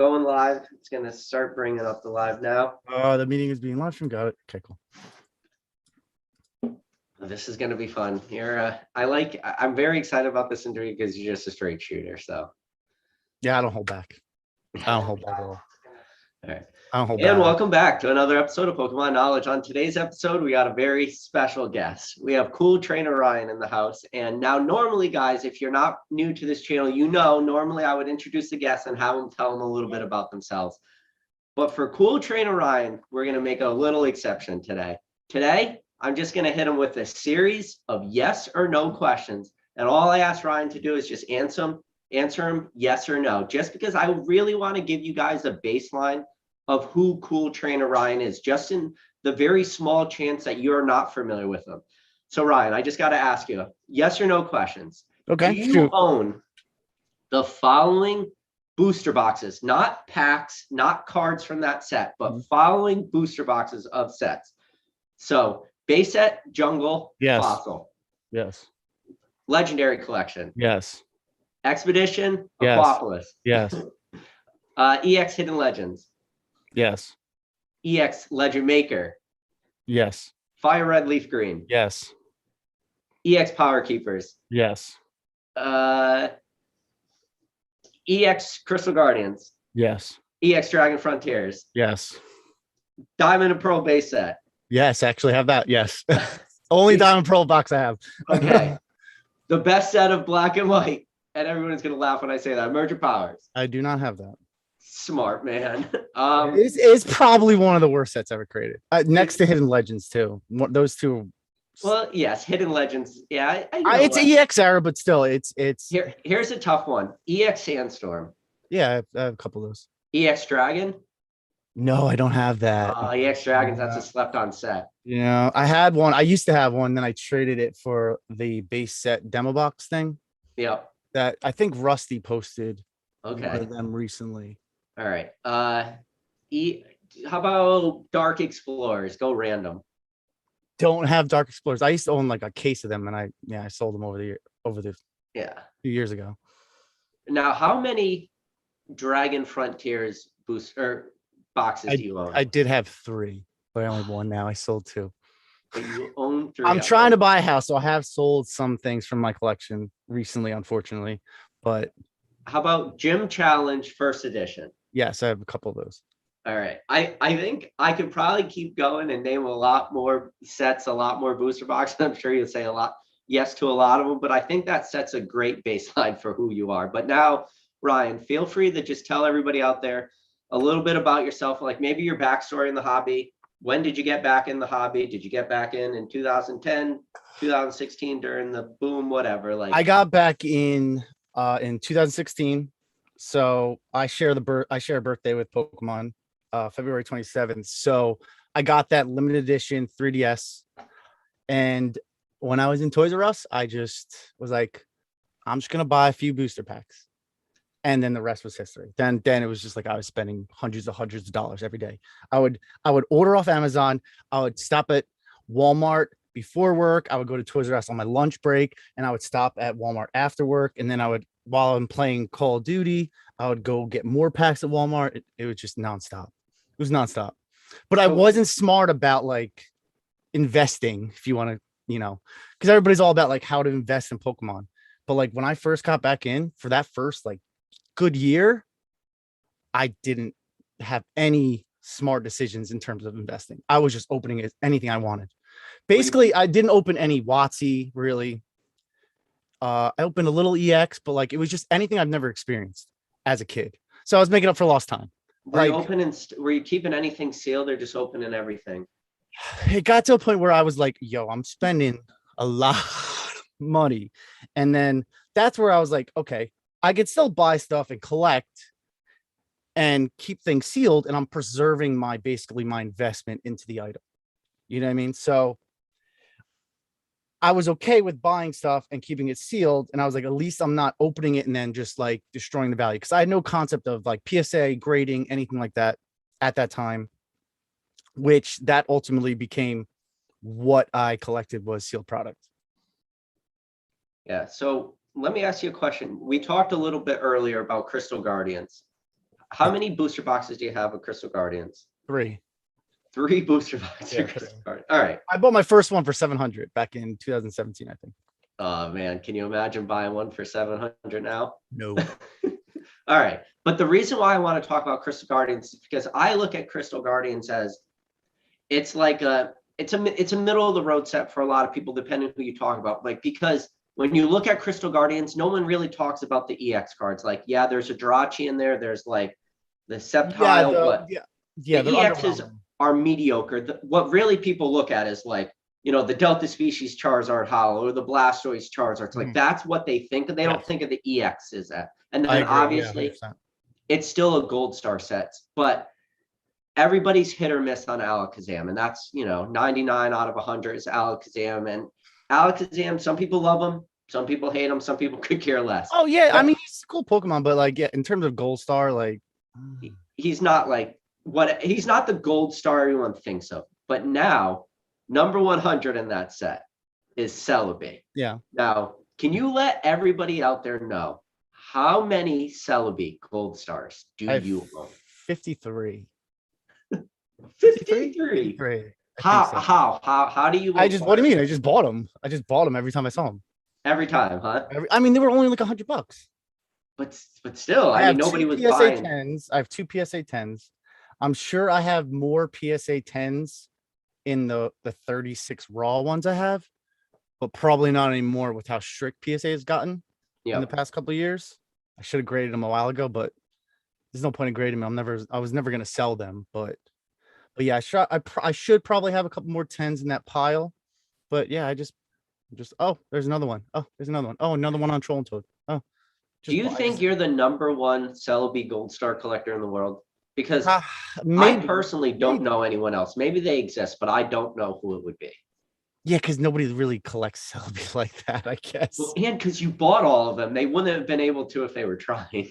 going live. It's going to start bringing up the live now. Oh, the meeting is being live streamed. Got it. Okay, cool. This is going to be fun. I'm very excited about this interview because you're just a straight shooter. So yeah, I don't hold back. I don't hold back at all. All right. I don't hold And back. welcome back to another episode of Pokemon Knowledge. On today's episode, we got a very special guest. We have CoolTrainerRyan in the house. And now, normally, guys, if you're not new to this channel, normally I would introduce the guest and have them tell them a little bit about themselves. But for CoolTrainerRyan, we're going to make a little exception today. Today, I'm just going to hit him with a series of yes or no questions. And all I ask Ryan to do is just answer him yes or no, just because I really want to give you guys a baseline of who CoolTrainerRyan is, just in the very small chance that you're not familiar with them. So Ryan, I just got to ask you yes or no questions. Okay. Do you own the following booster boxes, not packs, not cards from that set, but following booster boxes of sets? So base set, jungle, yes. fossil. Yes. Legendary collection. Yes. Expedition, yes. Aquapolis. Yes. EX Hidden Legends. Yes. EX Legend Maker. Yes. Fire Red Leaf Green. Yes. EX Power Keepers. Yes. EX Crystal Guardians. Yes. EX Dragon Frontiers. Yes. Diamond and Pearl base set. Yes, actually have that. Yes. Only Diamond Pearl box I have. Okay. The best set of black and white. And everyone's going to laugh when I say that. Emergent Powers. I do not have that. Smart, man. It's probably one of the worst sets ever created. Next to Hidden Legends, too. Those two. Well, yes, Hidden Legends. Yeah, it's EX era, but still, it's. Here's a tough one. EX Sandstorm. Yeah, I have a couple of those. EX Dragon. No, I don't have that. Oh, EX Dragons. That's a slept-on set. Yeah, I had one. I used to have one. Then I traded it for the base set demo box thing. Yep. That I think Rusty posted. Okay. Them recently. All right. How about Dark Explorers? Go random. Don't have Dark Explorers. I used to own like a case of them, and I sold them over the few years ago. Now, how many Dragon Frontiers boxes do you own? I did have 3, but I only have 1 now. I sold 2. But you own 3. I'm trying to buy a house, so I have sold some things from my collection recently, unfortunately. But how about Gym Challenge First Edition? Yes, I have a couple of those. All right. I think I could probably keep going and name a lot more sets, a lot more booster boxes. I'm sure you'll say yes to a lot of them, but I think that sets a great baseline for who you are. But now, Ryan, feel free to just tell everybody out there a little bit about yourself, like maybe your backstory in the hobby. When did you get back in the hobby? Did you get back in 2010, 2016 during the boom, whatever? Like I got back in 2016. So I share a birthday with Pokemon, February 27th. So I got that limited edition 3DS. And when I was in Toys R Us, I just was like, I'm just going to buy a few booster packs. And then the rest was history. Then it was just like I was spending hundreds of dollars every day. I would order off Amazon. I would stop at Walmart before work. I would go to Toys R Us on my lunch break, and I would stop at Walmart after work. And then while I'm playing Call of Duty, I would go get more packs at Walmart. It was just nonstop. It was nonstop. But I wasn't smart about like investing, if you want to, because everybody's all about like how to invest in Pokemon. But like when I first got back in for that first like good year, I didn't have any smart decisions in terms of investing. I was just opening anything I wanted. Basically, I didn't open any WotC really. I opened a little EX, but like it was just anything I've never experienced as a kid. So I was making up for lost time. Were you keeping anything sealed or just opening everything? It got to a point where I was like, yo, I'm spending a lot of money. And that's where I was like, okay, I could still buy stuff and collect and keep things sealed, and I'm preserving my investment into the item. You know what I mean? So I was okay with buying stuff and keeping it sealed. And I was like, at least I'm not opening it and then just like destroying the value. Cause I had no concept of like PSA grading, anything like that at that time, which that ultimately became what I collected was sealed product. Yeah. So let me ask you a question. We talked a little bit earlier about Crystal Guardians. how many booster boxes do you have of Crystal Guardians? 3. 3 booster boxes Yeah, of Crystal Guardians. All right. I bought my first one for 700 back in 2017, I think. Oh man, can you imagine buying one for 700 now? No. All right. But the reason why I want to talk about Crystal Guardians is because I look at Crystal Guardians as it's like it's a middle of the road set for a lot of people, depending who you talk about. Like, because when you look at Crystal Guardians, no one really talks about the EX cards. Like, yeah, there's a Jirachi in there, there's like the Sceptile, but they're the EXs underwhelming. are mediocre. What really people look at is like, the Delta Species Charizard Hollow or the Blastoise Charizard. It's like, that's what they think, and they don't think of the EXs at. And I then agree, obviously 100%. it's still a gold star sets, but everybody's hit or miss on Alakazam, and that's 99 out of 100 is Alakazam. And Alakazam, some people love him, some people hate him, some people could care less. Oh yeah, I But mean he's a cool Pokemon, but like in terms of Gold Star, like he's not like he's not the gold star everyone thinks of. But now, number 100 in that set is Celebi. yeah. Now, can you let everybody out there know how many Celebi gold stars do you own? 53. 53. 53. How do you? What do you mean? I just bought them. I just bought them every time I saw them. Every time, huh? I mean, they were only like $100. But still, I mean, nobody was PSA buying. 10s. I have 2 PSA 10s. I'm sure I have more PSA 10s in the 36 raw ones I have, but probably not anymore with how strict PSA has gotten in the past couple of years. I should have graded them a while ago, but there's no point in grading them. I was never going to sell them, but yeah, I should probably have a couple more 10s in that pile. But yeah, I just oh, there's another one. Oh, there's another one. Oh, another one on Troll and Toad. Oh, do you think you're the number 1 Celebi gold star collector in the world? Because I personally don't know anyone else. Maybe they exist, but I don't know who it would be. Yeah, because nobody really collects Celebi like that, I guess. Well, and because you bought all of them, they wouldn't have been able to if they were trying.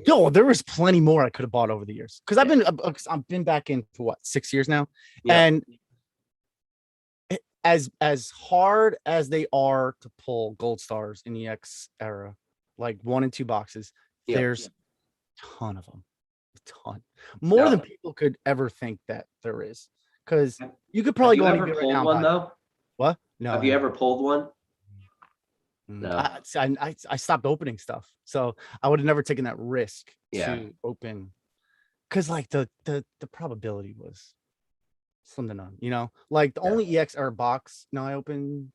No, there was plenty more I could have bought over the years. Because I've been back in for what, 6 years now, and as hard as they are to pull gold stars in the EX era, like 1 and 2 boxes, there's a ton of them, a ton more than people could ever think that there is. Because you could probably go ever pulled one though. What? No. Have you ever pulled one? No. I stopped opening stuff, so I would have never taken that risk to open, because like the probability was slim to none. Like the only EXR box the only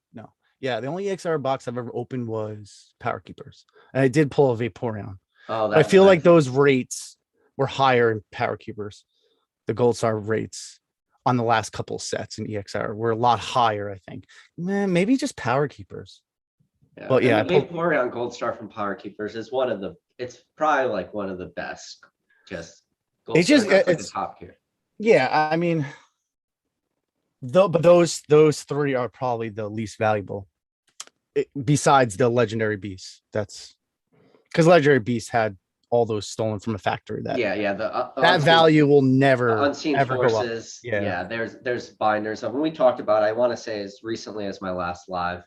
EXR box I've ever opened was Power Keepers, and I did pull a Vaporeon. Oh, I feel like those rates were higher in Power Keepers. The gold star rates on the last couple sets in EXR were a lot higher, I think. Maybe just Power Keepers. Yeah, but yeah, Vaporeon Gold Star from Power Keepers is it's probably like one of the best. It's top tier. Yeah, I mean, but those 3 are probably the least valuable, besides the Legendary Beasts. That's because Legendary Beasts had all those stolen from a factory. That value will never Unseen ever Forces. Go up. There's binders of them. We talked about, I want to say as recently as my last live.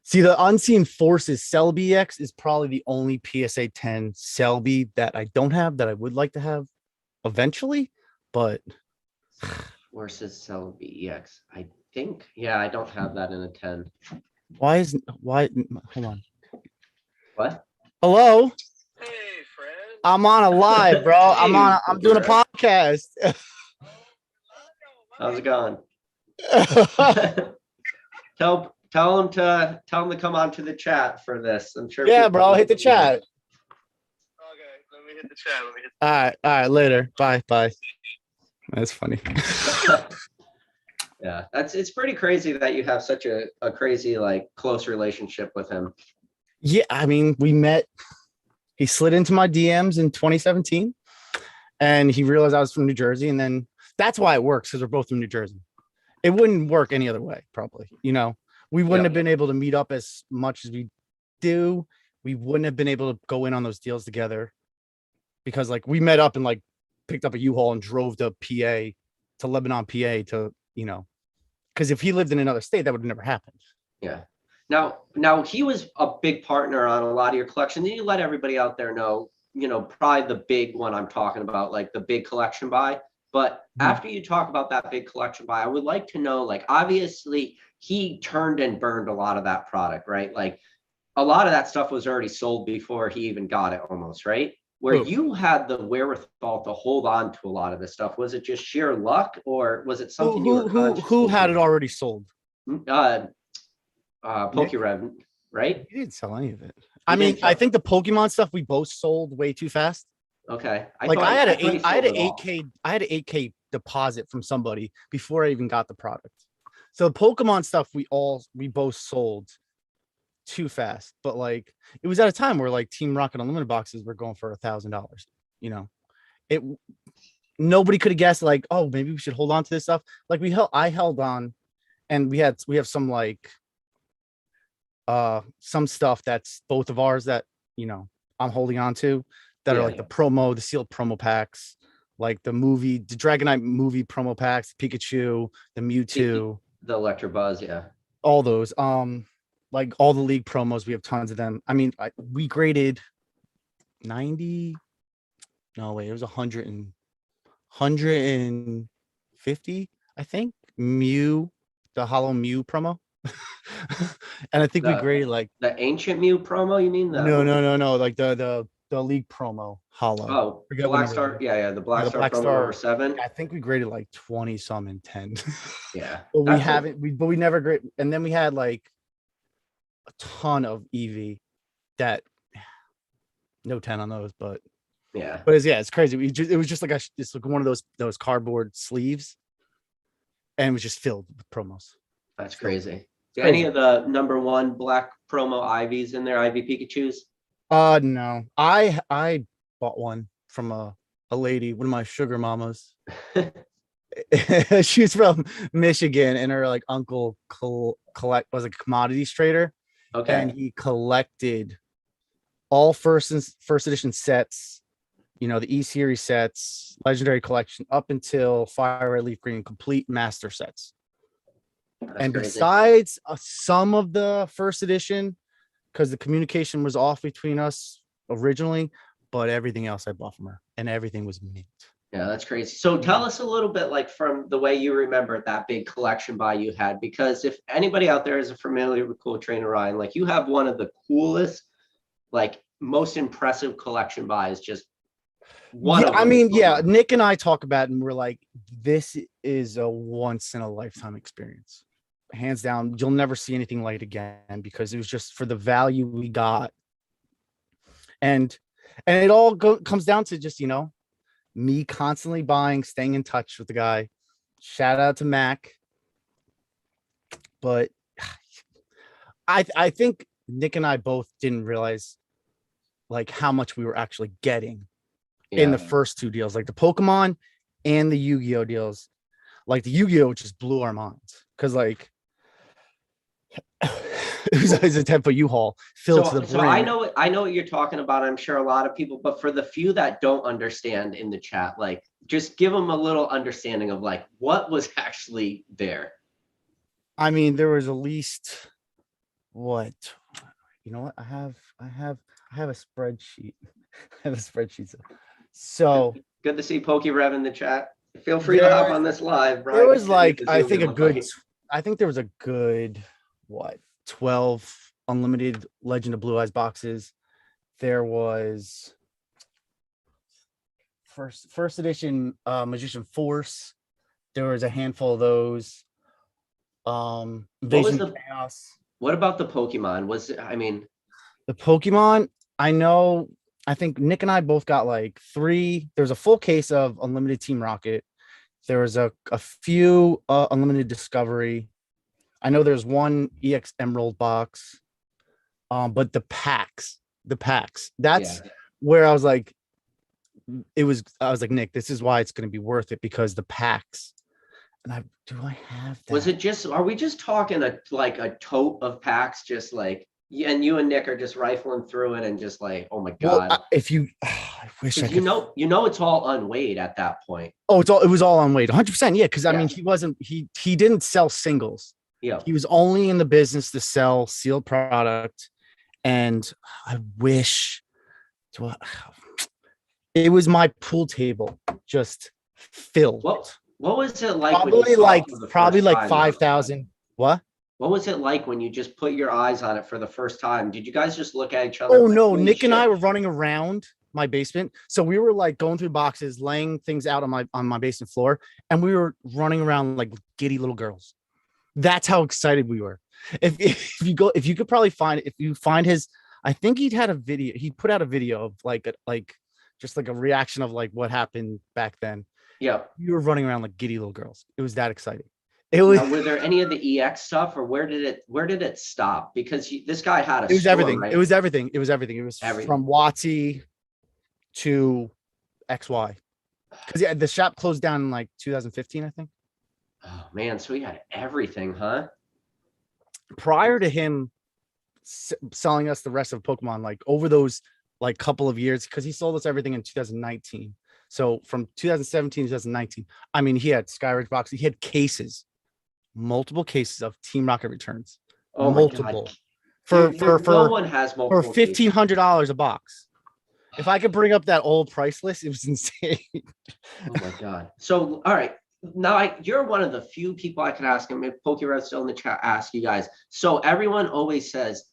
See, the Unseen Forces Celebi X is probably the only PSA 10 Celebi that I don't have that I would like to have eventually, but Forces Celebi EX. I think, I don't have that in a 10. Why hold on. What? Hello? Hey, friend. I'm on a live, bro. I'm doing a podcast. How's it going? Tell them to come on to the chat for this. I'm sure. Yeah, bro. Hit the chat. Okay, let me hit the chat. All right. Later. Bye. That's funny. Yeah, it's pretty crazy that you have such a crazy, like, close relationship with him. Yeah, I mean, we met. He slid into my DMs in 2017, and he realized I was from New Jersey, and then that's why it works, because we're both from New Jersey. It wouldn't work any other way, probably. We wouldn't have been able to meet up as much as we do. We wouldn't have been able to go in on those deals together, because like we met up and like picked up a U-Haul and drove to PA, to Lebanon, PA, to because if he lived in another state, that would have never happened. Yeah. Now he was a big partner on a lot of your collection. Did you let everybody out there know probably the big one I'm talking about, like the big collection buy. But Mhm. after you talk about that big collection buy, I would like to know, like, obviously he turned and burned a lot of that product, right? Like a lot of that stuff was already sold before he even got it almost, right? Where Who? you had the wherewithal to hold on to a lot of this stuff. Was it just sheer luck or was it Who something you were who consciously had it doing? already sold? Uh, Nick? PokeRev, right? He didn't sell any of it. He I mean, didn't I sell. think the Pokemon stuff we both sold way too fast. Okay. Like I thought he sold it all. I had an 8K deposit from somebody before I even got the product. So the Pokemon stuff we both sold too fast. But like it was at a time where like Team Rocket Unlimited boxes were going for $1,000. You know, it nobody could have guessed like, oh, maybe we should hold on to this stuff. Like I held on, and we have some like some stuff that's both of ours that I'm holding on to that are Yeah. like the sealed promo packs, like the Dragonite movie promo packs, Pikachu, the Mewtwo, The Electabuzz, yeah. all those. Like all the league promos, we have tons of them. I mean, we graded 90. No, wait, it was 150, I think. The Hollow Mew promo. And I think we The graded like the Ancient Mew promo, you mean? no, like the league promo hollow. Oh, Forget what Black number. Star. Yeah, the Black The Star Black promo number Star. 7. I think we graded like 20 some and 10. Yeah. But we That's haven't but we never grade. And then we had like a ton of EV that no 10 on those, but yeah. it's crazy. It was just like it's like one of those cardboard sleeves, and it was just filled with promos. That's So, crazy. crazy. Any of the number 1 black promo Ivies in there, Ivy Pikachu's? No. I bought one from a lady, one of my sugar mamas. She's from Michigan, and her like uncle was a commodities trader, and Okay. he collected all first edition sets, the E series sets, legendary collection up until Fire Red Leaf Green, complete master sets. That's And crazy. besides some of the first edition, because the communication was off between us originally, but everything else I bought from her, and everything was mint. Yeah, that's crazy. So tell us a little bit, like, from the way you remember that big collection buy you had, because if anybody out there is familiar with Cool Trainer Ryan, like you have one of the coolest, like most impressive collection buys, just one of them. I mean, yeah, Nick and I talk about it and we're like, this is a once in a lifetime experience. Hands down, you'll never see anything like it again, because it was just for the value we got. And it all comes down to just, me constantly buying, staying in touch with the guy. Shout out to Mac. But I think Nick and I both didn't realize like how much we were actually getting in the first 2 deals, like the Pokemon and the Yu-Gi-Oh deals. Like the Yu-Gi-Oh just blew our minds, because like it was always a 10-foot U-Haul filled to the brim. So I know what you're talking about. I'm sure a lot of people, but for the few that don't understand in the chat, like just give them a little understanding of like what was actually there. I mean, there was at least what, you know what? I have a spreadsheet. I have a spreadsheet. So Good to see PokeRev in the chat. Feel free to hop on this live, Brian. There was like, I think there was a good, what, 12 unlimited Legend of Blue Eyes boxes. There was first edition Magician Force. There was a handful of those. Invasion of Chaos. What about the Pokemon? The Pokemon, I think Nick and I both got like 3. There's a full case of Unlimited Team Rocket. There was a few Unlimited Discovery. I know there's one EX Emerald box. But the packs, that's where I was like, Nick, this is why it's going to be worth it, because the packs. And do I have that? Are we just talking a tote of packs, just like, and you and Nick are just rifling through it and just like, oh my God. Well, I wish I could. It's all unweighed at that point. Oh, it was all unweighed, 100%. Yeah. Cause I mean, he didn't sell singles. Yeah. He was only in the business to sell sealed product. And I wish It was my pool table just filled. What was it like when you Probably saw like it for the probably first like time, though? 5,000. What? What was it like when you just put your eyes on it for the first time? Did you guys just look at each other? Oh like, no, "Holy Nick and I shit." were running around my basement. So we were like going through boxes, laying things out on my basement floor, and we were running around like giddy little girls. That's how excited we were. If you could probably find, if you find his, I think he'd had a video. He put out a video of like just like a reaction of like what happened back then. Yeah. We were running around like giddy little girls. It was that exciting. It was Now, were there any of the EX stuff, or where did it stop? Because this guy had a it was store, everything. right? It was everything. It was everything. It was Everything. from Watsy to XY. Because yeah, the shop closed down in like 2015, I think. Oh man, so he had everything, huh? Prior to him selling us the rest of Pokemon, like over those like couple of years, because he sold us everything in 2019. So from 2017 to 2019, I mean, he had Skyridge boxes, he had cases, multiple cases of Team Rocket returns, Oh my multiple God. for No one has for multiple cases. $1,500 a box. If I could bring up that old price list, it was insane. Oh my God. So, all right. Now you're one of the few people I can ask, and if PokeRed's still in the chat, ask you guys. So everyone always says,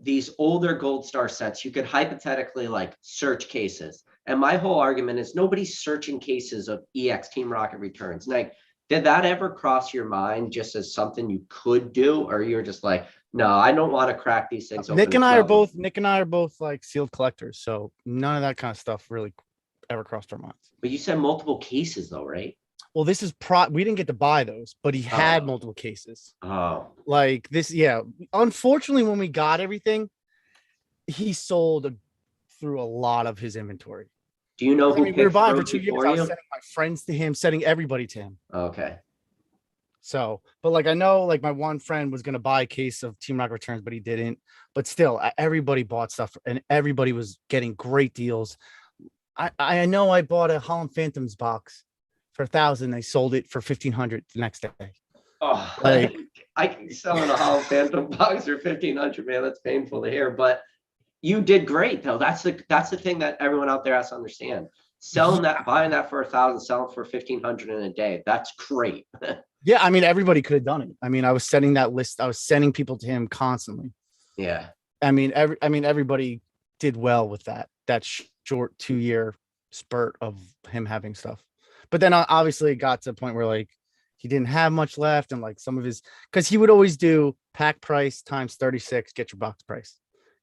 these older Gold Star sets, you could hypothetically like search cases. And my whole argument is nobody's searching cases of EX Team Rocket returns. Like, did that ever cross your mind just as something you could do? Or you're just like, no, I don't want to crack these things open. Nick and I are both like sealed collectors. So none of that kind of stuff really ever crossed our minds. But you said multiple cases though, right? Well, this is we didn't get to buy those, but he had multiple cases. Oh, Like this, yeah. Unfortunately, when we got everything, he sold through a lot of his inventory. do you know I who mean, we were picked buying for through 2 years. before I was you? sending my friends to him, sending everybody to him. Okay. So, but like I know, like my one friend was gonna buy a case of Team Rocket returns, but he didn't. But still, everybody bought stuff, and everybody was getting great deals. I know I bought a Holland Phantoms box for 1,000. They sold it for 1,500 the next day. Oh, Like- I can sell in a Hollow Phantom box for 1,500, man. That's painful to hear, but you did great though. That's the thing that everyone out there has to understand. Buying that for 1,000, selling for 1,500 in a day. That's great. Yeah, I mean, everybody could have done it. I mean, I was sending that list. I was sending people to him constantly. Yeah. I mean, everybody did well with that short 2-year spurt of him having stuff. But then obviously it got to a point where like he didn't have much left, and like some of his, because he would always do pack price times 36, get your box price.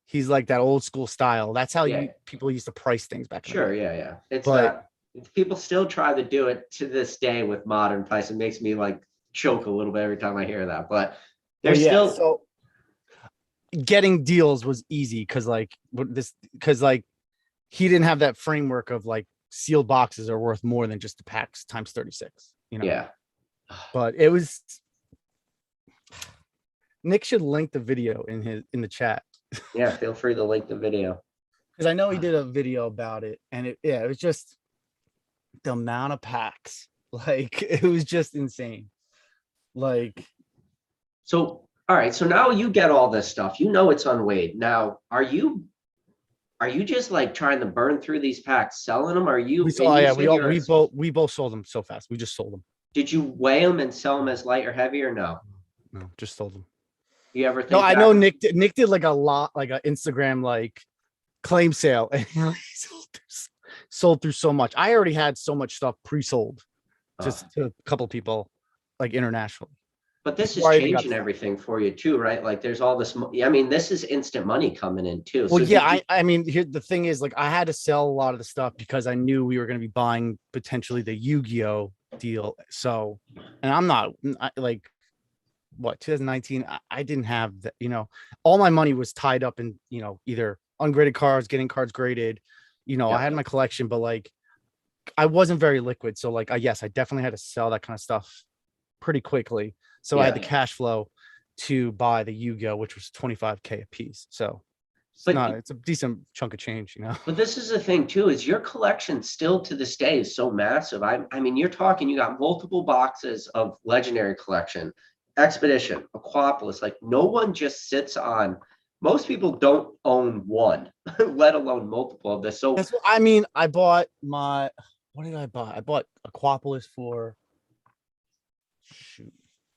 He's like that old school style. That's how people used to price things back. Sure. Yeah. It's But- people still try to do it to this day with modern price. It makes me like choke a little bit every time I hear that, but there's still. So getting deals was easy because he didn't have that framework of like sealed boxes are worth more than just the packs times 36. Yeah. But it was. Nick should link the video in the chat. Yeah. Feel free to link the video. Because I know he did a video about it, and it was just the amount of packs. Like it was just insane. Like, So, all right. So now you get all this stuff. It's unweighed. Now, are you just like trying to burn through these packs, selling them? Are you? we both sold them so fast. We just sold them. Did you weigh them and sell them as light or heavy or no? No, just sold them. You ever think? No, I know Nick did like a lot, like an Instagram like claim sale, and he sold through so much. I already had so much stuff pre-sold just to a couple people like internationally. But this is changing everything for you too, right? Like there's all this. I mean, this is instant money coming in too. Well, yeah, I mean, here the thing is, like, I had to sell a lot of the stuff because I knew we were going to be buying potentially the Yu-Gi-Oh deal. So, and I'm not like, what, 2019, I didn't have that, all my money was tied up in, either ungraded cards, getting cards graded, I had my collection, but like, I wasn't very liquid. So like, yes, I definitely had to sell that kind of stuff pretty quickly. So I had the cash flow to buy the Yu-Gi-Oh, which was $25K a piece. So it's a decent chunk of change, But this is the thing too, is your collection still to this day is so massive. I mean, you got multiple boxes of Legendary collection, Expedition, Aquapolis. Like no one just sits on most people don't own one, let alone multiple of this. So That's what I mean. I bought my, what did I buy? I bought Aquapolis for, shoot,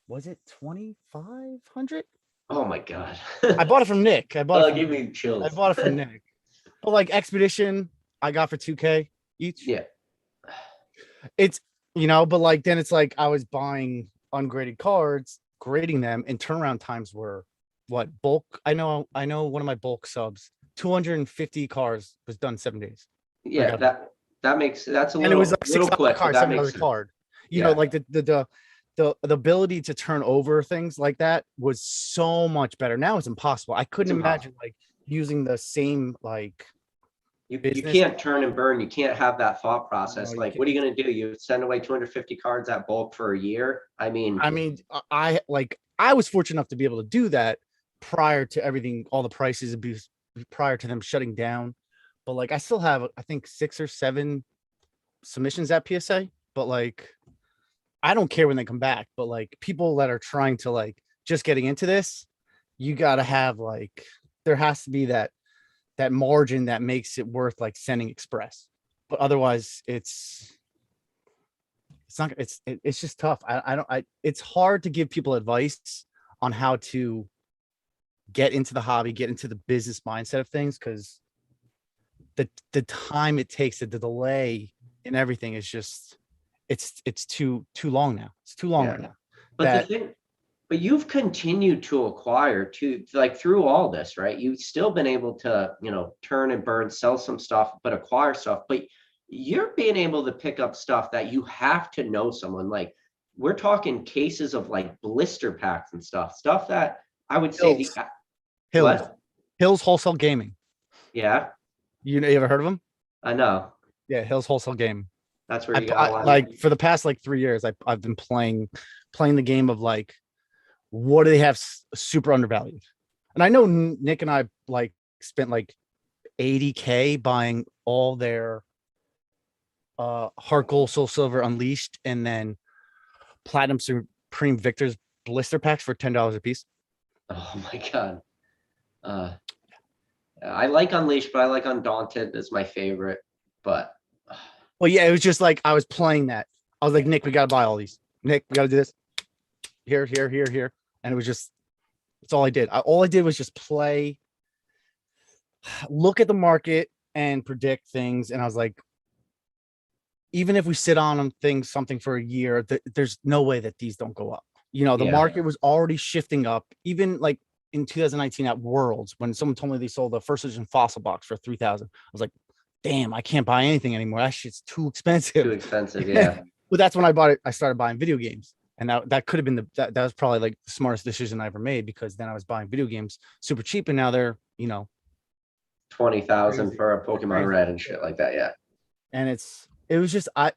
was it 2,500? oh my God. I bought it from Nick. Oh, give me chills. I bought it from Nick. But like Expedition, I got for 2K each. Yeah. It's, but like then it's like I was buying ungraded cards, grading them, and turnaround times were what bulk. I know one of my bulk subs, 250 cards was done 7 days. Yeah, that's a And it was like little $6 quick, but card, that $7 makes sense. card. Yeah. Like the ability to turn over things like that was so much better. Now it's impossible. I couldn't imagine like using the same like You business. can't turn and burn. You can't have that thought process. No, Like, what are you going to do? You send away 250 cards at bulk for a year? I mean, I was fortunate enough to be able to do that prior to everything, all the prices prior to them shutting down. But like, I still have, I think 6 or 7 submissions at PSA, but like, I don't care when they come back, but like people that are trying to like just getting into this, you got to have like, there has to be that margin that makes it worth like sending express, but otherwise it's just tough. It's hard to give people advice on how to get into the hobby, get into the business mindset of things. Cause the time it takes, the delay and everything is just, it's too long now. It's too long right now. But you've continued to acquire to like through all this, right? You've still been able to, turn and burn, sell some stuff, but acquire stuff. But you're being able to pick up stuff that you have to know someone. Like we're talking cases of like blister packs and stuff that I would say Hills Wholesale Gaming. Yeah. You ever heard of them? I know. Yeah, Hills Wholesale Gaming. That's where you got like for the past like 3 years, I've been playing the game of like, what do they have super undervalued? And I know Nick and I like spent like $80K buying all their Heart Gold, Soul Silver Unleashed, and then Platinum Supreme Victor's blister packs for $10 a piece. Oh my God. I like Unleashed, but I like Undaunted as my favorite. But well, yeah, it was just like I was playing that. I was like, Nick, we gotta buy all these. Nick, we gotta do this. Here. And it was just, that's all I did. All I did was just play, look at the market and predict things. And I was like, even if we sit on something for a year, there's no way that these don't go up. The market was already shifting up. Even like in 2019 at Worlds, when someone told me they sold the first edition fossil box for 3,000, I was like, damn, I can't buy anything anymore. That shit's too expensive. Yeah. But that's when I started buying video games. And that could have been that was probably like the smartest decision I ever made, because then I was buying video games super cheap, and now they're 20,000 for a Pokemon Red and shit like that. Yeah. And it was just I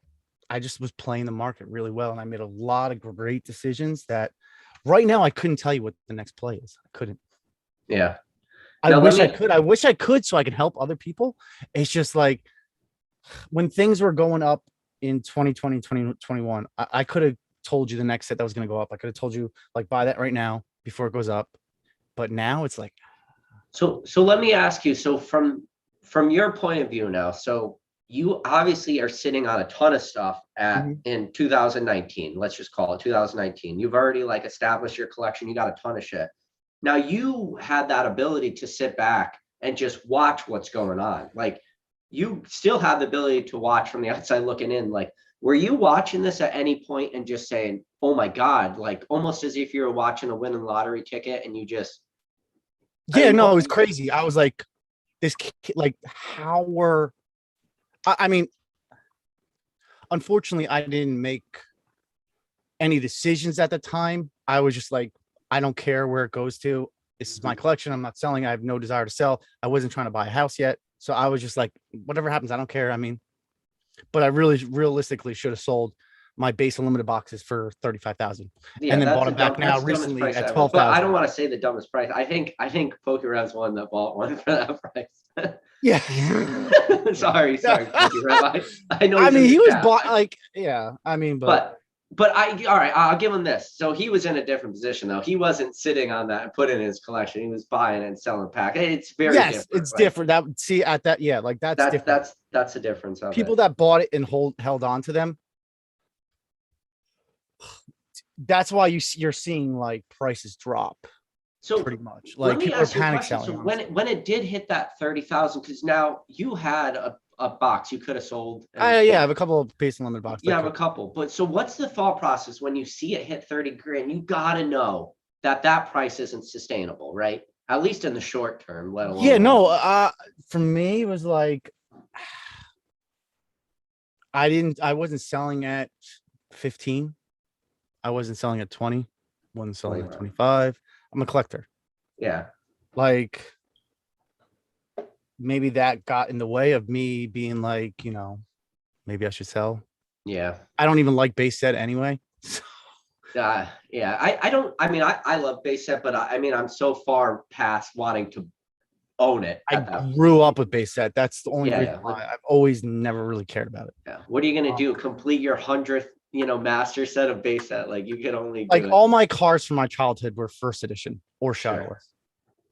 just was playing the market really well, and I made a lot of great decisions that right now I couldn't tell you what the next play is. I couldn't. Yeah. I wish I could so I could help other people. It's just like when things were going up in 2020, 2021, I could have told you the next set that was going to go up. I could have told you like buy that right now before it goes up, but now it's like. So let me ask you. So from your point of view now, so you obviously are sitting on a ton of stuff in 2019. Let's just call it 2019. You've already like established your collection. You got a ton of shit. Now you had that ability to sit back and just watch what's going on. Like you still have the ability to watch from the outside looking in. Like, were you watching this at any point and just saying, oh my God, like almost as if you were watching a winning lottery ticket and you just. Yeah, no, it was crazy. I was like, this kid, like how were, I mean, unfortunately, I didn't make any decisions at the time. I was just like, I don't care where it goes to. This is my collection. I'm not selling. I have no desire to sell. I wasn't trying to buy a house yet. So I was just like, whatever happens, I don't care. I mean, but I really realistically should have sold my base unlimited boxes for 35,000 and then bought them back now recently at 12,000. But I don't want to say the dumbest price. I think PokeRev's one that bought one for that price. Yeah. sorry, PokeRev. I know. I mean, he was bought like, yeah. I mean, but But all right, I'll give him this. So he was in a different position though. He wasn't sitting on that and put it in his collection. He was buying and selling pack. It's very Yes, different. it's different. That see at that, yeah, like that's different. That's the difference of People it. that bought it and held on to them. That's why you're seeing like prices drop. So Pretty much, let like me people are ask you a panic question. selling. So when it did hit that 30,000, because now you had a box you could have sold. Yeah, I have a couple of base and limit boxes. You have a couple, but so what's the thought process when you see it hit 30 grand? You gotta know that that price isn't sustainable, right? At least in the short term, let alone. Yeah, no. For me, it was like I wasn't selling at 15. I wasn't selling at 20. Wasn't selling at 25. I'm a collector. Yeah. Like maybe that got in the way of me being like, maybe I should sell. Yeah. I don't even like base set anyway. Yeah. I don't, I mean, I love base set, but I mean, I'm so far past wanting to own it. I grew up with base set. That's the only Yeah, reason yeah. why I've always never really cared about it. Yeah. What are you gonna do? Complete your 100th, master set of base set? Like you can only do Like it. all my cars from my childhood were first edition or Sure. shadowless.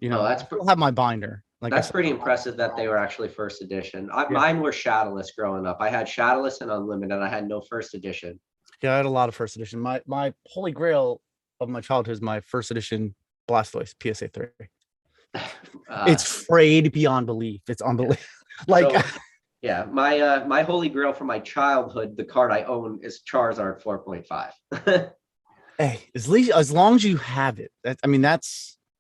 Oh, I still have my binder. Like that's pretty impressive that they were actually first edition. Mine were shadowless growing up. I had shadowless and unlimited. I had no first edition. Yeah, I had a lot of first edition. My holy grail of my childhood is my first edition Blastoise PSA 3. It's frayed beyond belief. It's unbelievable. Yeah. Like So, yeah, my holy grail from my childhood, the card I own is Charizard 4.5. hey, as long as you have it. That's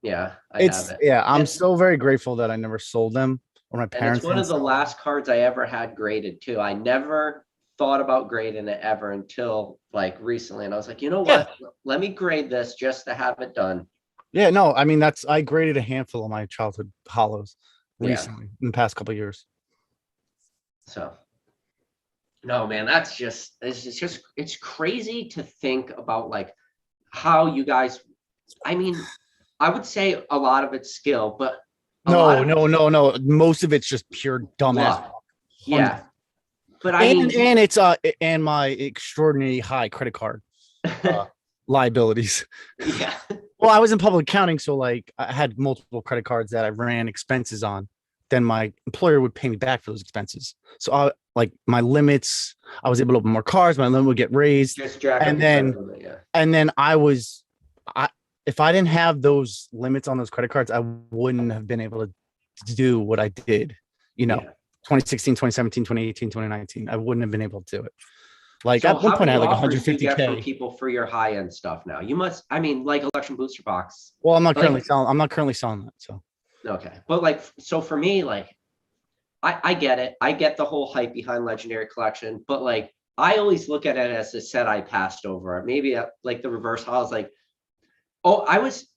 Yeah, I have it. Yeah, I'm And- so very grateful that I never sold them or my And parents. it's one of didn't the sell them. last cards I ever had graded too. I never thought about grading it ever until like recently. And I was like, you know what? Let me grade this just to have it done. Yeah, no, I graded a handful of my childhood hollows recently in the past couple of years. So no, man, it's crazy to think about like how you guys, I mean, I would say a lot of it's skill, but No. Most of it's just pure dumbass. luck. Yeah. But I mean, and it's and my extraordinarily high credit card liabilities. yeah. Well, I was in public accounting, so like I had multiple credit cards that I ran expenses on. Then my employer would pay me back for those expenses. So I like my limits. I was able to open more cards. My limit would get raised, Just jack and up then your credit limit, yeah. and then if I didn't have those limits on those credit cards, I wouldn't have been able to do what I did. Yeah. 2016, 2017, 2018, 2019. I wouldn't have been able to do it. Like So at one how point, I many had like offers do you get from 150K. people for your high end stuff now? You must, I mean, like election booster box. Well, I'm not Like- currently selling. I'm not currently selling that. So Okay. But like, so for me, like, I get it. I get the whole hype behind Legendary Collection, but like, I always look at it as a set I passed over. Maybe like the reverse. I was like, oh,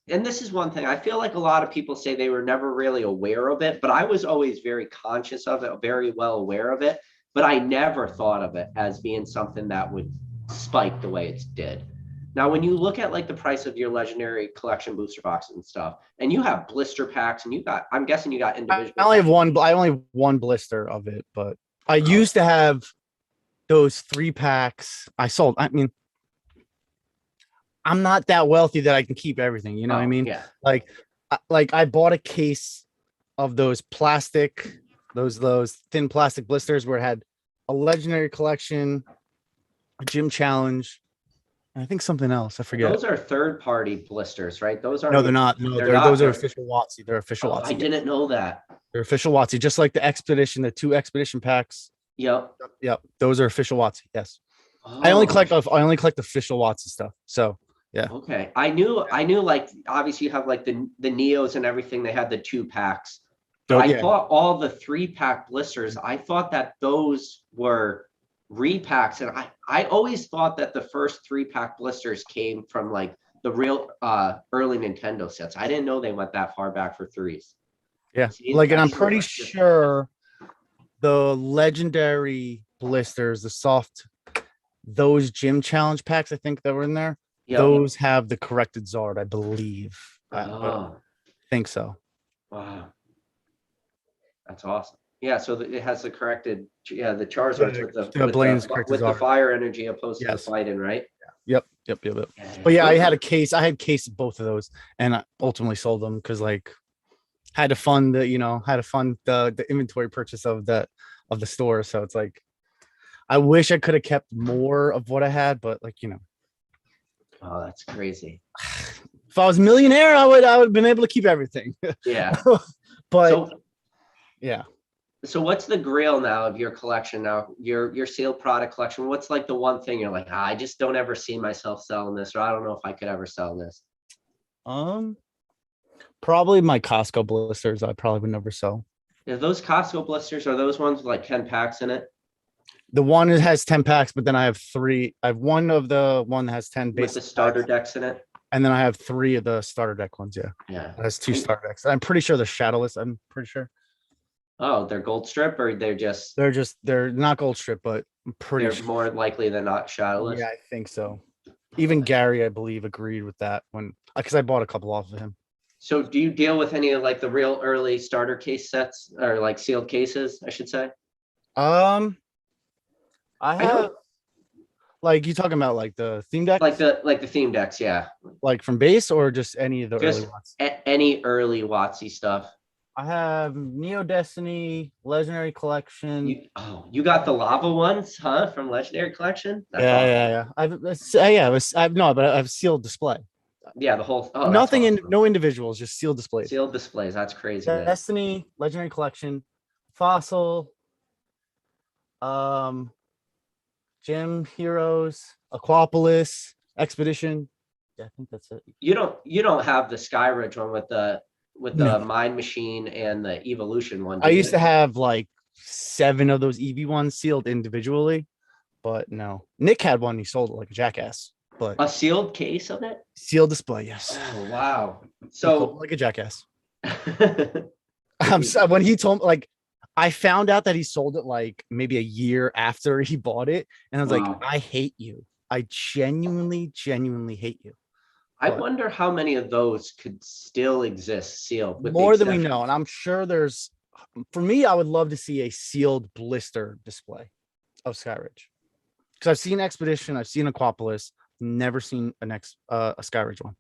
and this is one thing. I feel like a lot of people say they were never really aware of it, but I was always very conscious of it, very well aware of it. But I never thought of it as being something that would spike the way it did. Now, when you look at like the price of your Legendary Collection booster boxes and stuff, and you have blister packs, and I'm guessing you got individual. I only have one blister of it, but I used to have those 3 packs. I sold. I mean, I'm not that wealthy that I can keep everything. You know what I mean? Yeah. Like I bought a case of those those thin plastic blisters where it had a Legendary Collection, a Gym Challenge, and I think something else. I forget. Those are third-party blisters, right? Those are No, they're not. No, those are official WotC. They're official WotC. I didn't know that. They're official WotC, just like the Expedition, the 2 Expedition packs. Yep. Yep, those are official WotC. Yes, I only collect official WotC stuff. So yeah. Okay, I knew like obviously you have like the Neos and everything. They had the 2 packs. But I thought all the 3-pack blisters. I thought that those were repacks, and I always thought that the first 3-pack blisters came from like the real early Nintendo sets. I didn't know they went that far back for 3s. Yeah, See, like, and I'm that's pretty what- sure the Legendary blisters, the soft, those Gym Challenge packs, I think that were in there. Yep. Those have the corrected Zard, I believe. I Oh, think so. wow, that's awesome. Yeah, so it has the corrected, the Charizards with the Blaine's corrected with the Zard. fire energy opposed to the Yes. fighting, right? Yep. Yeah, But yeah, I what- had a case of both of those, and I ultimately sold them because like had to fund the inventory purchase of the store. So it's like I wish I could have kept more of what I had, but like Oh, that's crazy. if I was a millionaire, I would have been able to keep everything. Yeah. But So yeah. so what's the grail now of your collection now? Your sealed product collection. What's like the one thing you're like, I just don't ever see myself selling this, or I don't know if I could ever sell this. Probably my Costco blisters. I probably would never sell. Are those Costco blisters, are those ones with like 10 packs in it The one that has 10 packs, but then I have three. I have one of the one that has 10 with base the starter packs, decks in it? and then I have three of the starter deck ones. Yeah, Yeah. it has two And- starter decks. I'm pretty sure they're shadowless. I'm pretty sure Oh, they're gold strip, or they're not gold strip, but I'm pretty they're sure. more likely than not shadowless. Yeah, I think so. Even Gary, I believe, agreed with that when because I bought a couple off of him. So do you deal with any of like the real early starter case sets or like sealed cases, I should say? I I have know like you talking about like the theme decks, like the theme decks, yeah. like from base or just any of the early Just ones. any early WotC stuff. I have Neo Destiny, Legendary Collection. You got the lava ones, huh? From Legendary Collection? That's Yeah, awesome. yeah. I've no, but I've sealed display. Yeah, the whole that's Nothing in awesome. no individuals, just sealed displays. Sealed displays. That's crazy, man. Destiny, Legendary Collection, Fossil, Gem Heroes, Aquapolis, Expedition. Yeah, I think that's it. You don't have the Skyridge one with the No. Mind Machine and the Evolution one. I do used you? to have like 7 of those EV ones sealed individually, but no. Nick had one, he sold it like a jackass. But A sealed case of it. sealed display, yes. Oh wow. He sold So it like a jackass. when When he told me, like, I found out that he sold it like maybe a year after he bought it, and I was Wow. like, I hate you. I genuinely hate you. I But wonder how many of those could still exist sealed with the more than we exception- know, and I'm sure there's. For me, I would love to see a sealed blister display of Skyridge because I've seen Expedition, I've seen Aquapolis, never seen a Skyridge one.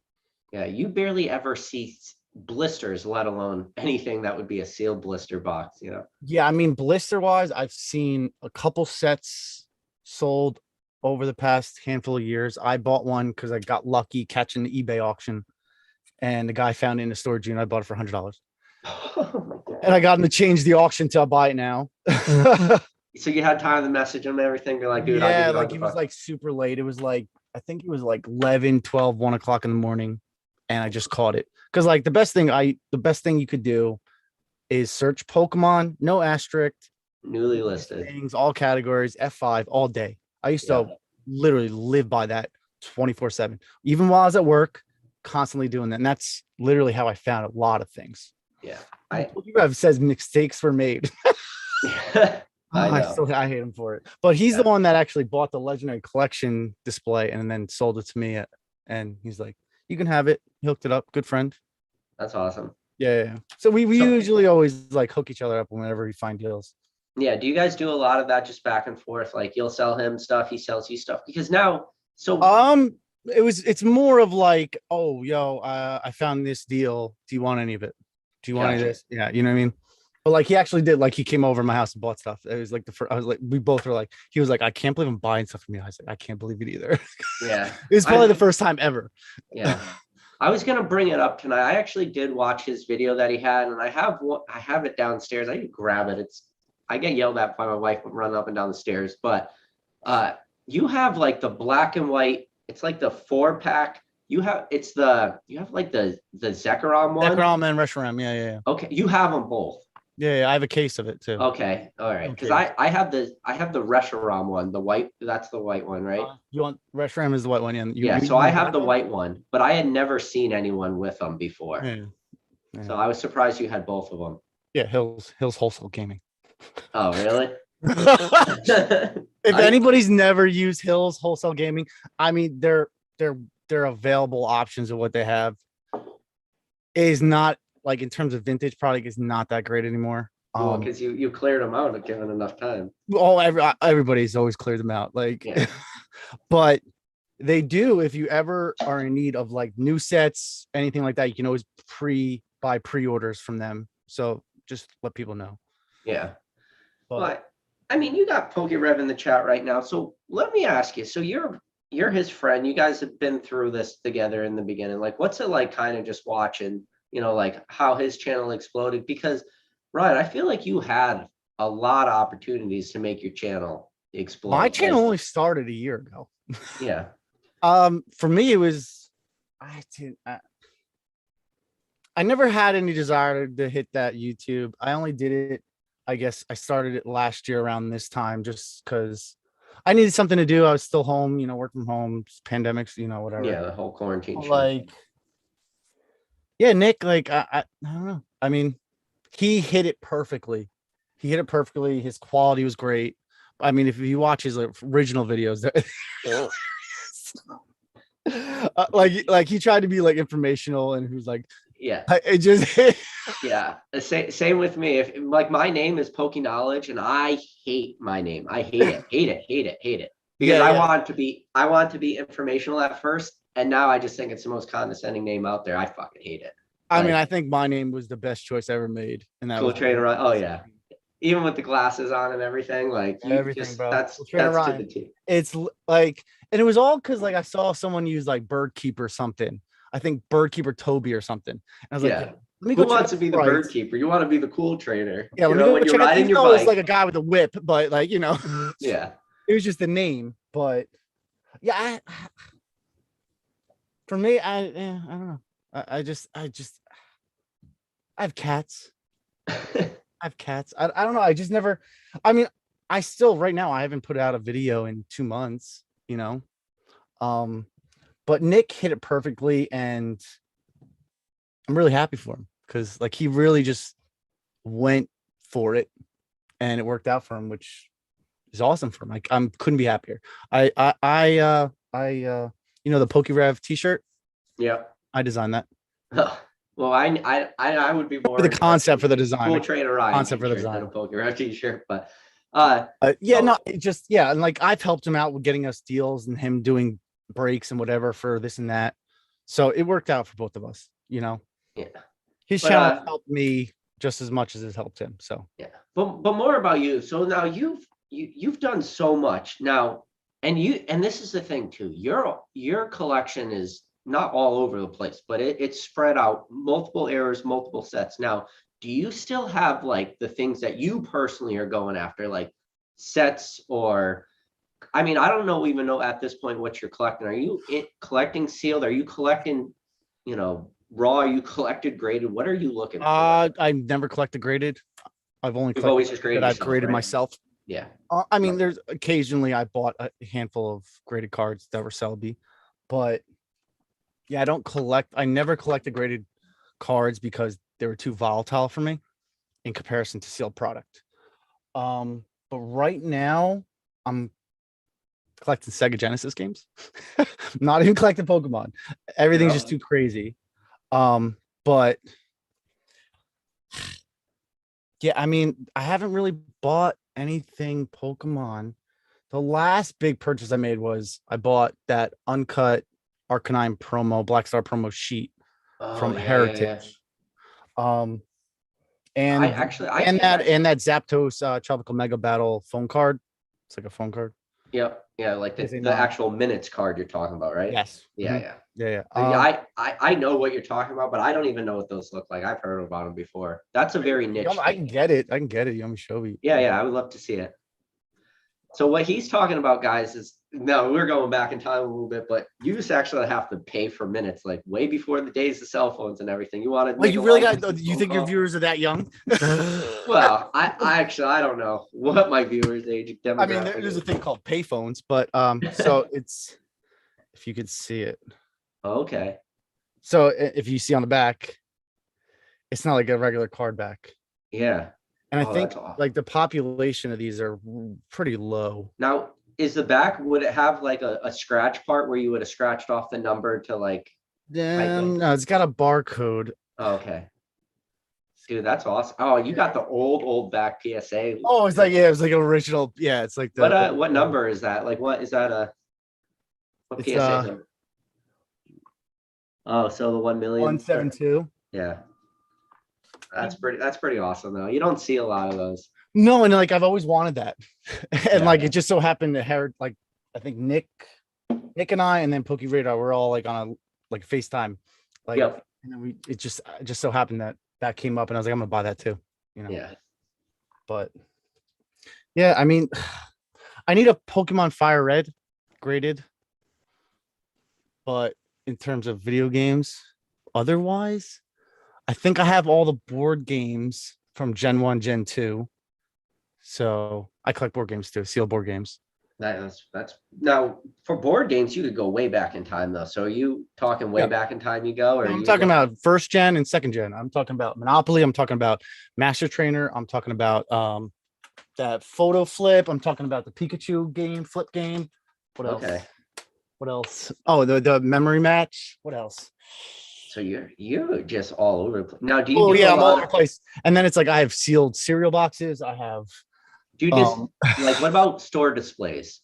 Yeah, you barely ever see blisters, let alone anything that would be a sealed blister box, you know. Yeah, I mean, blister wise, I've seen a couple sets sold over the past handful of years. I bought one because I got lucky catching the eBay auction, and the guy found it in a storage unit. I bought it for $100, Oh my God. and I got him to change the auction to buy it now. So you had time to message him and everything, be like, dude, I'll Yeah, give you like it was $100. like super late. It was like I think it was like 11, 12, 1 o'clock in the morning, and I just caught it because like the best thing you could do is search Pokemon, no asterisk, Newly listed. things, all categories, F5 all day. I used to literally live by that 24/7. Even while I was at work, constantly doing that. And that's literally how I found a lot of things. Yeah. You have says mistakes were made. I know. I hate him for it. But he's the Yeah. one that actually bought the Legendary Collection display and then sold it to me. And he's like, you can have it. He hooked it up. Good friend. That's awesome. Yeah. So we So- usually always like hook each other up whenever we find deals. Yeah. Do you guys do a lot of that just back and forth? Like you'll sell him stuff, he sells you stuff. Because now, so It's more of like, oh, yo, I found this deal. Do you want any of it? Do you want any of Gotcha. this? Yeah, you know what I mean? But like he actually did, like he came over to my house and bought stuff. It was like the first, I was like, we both were like, he was like, I can't believe I'm buying stuff from you. I was like, I can't believe it either. yeah. It was probably I- the first time ever. Yeah. I was gonna bring it up tonight. I actually did watch his video that he had, and I have it downstairs. I need to grab it. I get yelled at by my wife running up and down the stairs, but you have like the black and white, it's like the 4-pack. You have like the Zekrom one. Zekrom and Reshiram. Yeah. Okay, you have them both. Yeah. I have a case of it too. Okay, all right. Because Okay. I have the Reshiram one, the white. That's the white one, right? You want Reshiram is the white one. Yeah. So I have the white one, but I had never seen anyone with them before. Yeah. So I was surprised you had both of them. Yeah, Hills Wholesale Gaming. Oh, really? If I- anybody's never used Hills Wholesale Gaming, I mean they're available options of what they have is not like in terms of vintage product is not that great anymore. Because you cleared them out given enough time. Everybody's always cleared them out. Like Yeah. but They do. If you ever are in need of like new sets, anything like that, you can always buy pre-orders from them. So just let people know. Yeah. But But I mean, you got PokeRev in the chat right now. So let me ask you. So you're his friend. You guys have been through this together in the beginning. Like, what's it like kind of just watching, like how his channel exploded? Because Ryan, I feel like you had a lot of opportunities to make your channel explode. my channel Like, only started a year ago. yeah. For me, it was I never had any desire to hit that YouTube. I only did it. I guess I started it last year around this time just because I needed something to do. I was still home, work from home, pandemics, whatever. Yeah, the whole quarantine shit. Like, yeah, Nick, like I don't know. I mean, he hit it perfectly. He hit it perfectly. His quality was great. I mean, if you watch his original videos, like he tried to be like informational, and he was like, Yeah. it just Yeah. Same with me. If like my name is Pokey Knowledge and I hate my name. I hate it, hate it. Because Yeah, I yeah. want to be informational at first. And now I just think it's the most condescending name out there. I fucking hate it. I mean, Like, I think my name was the best choice I ever made, and that Cool was Trainer Ryan. Oh yeah. Even with the glasses on and everything, like you everything, just bro. that's Cool Trainer to Ryan. the T. It's like, and it was all because like I saw someone use like Bird Keeper something. I think Bird Keeper Toby or something. And I was like, Yeah. let me Who go wants check to be the price. bird keeper? You want to be the cool trainer. Yeah, let me go When you're check out. riding Even your though it was bike. like a guy with a whip, but like Yeah. it was just the name. But yeah, for me, I don't know. I have cats. I have cats. I don't know. I just never. I mean, I still right now I haven't put out a video in 2 months. But Nick hit it perfectly, and I'm really happy for him because like he really just went for it, and it worked out for him, which is awesome for him. Like I couldn't be happier. The PokeRev T-shirt. Yeah. I designed that. Well, I would be more The concept for the interested in design. Cool Trainer Ryan Concept for the t-shirt than design. a PokeRef t-shirt, but Yeah, so- no, it just and like I've helped him out with getting us deals and him doing breaks and whatever for this and that. So it worked out for both of us, yeah. His But, channel helped me just as much as it helped him. So yeah. But more about you. So now you've done so much now, and this is the thing too. Your collection is not all over the place, but it's spread out, multiple errors, multiple sets. Now, do you still have like the things that you personally are going after, like sets or I mean, I don't even know at this point what you're collecting. Are you collecting sealed? Are you collecting, raw? Are you collected graded? What are you looking for? I've never collected graded. I've only You've always collected just graded that I've yourself, graded right? myself. Yeah. I mean, there's occasionally I bought a handful of graded cards that were Selby, but yeah, I never collected graded cards because they were too volatile for me in comparison to sealed product. But right now I'm collecting Sega Genesis games. Not even collecting Pokemon. Everything's just too crazy. But yeah, I mean, I haven't really bought anything Pokemon. The last big purchase I made was I bought that uncut Arcanine promo, Black Star promo sheet from Heritage. And that Zapdos Tropical Mega Battle phone card. It's like a phone card. Yep. Yeah, like the actual minutes card you're talking about, right? Yes. Yeah, yeah. I know what you're talking about, but I don't even know what those look like. I've heard about them before. That's a very niche I thing. can get it. You want me to show you? Yeah, I would love to see it. So what he's talking about, guys, is no, we're going back in time a little bit, but you just actually have to pay for minutes, like way before the days of cell phones and everything. You want to? Well, you really got? You think your viewers are that young? Well, I don't know what my viewers' age demographic. I mean, there's a thing called payphones, but so it's if you could see it. Okay. So if you see on the back, it's not like a regular card back. Yeah. And I think like the population of these are pretty low. Now, is the back, would it have like a scratch part where you would have scratched off the number to like? No, it's got a barcode. Oh, okay. Dude, that's awesome. Oh, you got the old back PSA. Oh, it's like, yeah, it was like an original. Yeah, it's like the. What number is that? Like, what What It's PSA number? Oh, so the 1 million. 172. Yeah. That's pretty awesome though. You don't see a lot of those. No, and like I've always wanted that. And Yeah. like it just so happened to Herod, like I think Nick and I and then Pokey Radar were all like on a like FaceTime. Like Yep. and then it just so happened that came up and I was like, I'm gonna buy that too. You know. Yeah. But yeah, I mean I need a Pokemon Fire Red graded, but in terms of video games, otherwise, I think I have all the board games from Gen 1, Gen 2. So I collect board games too, sealed board games. That's now for board games, you could go way back in time though. So are you talking way Yeah. back in time you go, or I'm you talking go- about first gen and second gen. I'm talking about Monopoly. I'm talking about Master Trainer. I'm talking about that photo flip. I'm talking about the Pikachu game, flip game. What else? Okay. What else? Oh, the memory match. What else? So you're just all over the place. Now, do you Oh do yeah, a I'm all lot over the of, place. And then it's like I have sealed cereal boxes. I have do you just like what about store displays?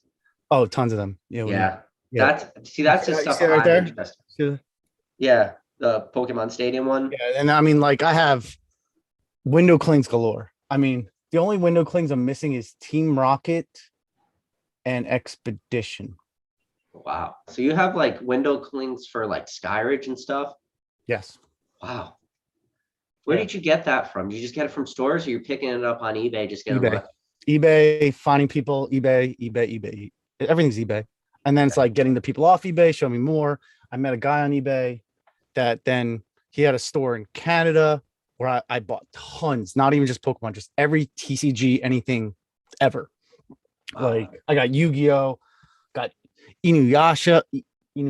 oh tons of them. Yeah. Yeah. Yeah. That's the You stuff see it right I'm there? interested. See that? Yeah, the Pokemon Stadium one. Yeah, and I mean, like I have window clings galore. I mean, the only window clings I'm missing is Team Rocket and Expedition. Wow. So you have like window clings for like Skyridge and stuff. Yes. Wow. Where Yeah. did you get that from? Did you just get it from stores, or you're picking it up on eBay? Just getting eBay. eBay, finding people, eBay. Everything's eBay. And then it's like getting the people off eBay, show me more. I met a guy on eBay that then he had a store in Canada where I bought tons, not even just Pokemon, just every TCG, anything ever. Like I got Yu-Gi-Oh, got Inuyasha, Yu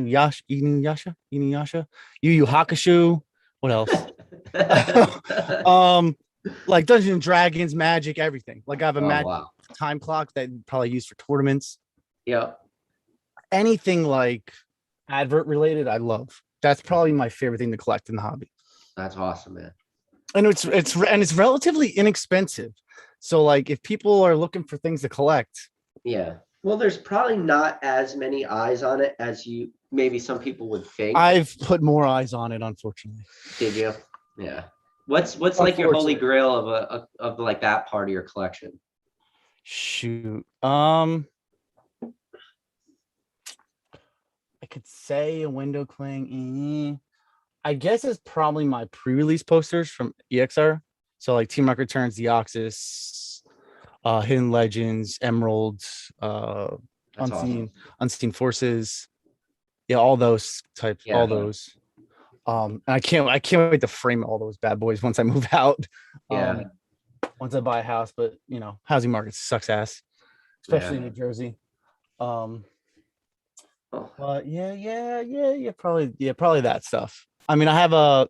Yu Hakusho. What else? Like Dungeons and Dragons, Magic, everything. Like I have a Magic Wow. time clock that you probably use for tournaments. Yeah. Anything like advert related, I love. That's probably my favorite thing to collect in the hobby. That's awesome, man. And it's relatively inexpensive. So like if people are looking for things to collect, Yeah. Well, there's probably not as many eyes on it as you maybe some people would think. I've put more eyes on it, unfortunately. Did you? Yeah. What's like your holy grail of like that part of your collection? Shoot. I could say a window cling. I guess it's probably my pre-release posters from EXR. So like Team Rocket Returns, Deoxys, Hidden Legends, Emeralds, That's Unseen Forces. Yeah, all those types, Yeah. all those. And I can't wait to frame all those bad boys once I move out. Yeah. Once I buy a house, but you know, housing market sucks ass, especially in New Jersey. But probably that stuff. I mean, I have the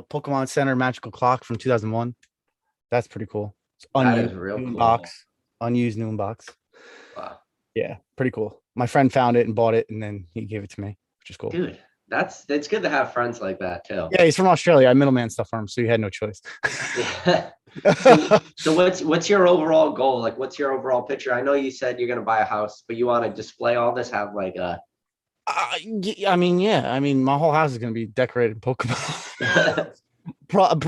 Pokemon Center magical clock from 2001. That's pretty cool. It's That unused, is real new cool. box, unused new box. Wow. Yeah, pretty cool. My friend found it and bought it, and then he gave it to me, which is cool. Dude, it's good to have friends like that too. Yeah, he's from Australia. I middleman stuff for him, so he had no choice. Yeah. So what's your overall goal? Like, what's your overall picture? I know you said you're gonna buy a house, but you want to display all this, have like a. I mean, my whole house is gonna be decorated in Pokemon.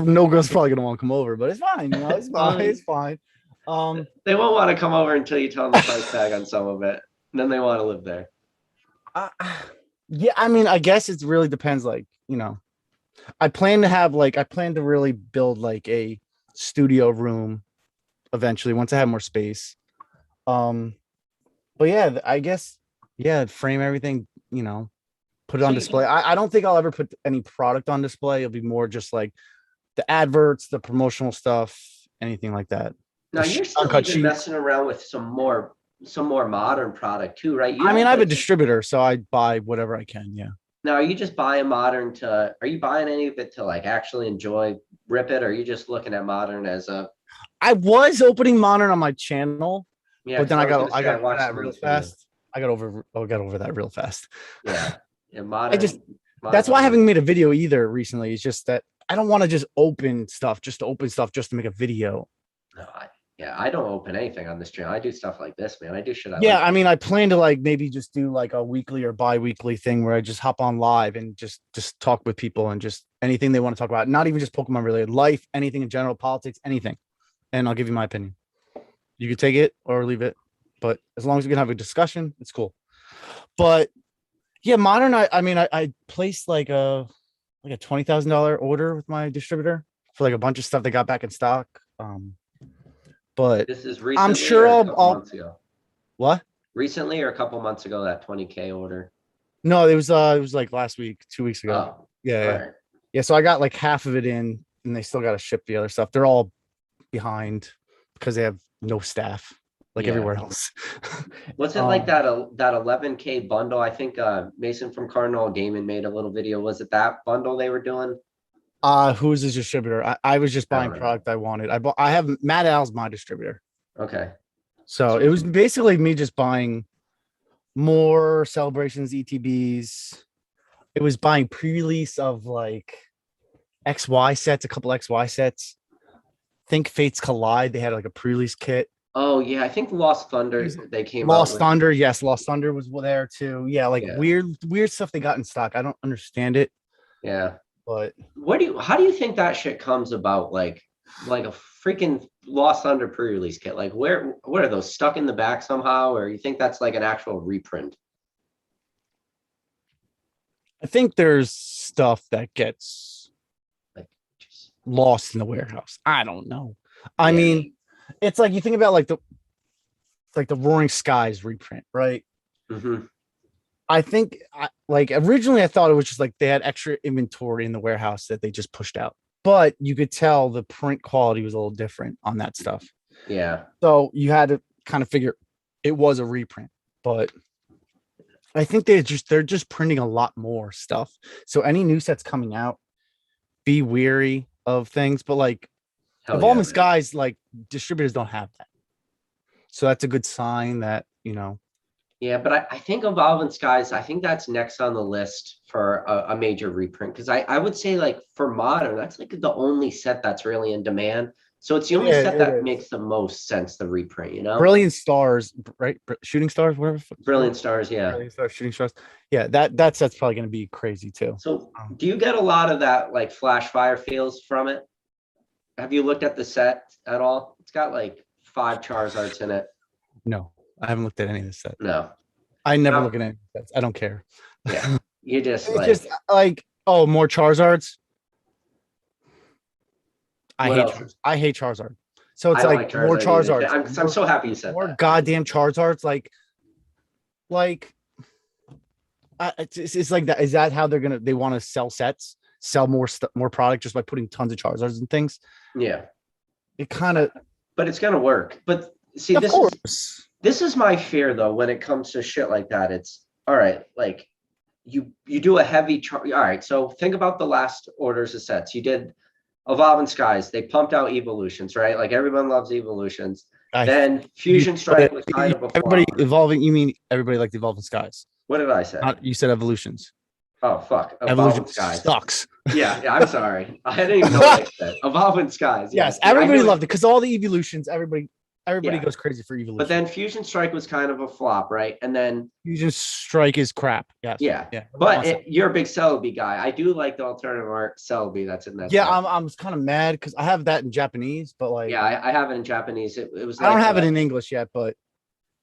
No girl's probably gonna want to come over, but it's fine. You know, it's fine. It's fine. They won't want to come over until you tell them the price tag on some of it, and then they want to live there. Yeah, I mean, I guess it really depends. Like, you know, I plan to really build like a studio room eventually once I have more space. But yeah, I guess, yeah, frame everything, you know, put it on display. I don't think I'll ever put any product on display. It'll be more just like the adverts, the promotional stuff, anything like that. Now you're still even messing around with some more modern product too, right? I mean, I have a distributor, so I buy whatever I can. Yeah. Now, are you just buying modern are you buying any of it to like actually enjoy, rip it? Or are you just looking at modern as a? I was opening modern on my channel, Yeah, but then I got over that real fast. I got over that real fast. Yeah. Yeah, modern. That's why I haven't made a video either recently. It's just that I don't want to just open stuff just to make a video. No, Yeah, I don't open anything on this channel. I do stuff like this, man. I do shit. Yeah, I mean, I plan to like maybe just do like a weekly or bi-weekly thing where I just hop on live and just talk with people and just anything they want to talk about, not even just Pokemon related, life, anything in general, politics, anything. And I'll give you my opinion. You can take it or leave it, but as long as we can have a discussion, it's cool. But yeah, modern. I placed like a $20,000 order with my distributor for like a bunch of stuff they got back in stock. But This is recently I'm sure or a couple I'll months ago. what? Recently or a couple months ago, that 20K order. No, it was like last week, 2 weeks ago. Oh, Yeah, all yeah. right. Yeah, so I got like half of it in, and they still got to ship the other stuff. They're all behind because they have no staff like Yeah. everywhere else. What's it like that 11K bundle? I think Mason from Cardinal Gaming made a little video. Was it that bundle they were doing? Who's his distributor? I was just buying don't know. product I wanted. I have Matt Al's my distributor. Okay. So it was basically me just buying more celebrations, ETBs. It was buying pre-release of like XY sets, a couple XY sets. Think Fates Collide. They had like a pre-release kit. Oh yeah, I think Lost Thunder they came out Lost with. Thunder, yes, Lost Thunder was there too. Yeah, like Yeah. weird stuff they got in stock. I don't understand it, Yeah. but How do you think that shit comes about? Like a freaking Lost Thunder pre-release kit. Like what are those stuck in the back somehow? Or you think that's like an actual reprint? I think there's stuff that gets Like just lost in the warehouse. I don't know. I Yeah. mean, it's like you think about like the Roaring Skies reprint, right? Mhm. I think like originally I thought it was just like they had extra inventory in the warehouse that they just pushed out, but you could tell the print quality was a little different on that stuff. Yeah. So you had to kind of figure it was a reprint, but I think they're just printing a lot more stuff. So any new sets coming out, be weary of things. But like Hell Evolving yeah. Skies, like distributors don't have that. So that's a good sign that, Yeah, but I think Evolving Skies, I think that's next on the list for a major reprint. Because I would say like for modern, that's like the only set that's really in demand. So it's the only Yeah, set it that is. makes the most sense to reprint, you know? Brilliant Stars, right? Shooting Stars, whatever. Brilliant Stars, yeah. Brilliant Stars, Shooting Stars. Yeah, that set's probably going to be crazy too. So do you get a lot of that like flash fire feels from it? Have you looked at the set at all? It's got like 5 Charizards in it. No, I haven't looked at any of this set. No. I never No. look at any of the sets. I don't care. Yeah. You just It's like just like, oh, more Charizards. What else? I hate Charizard. So it's I don't like like more Charizard either. Charizards. I'm so happy you said More that. goddamn Charizards. Like it's like that. Is that how they want to sell sets, sell more product just by putting tons of Charizards and things? Yeah. It kind of, But it's gonna work. But see, of course. this is my fear though when it comes to shit like that. It's all right, like you do a heavy all right, so think about the last orders of sets. You did Evolving Skies, they pumped out evolutions, right? Like everyone loves evolutions. Then Fusion Strike was kind of a everybody flop. evolving. You mean everybody liked Evolving Skies? What did I say? You said evolutions. Oh fuck. Evolution Evolving Skies. sucks. Yeah, I'm sorry. I didn't even know what I said. Evolving Skies. Yes, I everybody knew it. loved it because all the evolutions, everybody Yeah. goes crazy for evolution. But then Fusion Strike was kind of a flop, right? And then Fusion Strike is crap. Yes. yeah. Yeah. But you're a big Celebi guy. I do like the alternative art Celebi that's in that. Yeah, set. I'm kind of mad because I have that in Japanese, but like, Yeah, I have it in Japanese. It was. I don't like, have it in English yet, but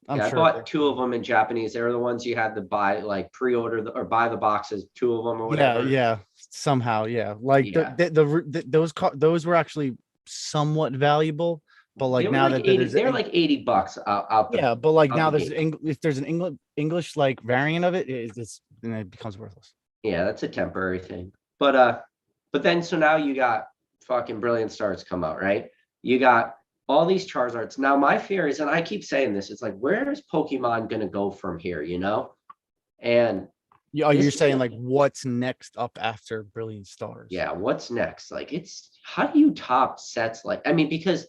I'm yeah, sure. I bought 2 of them in Japanese. They were the ones you had to buy, like pre-order or buy the boxes, 2 of them or whatever. Yeah, somehow, yeah. Like Yeah. those were actually somewhat valuable, but like They were now like that 80, there's they're like $80 out the. yeah, but like out now the there's gate. if there's an English like variant of it, then it becomes worthless. Yeah, that's a temporary thing. But then so now you got fucking Brilliant Stars come out, right? You got all these Charizards. Now my fear is, and I keep saying this, it's like, where is Pokemon gonna go from here, you know? And You're this- saying like what's next up after Brilliant Stars? yeah, what's next? Like it's how do you top sets like I mean, because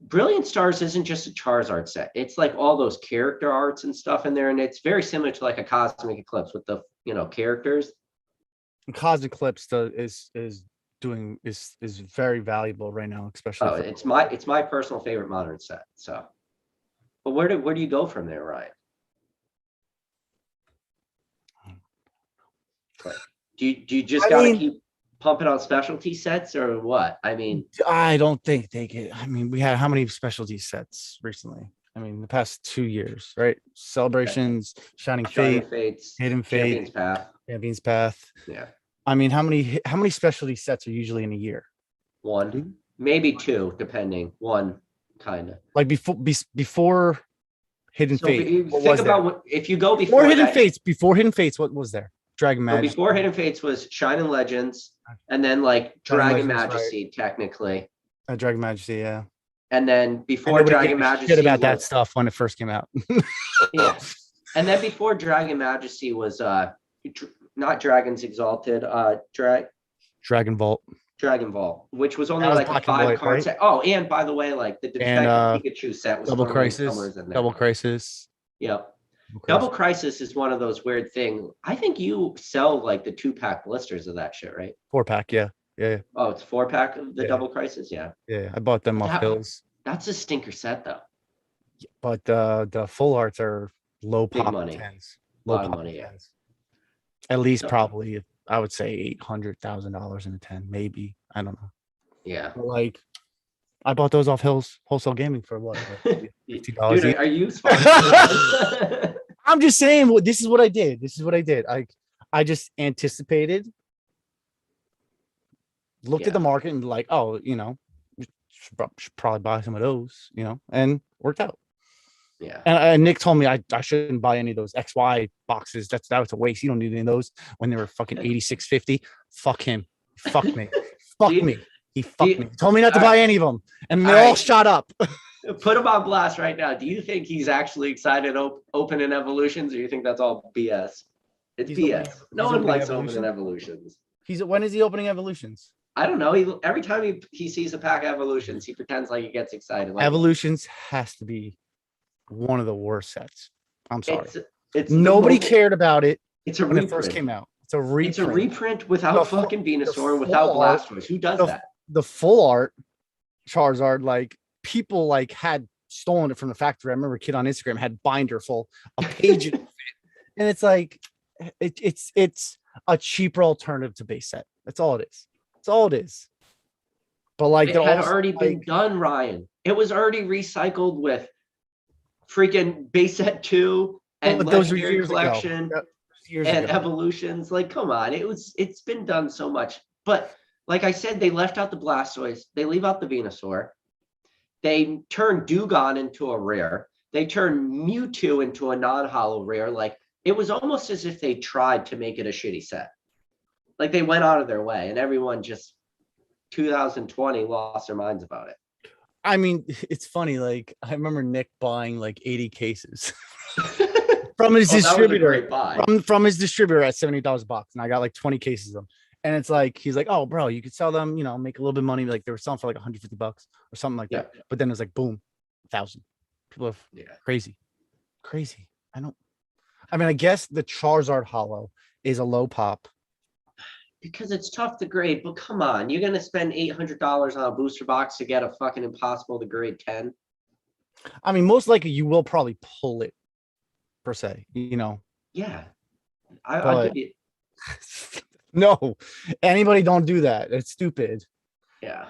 Brilliant Stars isn't just a Charizard set. It's like all those character arts and stuff in there, and it's very similar to like a Cosmic Eclipse with the characters. And Cosmic Eclipse is is very valuable right now, especially Oh, it's my personal favorite modern set. So, but where do you go from there, Ryan? Like, do you just I got to mean- keep pumping on specialty sets or what? I mean, I don't think they get. I mean, we had how many specialty sets recently? I mean, the past 2 years, right? Celebrations, Shining Shining Fate, Fates, Hidden Champion's Fate, Path. Champion's Path. Yeah, I mean, how many specialty sets are usually in a year? one, maybe two, depending. One, kind of. Like before Hidden So if Fate, you what think was about there? what if you go Before before Hidden that. Fates, what was there? Dragon So Majesty. before Hidden Fates was Shining Legends, and then like Shining Dragon Legends, right. Majesty, technically. Dragon Majesty, yeah. And then And before nobody Dragon gave a Majesty shit about that was, stuff when it first came out. yeah. And then before Dragon Majesty was not Dragons Exalted, Dragon Vault Dragon Vault, which was only That was like a black and 5 white, card right? set. Oh, and by the way, like the and Detective Pikachu set was Double totally Crisis. somewhere in there. Double Crisis. Yep. Double Double Crisis. Crisis is one of those weird things. I think you sell like the 2-pack blisters of that shit, right? 4-pack, yeah. Yeah. Oh, it's 4-pack of the Yeah. Double Crisis, yeah. Yeah. I bought them off That- Hills. That's a stinker set though. But the full arts are low Big pop money. tens. Lot of money, yeah. tens. At least So- probably I would say $800,000 in a 10, maybe. I don't know. Yeah. But like I bought those off Hills Wholesale Gaming for what? Like $50 Dude, each. are you sponsored? I'm just saying this is what I did. I just anticipated, looked at the market and like, oh, should probably buy some of those, and worked out. Yeah. And Nick told me I shouldn't buy any of those XY boxes. That was a waste. You don't need any of those when they were fucking 86.50. Fuck him. Fuck me. Fuck me. He fucked me. Told me not to buy any of them, and they all shot up. Put him on blast right now. Do you think he's actually excited opening evolutions, or you think that's all BS? It's He's BS. No he's one opening likes Evolution? opening evolutions. When is he opening Evolutions? I don't know. Every time he sees a pack of evolutions, he pretends like he gets excited. Like, Evolutions has to be one of the worst sets. I'm sorry. It's Nobody cared about it It's a when reprint. it first came out. It's a reprint. It's a reprint without The fucking Venusaur and the without full art- Blastoise. Who does the- that? The full art Charizard, like people like had stolen it from the factory. I remember a kid on Instagram had binder full a page of it. And it's like it's a cheaper alternative to base set. That's all it is. That's all it is. But like It they're had also, already been like, done, Ryan. It was already recycled with freaking base set 2 and but those were legendary years ago. collection Yep, years and ago. evolutions. Like, come on, it's been done so much. But like I said, they left out the Blastoise, they leave out the Venusaur, they turned Dugong into a rare, they turned Mewtwo into a non-hollow rare. Like, it was almost as if they tried to make it a shitty set. Like, they went out of their way, and everyone just 2020 lost their minds about it. I mean, it's funny. Like I remember Nick buying like 80 cases from his That was a distributor. great buy. From his distributor at $70 a box, and I got like 20 cases of them. And it's like he's like, "Oh, bro, you could sell them, make a little bit of money." Like they were selling for like $150 or something like that. But then it was like, boom, 1,000. People are crazy. I mean, I guess the Charizard Hollow is a low pop. Because it's tough to grade, but come on, you're gonna spend $800 on a booster box to get a fucking impossible to grade 10. I mean, most likely you will probably pull it, per se. Yeah, I'll But- give you. No, anybody don't do that. It's stupid. Yeah,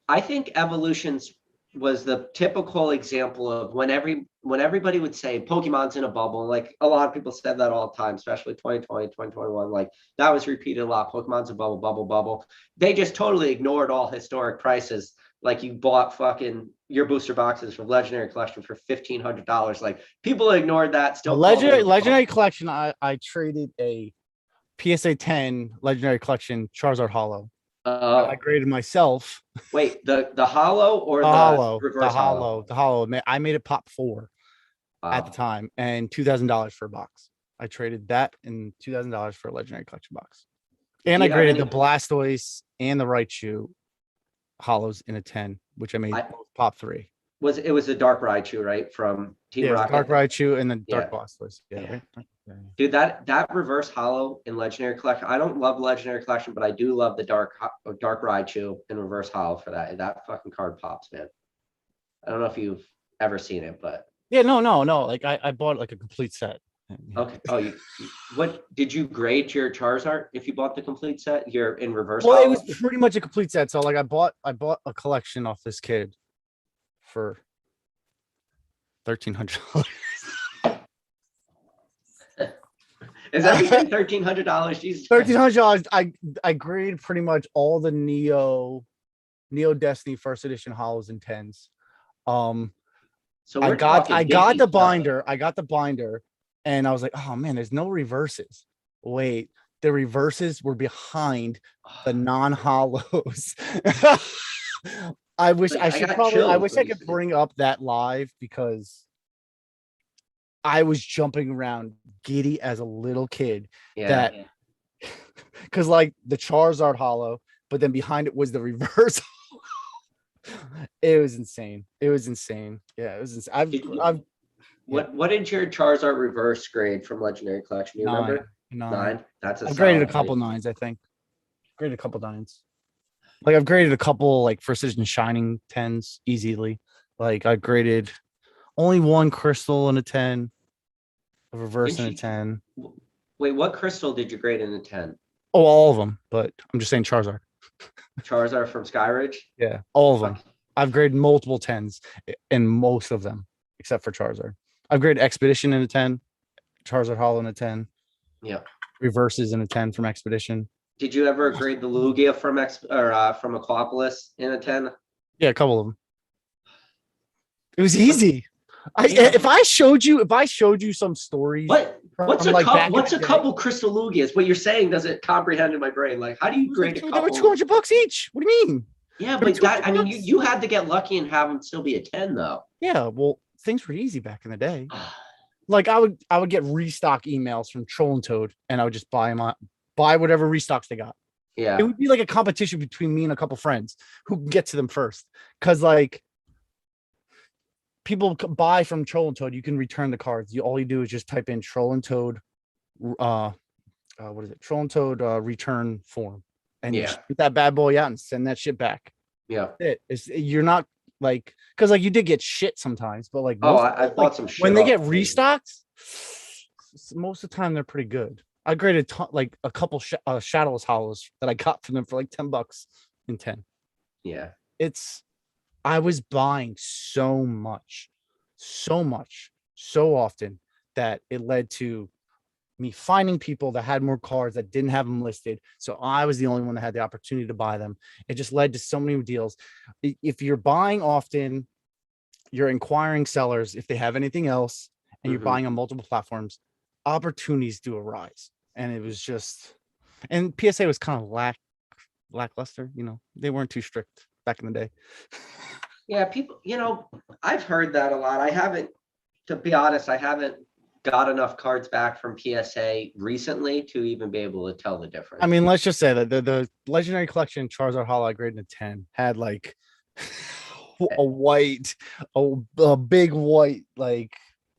I think Evolutions was the typical example of when everybody would say Pokemon's in a bubble. Like a lot of people said that all the time, especially 2020, 2021. Like that was repeated a lot. Pokemon's a bubble, bubble, bubble. They just totally ignored all historic prices. Like you bought fucking your booster boxes from Legendary Collection for $1,500. Like people ignored that. Still, Legendary Collection. I traded a PSA 10 Legendary Collection Charizard Hollow. I graded myself. Wait, the hollow or The hollow, reverse the hollow. I made it pop 4 at the time, and $2,000 for a box. I traded that and $2,000 for a Legendary Collection box, and I graded the Blastoise and the Raichu hollows in a 10, which I made pop 3. it was the Dark Raichu, right? From Team Yeah, it was Rocket. Dark Raichu and then Yeah. Dark Blastoise. Yeah, Yeah. right? Yeah. Dude, that reverse hollow in Legendary Collection. I don't love Legendary Collection, but I do love the Dark Raichu in reverse hollow for that. That fucking card pops, man. I don't know if you've ever seen it, but Yeah, no. Like I bought like a complete set. Yeah. okay. Oh, what did you grade your Charizard if you bought the complete set? You're in reverse Well, it hollow? was pretty much a complete set. So like I bought a collection off this kid for $1,300. Is everything $1,300? Jesus Christ. $1,300. I graded pretty much all the Neo Destiny first edition hollows and tens. So I we're got talking the dinky stuff. binder. I got the binder, and I was like, oh man, there's no reverses. Wait, the reverses were behind the non-hollows. I wish Like, I I should got probably I chills wish when I you could said it. bring up that live because I was jumping around giddy as a little kid. Yeah. Because like the Charizard hollow, but then behind it was the reverse. It was insane. Yeah, it was insane. I've What did your Charizard reverse grade from Legendary Collection? You remember? 9. That's a I've graded a solid couple grade. 9s, I think. Graded a couple 9s. Like I've graded a couple like first edition shining 10s easily. Like I graded only one crystal in a 10, a reverse in a Didn't 10. Wait, what crystal did you grade in a 10? Oh, all of them, but I'm just saying Charizard. Charizard from Skyridge? Yeah, all of them. Fuck. I've graded multiple 10s in most of them, except for Charizard. I've graded Expedition in a 10, Charizard Hollow in a 10, Yeah. reverses in a 10 from Expedition. Did you ever grade the Lugia from from Aquapolis in a 10? Yeah, a couple of them. It was easy. Yeah. If I showed you some stories. What's from, a like, couple? back in What's the a day. couple Crystal Lugias? What you're saying doesn't comprehend in my brain. Like, how do you It was like grade a they were couple? $200 each. What do you mean? Yeah, They were but that I mean, $200. you had to get lucky and have them still be a 10 though. Yeah, well, things were easy back in the day. Like I would get restock emails from Troll and Toad, and I would just buy whatever restocks they got. It Yeah. would be like a competition between me and a couple friends who can get to them first. Because like people buy from Troll and Toad, you can return the cards. All you do is just type in Troll and Toad, what is it? Troll and Toad return form, and you Yeah. shoot that bad boy out and send that shit back. Yeah. You're not like because like you did get shit sometimes, but like Oh, most I like, bought some shit. when they get off. restocked, most of the time they're pretty good. I graded like a couple Shadowless Hollows that I got from them for like $10 in 10. Yeah. I was buying so much, so often that it led to me finding people that had more cards that didn't have them listed. So I was the only one that had the opportunity to buy them. It just led to so many deals. If you're buying often, you're inquiring sellers if they have anything else, and you're Mhm. buying on multiple platforms, opportunities do arise. And it was just, and PSA was kind of lackluster. You know, they weren't too strict back in the day. Yeah, people, I've heard that a lot. To be honest, I haven't got enough cards back from PSA recently to even be able to tell the difference. I mean, let's just say that the Legendary Collection Charizard Hollow I graded a 10 had like a big white like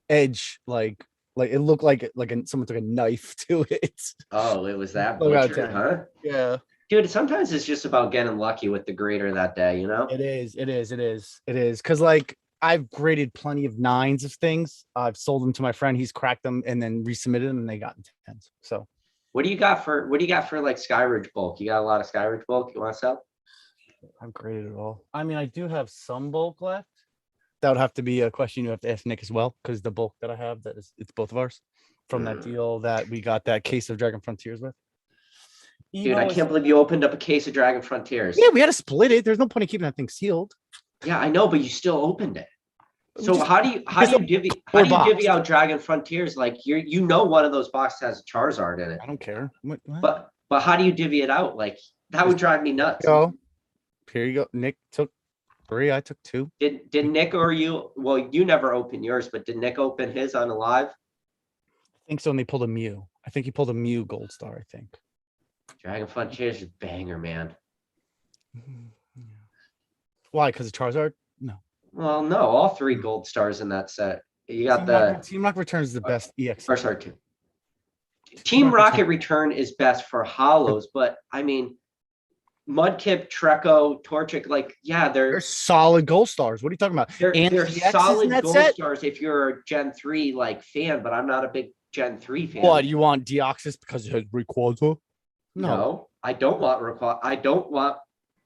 edge, like it looked like someone took a knife to it. Oh, it was that Look out, butchered, Tim. huh? Yeah, Dude, sometimes it's just about getting lucky with the grader that day, it is. Because like I've graded plenty of 9s of things. I've sold them to my friend. He's cracked them and then resubmitted them, and they got 10s. So What do you got for like Skyridge bulk? You got a lot of Skyridge bulk you want to sell? I've graded it all. I mean, I do have some bulk left. That would have to be a question you have to ask Nick as well, because the bulk that I have, it's both of ours from that deal that we got that case of Dragon Frontiers with. Dude, I can't believe you opened up a case of Dragon Frontiers. Yeah, we had to split it. There's no point in keeping that thing sealed. Yeah, I know, but you still opened it. So Just- how do you divvy out Dragon Frontiers? Like one of those boxes has a Charizard in it. I don't care. What? But how do you divvy it out? Like that would drive me nuts. Go. Here you go. Nick took 3. I took 2. Did Nick or you? Well, you never opened yours, but did Nick open his on a live? I think so. And they pulled a Mew. I think he pulled a Mew Gold Star. I think. Dragon Frontiers is banger, man. Why? Because of Charizard? No. Well, no, all 3 gold stars in that set. You got Team Rock Returns is the best EX. or sorry, two. Team Team Rocket Rocket Return is best for holos, but I mean, Mudkip, Treco, Torchic, like, yeah, They're solid gold stars. What are you talking about? And they're EXs in solid that gold set? stars if you're a Gen 3 like fan, but I'm not a big Gen 3 fan. What, you want Deoxys because it has Rayquaza? No, I don't want I don't want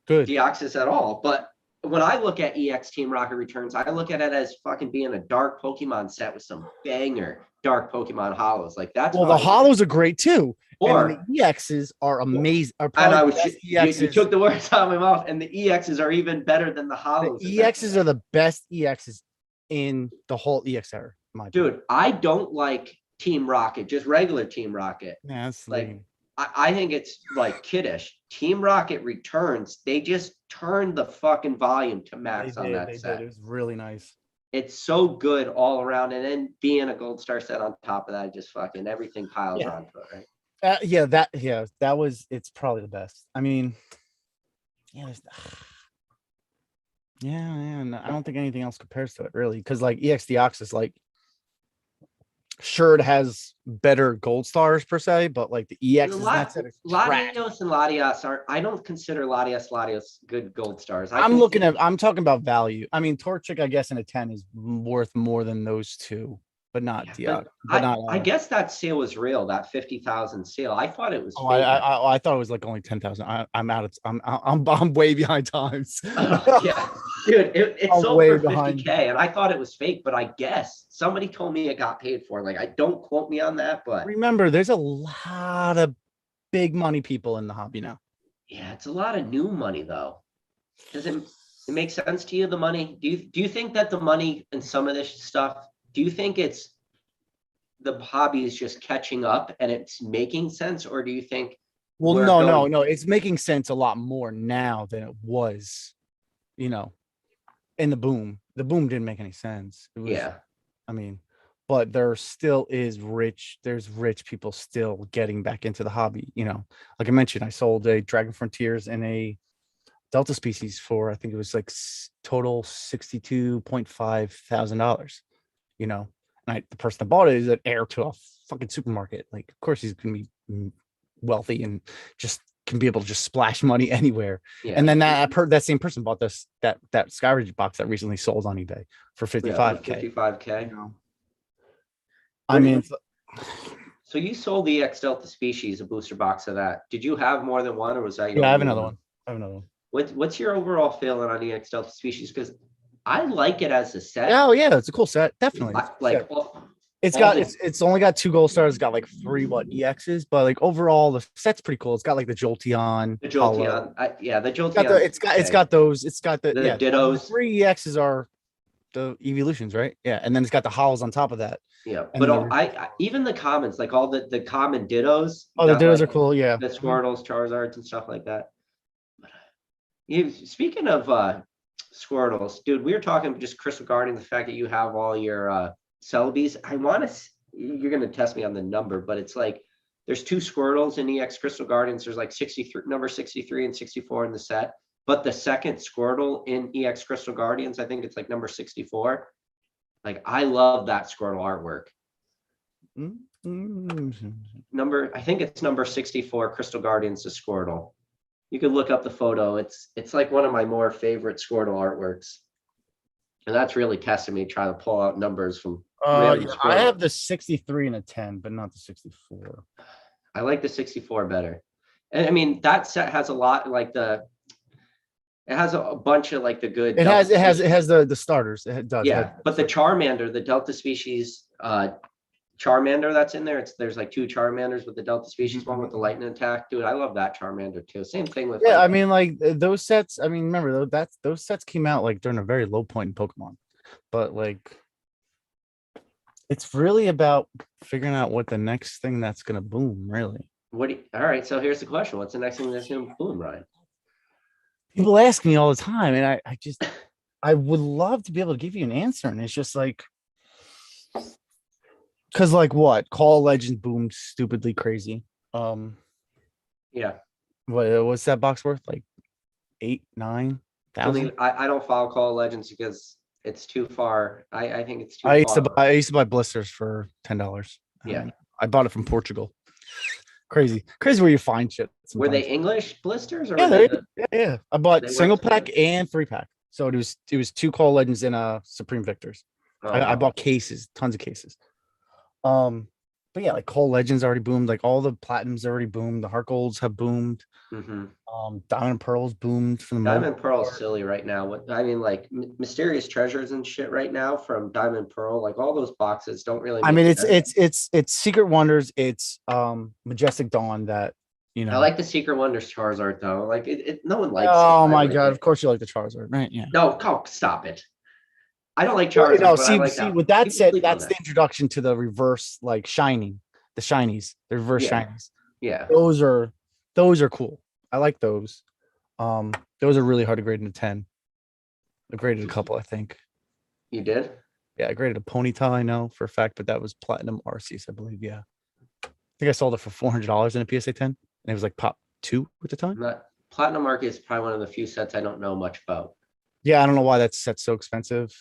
Good. Deoxys at all. But when I look at EX Team Rocket Returns, I look at it as fucking being a dark Pokemon set with some banger dark Pokemon holos. Like that's Well, the holos are great too. Or and the EXs are amazing. Are and probably I the was best you EXs. took the words out of my mouth, and the EXs are even better than the holos. The EXs are the best EXs in the whole EX era. Dude, I don't like Team Rocket, just regular Team Rocket. Yeah, that's like lame. I think it's like kiddish. Team Rocket Returns, they just turned the fucking volume to max on that set. It was really nice. It's so good all around, and then being a gold star set on top of that, just fucking everything piles onto it, right? That was, it's probably the best. I mean, no, I don't think anything else compares to it really, because like EX Deoxys, like, sure, it has better gold stars per se, but like the EX is that set is trash. Latios and Latias are, I don't consider Latios good gold stars. I'm talking about value. I mean, Torchic, I guess in a 10 is worth more than those two, but not Deoxys. I guess that sale was real, that 50,000 sale. I thought it was fake. I thought it was like only 10,000. I'm way behind times. Yeah, dude, it sold way for behind. 50K, and I thought it was fake, but I guess somebody told me it got paid for. Like, I don't quote me on that, but Remember, there's a lot of big money people in the hobby now. yeah, it's a lot of new money though. Does it make sense to you, the money? Do you think that the money in some of this stuff, do you think it's the hobby is just catching up and it's making sense, or do you think Well, no, it's making sense a lot more now than it was, in the boom. The boom didn't make any sense. It was, yeah. I mean, but there still is there's rich people still getting back into the hobby. Like I mentioned, I sold a Dragon Frontiers and a Delta Species for, I think it was like total $62,500. And the person that bought it is an heir to a fucking supermarket. Like, of course he's gonna be wealthy and just can be able to just splash money anywhere. Yeah. And then that same person bought that Skyridge box that recently sold on eBay for 55K. 55K. I mean, so you sold the EX Delta Species, a booster box of that. Did you have more than one, or was that your? Yeah, I have another one. What's your overall feeling on EX Delta Species? Because I like it as a set. Oh yeah, it's a cool set, definitely. It's only got 2 gold stars. It's got like 3 EXs, but like overall the set's pretty cool. It's got like the Jolteon. The Jolteon, the Jolteon. It's got those. It's got the Dittos. The 3 EXs are the evolutions, right? Yeah, and then it's got the howls on top of that. Yeah, but I even the commons, like all the common dittos. Oh, the dittos are cool. Yeah, the Squirtles, Charizards, and stuff like that. Speaking of Squirtles, dude, we were talking just Crystal Guardian, the fact that you have all your Celebies. You're gonna test me on the number, but it's like there's 2 Squirtles in EX Crystal Guardians. There's like 63, number 63 and 64 in the set. But the second Squirtle in EX Crystal Guardians, I think it's like number 64. Like, I love that Squirtle artwork. I think it's number 64, Crystal Guardians, the Squirtle. You could look up the photo. It's like one of my more favorite Squirtle artworks. And that's really testing me, trying to pull out numbers from. I have the 63 and a 10, but not the 64. I like the 64 better. And I mean, that set has a lot, like it has a bunch of like the good. It has the starters. It does. Yeah, but the Charmander, the Delta Species Charmander that's in there. There's like 2 Charmanders with the Delta Species, one with the lightning attack. Dude, I love that Charmander too. Same thing with. Yeah, I mean, like those sets. I mean, remember those sets came out like during a very low point in Pokemon, but like it's really about figuring out what the next thing that's gonna boom. Really. All right, so here's the question: what's the next thing that's gonna boom, Ryan? People ask me all the time, and I would love to be able to give you an answer, and it's just like, because like what? Call of Legends boomed stupidly crazy. Yeah. What's that box worth? Like 8,000-9,000? I don't follow Call of Legends because it's too far. I think it's too I used to far. buy I used to buy blisters for $10. Yeah. I bought it from Portugal. Crazy where you find shit. Were they Sometimes. English blisters or Yeah, were they yeah. I bought they single weren't- pack and 3-pack. So it was 2 Call Legends and Supreme Victors. Oh, I wow. bought cases, tons of cases. But yeah, like Call Legends already boomed. Like all the platinums already boomed. The Heart Golds have boomed. Mhm. Diamond and Pearls boomed for the most Diamond Pearl's part. silly right now. What I mean, like Mysterious Treasures and shit right now from Diamond Pearl, like all those boxes don't really. I make mean, sense. it's Secret Wonders. It's Majestic Dawn that you know. I like the Secret Wonders Charizard though. Like no one likes it. Oh I my like god! it. Of course you like the Charizard, right? Yeah. No, stop it. I don't like Well, Charizard, no, but I like see, that. with that People said, sleep on that's the that. introduction to the reverse, like shining, the shinies, the reverse Yeah. shinies. Yeah. Those are cool. I like those. Those are really hard to grade into 10. I graded a couple, I think. You did? Yeah, I graded a Ponyta, I know for a fact, but that was Platinum Arceus, I believe. Yeah. I think I sold it for $400 in a PSA 10, and it was like pop 2 at the time. Not Platinum Market is probably one of the few sets I don't know much about. Yeah, I don't know why that set's so expensive.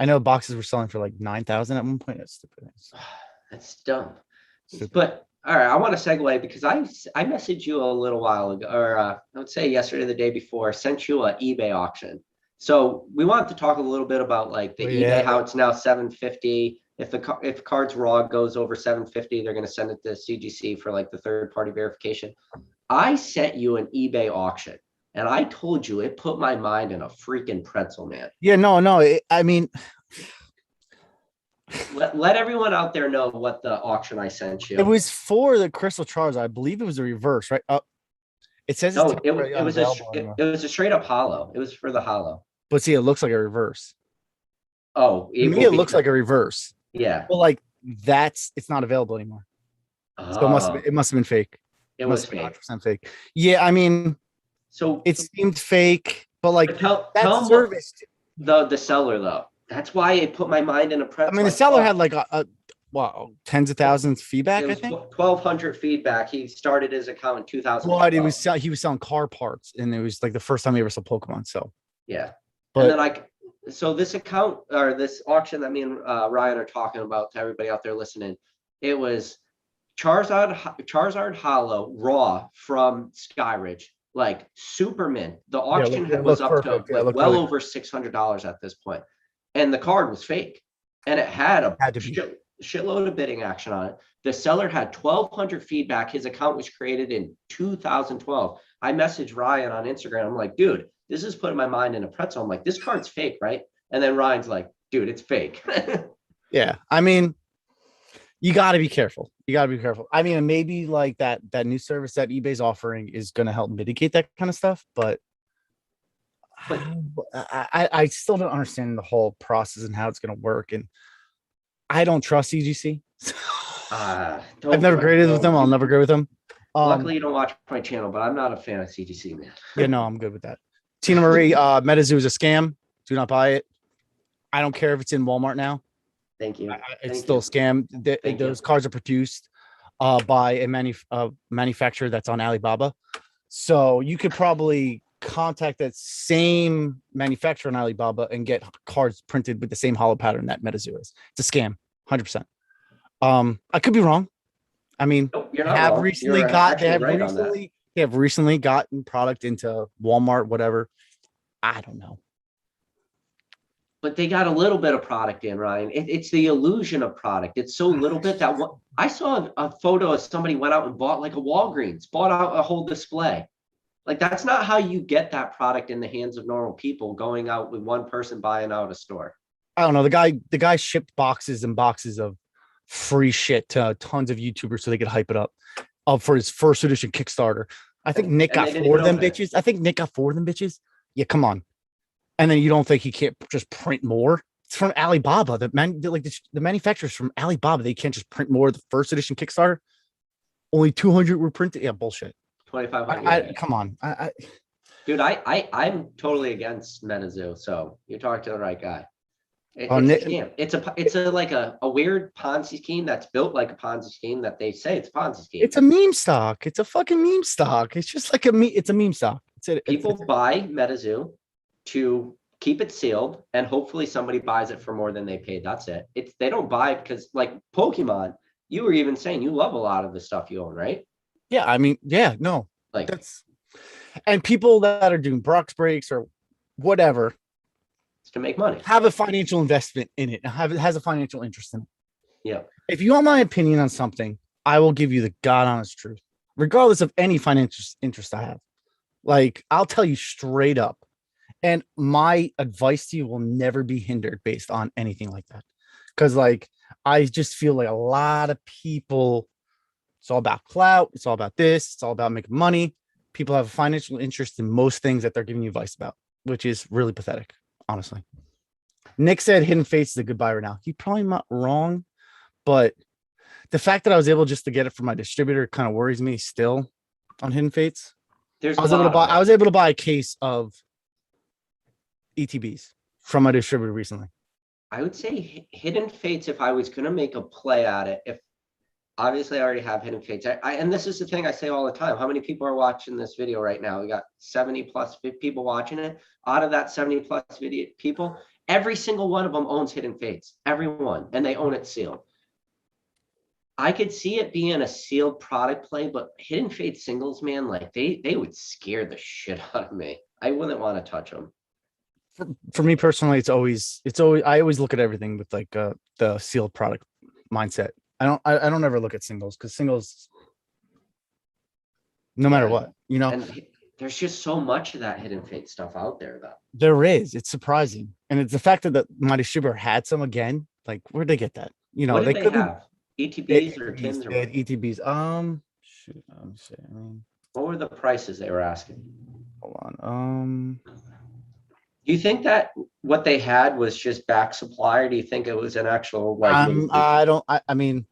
I know boxes were selling for like 9,000 at one point. That's stupid. That's dumb. Stupid. But all right, I want to segue because I messaged you a little while ago, or I would say yesterday, the day before, sent you an eBay auction. So we wanted to talk a little bit about like the eBay, how it's now 750. If cards raw goes over 750, they're going to send it to CGC for like the third party verification. I sent you an eBay auction, and I told you it put my mind in a freaking pretzel, man. Yeah, no. I mean, Let everyone out there know what the auction I sent you. it was for the Crystal Charizard. I believe it was a reverse, right? It says No, it's it was a straight up hollow. It was for the hollow. but see, it looks like a reverse. Oh, To me, it looks like a reverse. Yeah. Well, like it's not available anymore. So it must have been fake. It was fake. 100% fake. Yeah, I mean, So it seemed fake, but like tell that them service. the seller though. That's why it put my mind in a I pretzel. mean, the seller had like a tens of thousands feedback. it I was think. 1,200 feedback. He started his account in 2000. Well, he was selling car parts, and it was like the first time he ever saw Pokemon. So Yeah. But And then so this account or this auction that me and Ryan are talking about to everybody out there listening, it was Charizard Hollow raw from Skyridge, like Superman. The auction it was looked up perfect. to Yeah, it like looked well really over $600 at this point, and the card was fake, and it had a Had to be. shitload of bidding action on it. The seller had 1,200 feedback. His account was created in 2012. I messaged Ryan on Instagram. I'm like, dude, this is putting my mind in a pretzel. I'm like, this card's fake, right? And then Ryan's like, dude, it's fake. Yeah, I mean, you got to be careful. I mean, maybe like that new service that eBay's offering is going to help mitigate that kind of stuff, but I still don't understand the whole process and how it's going to work, and I don't trust CGC. I've never graded with them. I'll never grade with them. Luckily, you don't watch my channel, but I'm not a fan of CGC, man. Yeah, no, I'm good with that. Tina Marie, MetaZoo is a scam. Do not buy it. I don't care if it's in Walmart now. Thank you. It's still a scam. Those cards are produced by a manufacturer that's on Alibaba. So you could probably contact that same manufacturer on Alibaba and get cards printed with the same hollow pattern that MetaZoo is. It's a scam, 100%. I could be wrong. I mean, No, you're they not have wrong. recently You're got they actually have right on that. recently they have recently gotten product into Walmart, whatever. I don't know. But they got a little bit of product in, Ryan. It's the illusion of product. It's so little bit that I saw a photo of somebody went out and bought like a Walgreens, bought out a whole display. Like that's not how you get that product in the hands of normal people going out with one person buying out a store. I don't know. The guy shipped boxes and boxes of free shit to tons of YouTubers so they could hype it up for his first edition Kickstarter. I think Nick got 4 of them bitches. Yeah, come on. And then you don't think he can't just print more? It's from Alibaba. The manufacturers from Alibaba, they can't just print more of the first edition Kickstarter. Only 200 were printed. Yeah, bullshit. 2,500. Come on. Dude, I'm totally against MetaZoo. So you're talking to the right guy. It's a scam. It's like a weird Ponzi scheme that's built like a Ponzi scheme that they say it's a Ponzi scheme. It's a meme stock. It's a fucking meme stock. It's just like it's a meme stock. People buy MetaZoo to keep it sealed, and hopefully somebody buys it for more than they paid. That's it. They don't buy it because, like Pokemon, you were even saying you love a lot of the stuff you own, right? Yeah, I mean, yeah, no, Like, that's and people that are doing Brock's breaks or whatever it's to make money. have a financial investment in it. Has a financial interest in it. Yeah. If you want my opinion on something, I will give you the God honest truth, regardless of any financial interest I have. Like, I'll tell you straight up. And my advice to you will never be hindered based on anything like that. Because, like, I just feel like a lot of people, it's all about clout. It's all about this. It's all about making money. People have a financial interest in most things that they're giving you advice about, which is really pathetic, honestly. Nick said Hidden Fates is a good buy right now. He's probably not wrong, but the fact that I was able just to get it from my distributor kind of worries me still on Hidden Fates. There's I was able to buy a case of ETBs from my distributor recently. I would say Hidden Fates, if I was going to make a play at it, if obviously I already have Hidden Fates. And this is the thing I say all the time. How many people are watching this video right now? We got 70 plus people watching it. Out of that 70 plus people, every single one of them owns Hidden Fates. Everyone. And they own it sealed. I could see it being a sealed product play, but Hidden Fates singles, man, like they would scare the shit out of me. I wouldn't want to touch them. For me personally, it's always I always look at everything with like the sealed product mindset. I don't ever look at singles because singles, no matter what, you know. And there's just so much of that Hidden Fate stuff out there, though. There is. It's surprising, and it's the fact that my distributor had some again. Like, where'd they get that? You know, What did they they couldn't have ETBs or tins or they had ETBs. Shoot, let me see. what were the prices they were asking? Hold on. Do you think that what they had was just back supply, or do you think it was an actual like? I don't. I mean,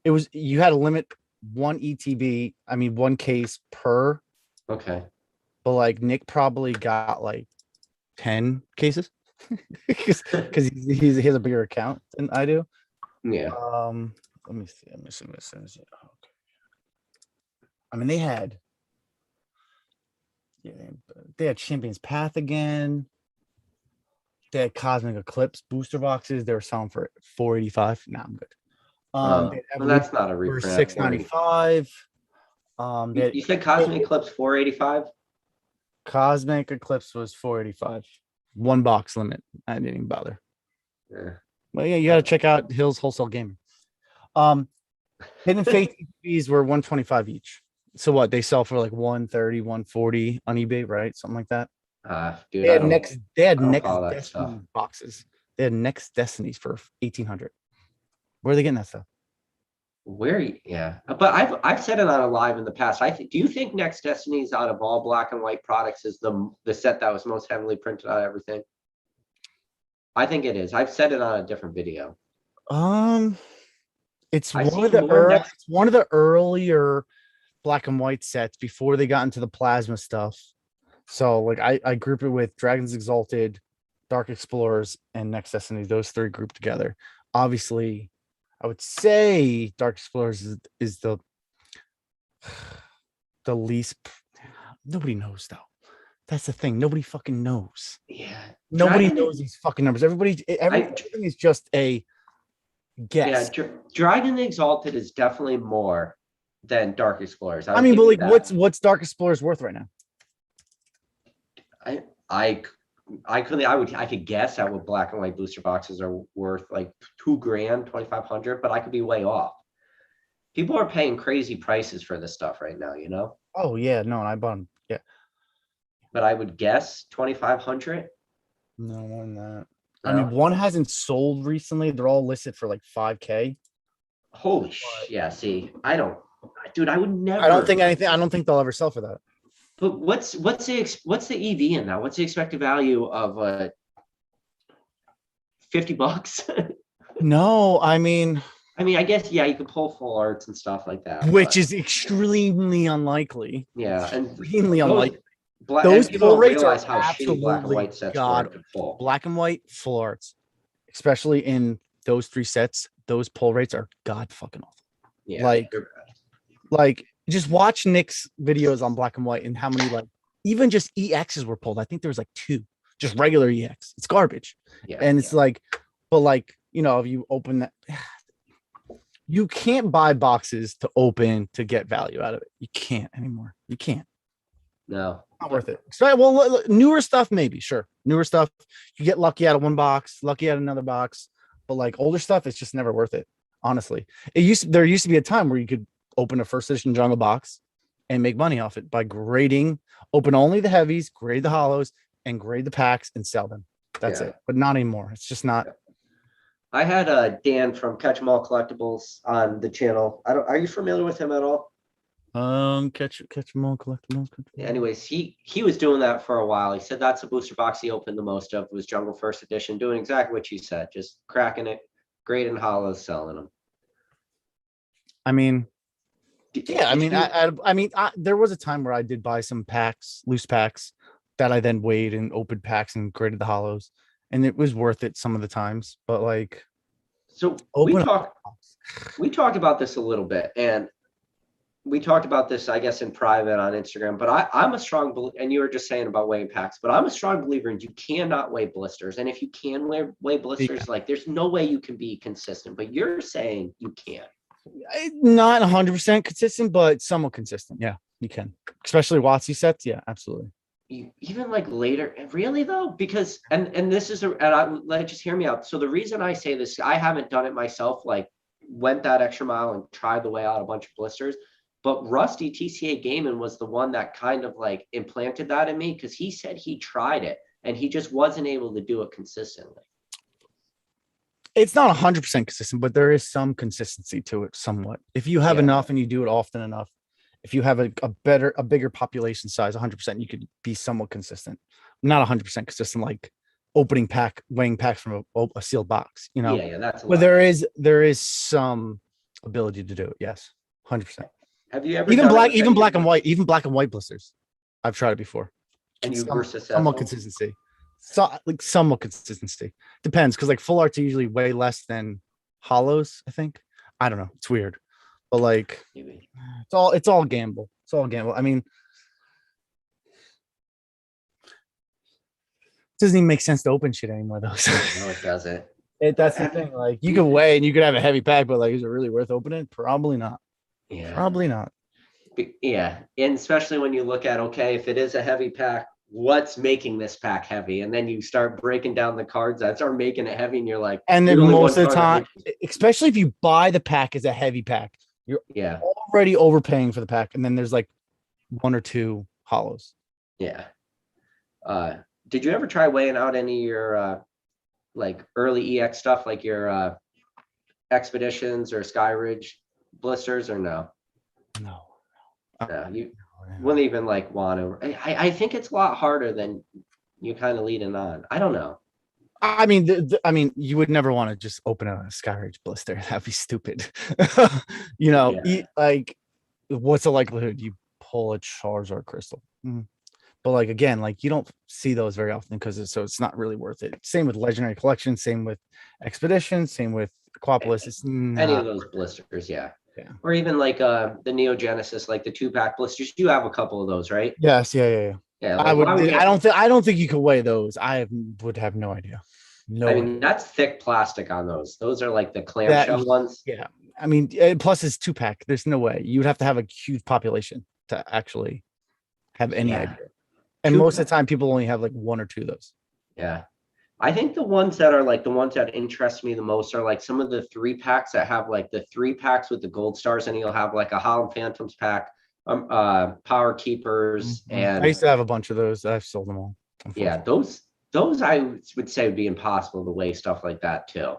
it was. You had a limit one ETB. I mean, one case per. Okay. But like Nick probably got like 10 cases because he has a bigger account than I do. Yeah. Let me see. Okay. I mean, they had Champion's Path again. They had Cosmic Eclipse booster boxes. They were selling for $485. Nah, I'm good. Well, that's not a for reprint. $695. You said Cosmic Eclipse 485. Cosmic Eclipse was $485. One box limit. I didn't even bother. Yeah. Well, yeah, you got to check out Hill's Wholesale Gaming. Hidden Fate fees were $125 each. So what? They sell for like $130, $140 on eBay, right? Something like that. Dude, They had next follow that Destiny stuff. boxes. They had next Destinies for $1,800. Where are they getting that stuff? Yeah, but I've said it on a live in the past. Do you think Next Destinies out of all black and white products is the set that was most heavily printed out of everything? I think it is. I've said it on a different video. It's one of the earlier black and white sets before they got into the plasma stuff. So like I group it with Dragons Exalted, Dark Explorers, and Next Destiny. Those three grouped together. Obviously, I would say Dark Explorers is the least. Nobody knows though. That's the thing. Nobody fucking knows. Yeah. Nobody knows these fucking numbers. Everything is just a guess. Yeah, Dragon Exalted is definitely more than Dark Explorers. I mean, but like, what's Dark Explorers worth right now? I could guess at what black and white booster boxes are worth, like $2,000, 2,500, but I could be way off. People are paying crazy prices for this stuff right now, you know? Oh yeah, no, and I bought them. Yeah. But I would guess 2,500. No, more than that. No? I mean, one hasn't sold recently. They're all listed for like $5,000. Holy shit. Yeah, see, I would never. I don't think they'll ever sell for that. But what's the EV in that? What's the expected value of $50? No, I mean, I guess, yeah, you could pull full arts and stuff like that. Which is extremely unlikely. Yeah, and extremely unlikely. Those pull rates are how shitty black and white sets God. Black and white full arts, especially in those three sets, those pull rates are god fucking awful. Yeah, like just watch Nick's videos on black and white and how many like even just EXs were pulled. I think there was like 2 just regular EX. It's garbage. Yeah. And it's like, but like, you know, if you open that, you can't buy boxes to open to get value out of it. You can't anymore. You can't. No. Not worth it. Well, newer stuff, maybe, sure. Newer stuff, you get lucky out of one box, lucky out of another box, but like older stuff, it's just never worth it. Honestly, there used to be a time where you could open a first edition jungle box and make money off it by grading, open only the heavies, grade the hollows, and grade the packs and sell them. That's it. But not anymore. It's just not. I had Dan from Catch 'em All Collectibles on the channel. Are you familiar with him at all? Catch 'em all collectibles. Anyways, he was doing that for a while. He said that's the booster box he opened the most of was Jungle First Edition, doing exactly what you said, just cracking it, grading hollows, selling them. I mean, yeah, I mean, there was a time where I did buy some packs, loose packs, that I then weighed and opened packs and graded the hollows, and it was worth it some of the times. But like, so we talked about this a little bit, and we talked about this, I guess, in private on Instagram, but I'm a strong believer, and you were just saying about weighing packs, but I'm a strong believer in you cannot weigh blisters. And if you can weigh blisters, like there's no way you can be consistent, but you're saying you can. Not 100% consistent, but somewhat consistent. Yeah, you can, especially WotC sets. Yeah, absolutely. Even like later, really though, because, and this is, just hear me out. So the reason I say this, I haven't done it myself, like went that extra mile and tried to weigh out a bunch of blisters. But Rusty TCA Gaming was the one that kind of like implanted that in me, because he said he tried it and he just wasn't able to do it consistently. It's not 100% consistent, but there is some consistency to it somewhat. If you have enough and you do it often enough, if you have a bigger population size, 100%, you could be somewhat consistent. Not 100% consistent, like opening pack, weighing packs from a sealed box, you know? Yeah, that's a lot. But there is some ability to do it. Yes, 100%. Have you ever even black and white blisters? I've tried it before. And you were successful? Somewhat consistency. So like somewhat consistency. Depends, because like full arts usually weigh less than hollows, I think. I don't know. It's weird. But like it's all gamble. It's all gamble. I mean, it doesn't even make sense to open shit anymore though. No, it doesn't. That's the thing. Like you could weigh and you could have a heavy pack, but like is it really worth opening? Probably not. Yeah. Probably not. Yeah. And especially when you look at, okay, if it is a heavy pack, what's making this pack heavy? And then you start breaking down the cards that are making it heavy, and you're like, and then most of the time, especially if you buy the pack as a heavy pack, you're already overpaying for the pack, and then there's like one or two hollows. Yeah. Did you ever try weighing out any of your like early EX stuff, like your Expeditions or Sky Ridge blisters, or no? No. You wouldn't even like want to. I think it's a lot harder than you kind of leading on. I don't know. I mean, I mean, you would never want to just open a Sky Ridge blister. That'd be stupid. You know, like, what's the likelihood you pull a Charizard crystal? But like again, like you don't see those very often because it's not really worth it. Same with Legendary Collection. Same with Expedition. Same with Aquapolis. It's any of those blisters, yeah. Or even like the Neo Genesis, like the 2-pack blisters. You have a couple of those, right? Yes, yeah. Yeah, like, I don't think you could weigh those. I would have no idea. I mean, that's thick plastic on those. Those are like the clamshell ones. Yeah. I mean, plus it's 2-pack. There's no way. You would have to have a huge population to actually have any idea. And most of the time, people only have like one or two of those. Yeah. I think the ones that are like the ones that interest me the most are like some of the 3-packs that have like the 3-packs with the gold stars, and you'll have like a Holland Phantoms pack, Power Keepers, and I used to have a bunch of those. I've sold them all. Yeah, those I would say would be impossible to weigh stuff like that too.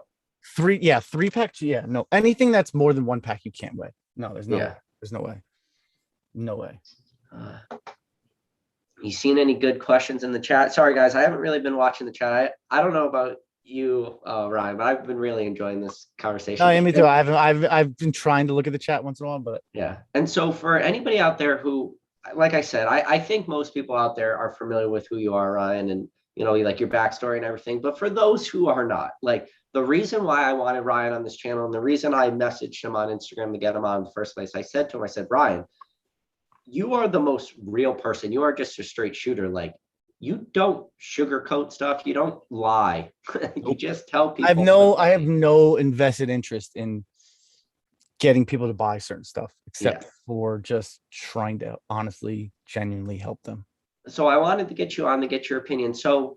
3-packs. Yeah, no, anything that's more than 1 pack you can't weigh. No, there's no way. There's no way. No way. You seen any good questions in the chat? Sorry guys, I haven't really been watching the chat. I don't know about you, Ryan, but I've been really enjoying this conversation. Oh, me too. I've been trying to look at the chat once in a while, but yeah. And so for anybody out there who, like I said, I think most people out there are familiar with who you are, Ryan, and you know, like your backstory and everything. But for those who are not, like the reason why I wanted Ryan on this channel and the reason I messaged him on Instagram to get him on in the first place, I said to him, I said, Ryan, you are the most real person. You are just a straight shooter. Like you don't sugarcoat stuff. You don't lie. You Nope. just tell people. I have no invested interest in getting people to buy certain stuff, except for just trying to honestly, genuinely help them. So I wanted to get you on to get your opinion. So,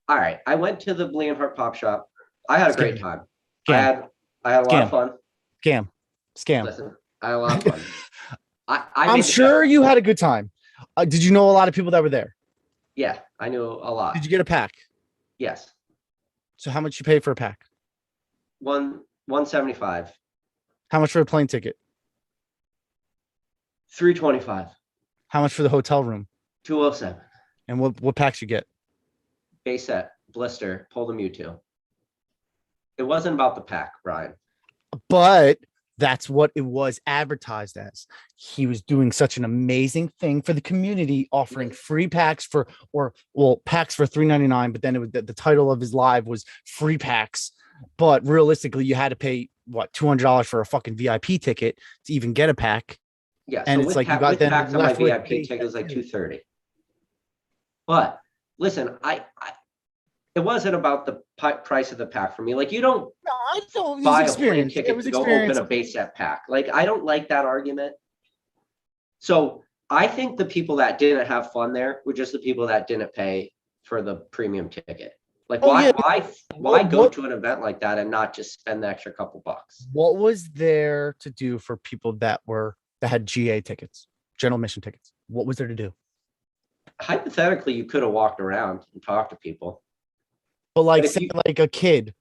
all right, I went to the Leonhardt Pop Shop. I had a great time. I had a lot of fun. Scam. Listen, I had a lot of fun. I'm sure you had a good time. Did you know a lot of people that were there? Yeah, I knew a lot. Did you get a pack? Yes. So how much you pay for a pack? $175. How much for a plane ticket? $325. How much for the hotel room? $207. And what packs you get? Base set, blister, pull the Mewtwo. It wasn't about the pack, Ryan. But that's what it was advertised as. He was doing such an amazing thing for the community, offering free packs packs for $3.99. But then the title of his live was free packs. But realistically, you had to pay $200 for a fucking VIP ticket to even get a pack. Yeah, and so it's with like you got packs on my left with VIP ticket was like $230. But listen, it wasn't about the price of the pack for me. Like, you don't No, I don't buy use a plane experience. ticket to go open a base set pack. Like, I don't like that argument. So I think the people that didn't have fun there were just the people that didn't pay for the premium ticket. Like, why go to an event like that and not just spend the extra couple bucks? What was there to do for people that had GA tickets, general admission tickets? What was there to do? Hypothetically, you could have walked around and talked to people. But like, say, like a kid.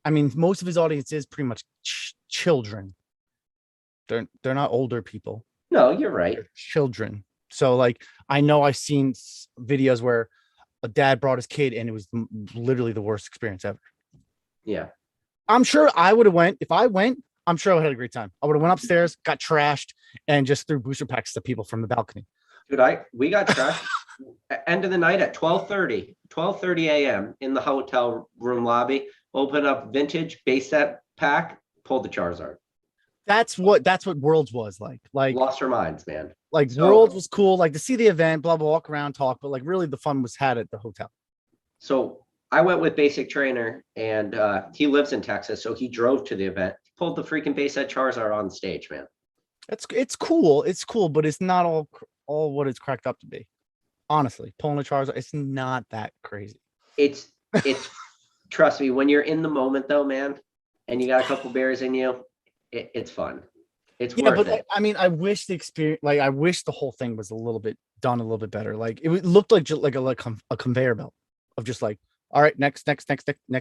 I mean, most of his audience is pretty much children. They're not older people. No, you're right. They're children. So like, I know I've seen videos where a dad brought his kid and it was literally the worst experience ever. Yeah. I'm sure I would have went. If I went, I'm sure I would have had a great time. I would have went upstairs, got trashed, and just threw booster packs to people from the balcony. Dude, we got trashed end of the night at 12:30 a.m. in the hotel room lobby. Open up vintage base set pack, pulled the Charizard. That's what Worlds was like. Like, lost our minds, man. Like, Worlds was cool, like to see the event, blah blah, walk around, talk, but like really the fun was had at the hotel. So I went with Basic Trainer, and he lives in Texas, so he drove to the event, pulled the freaking base set Charizard on stage, man. It's cool, but it's not all what it's cracked up to be. Honestly, pulling a Charizard, it's not that crazy. It's trust me, when you're in the moment though, man, and you got a couple berries in you, it's fun. It's worth it. I mean, I wish the experience, like, I wish the whole thing was done a little bit better. Like, it looked like just like a conveyor belt of just like, all right, next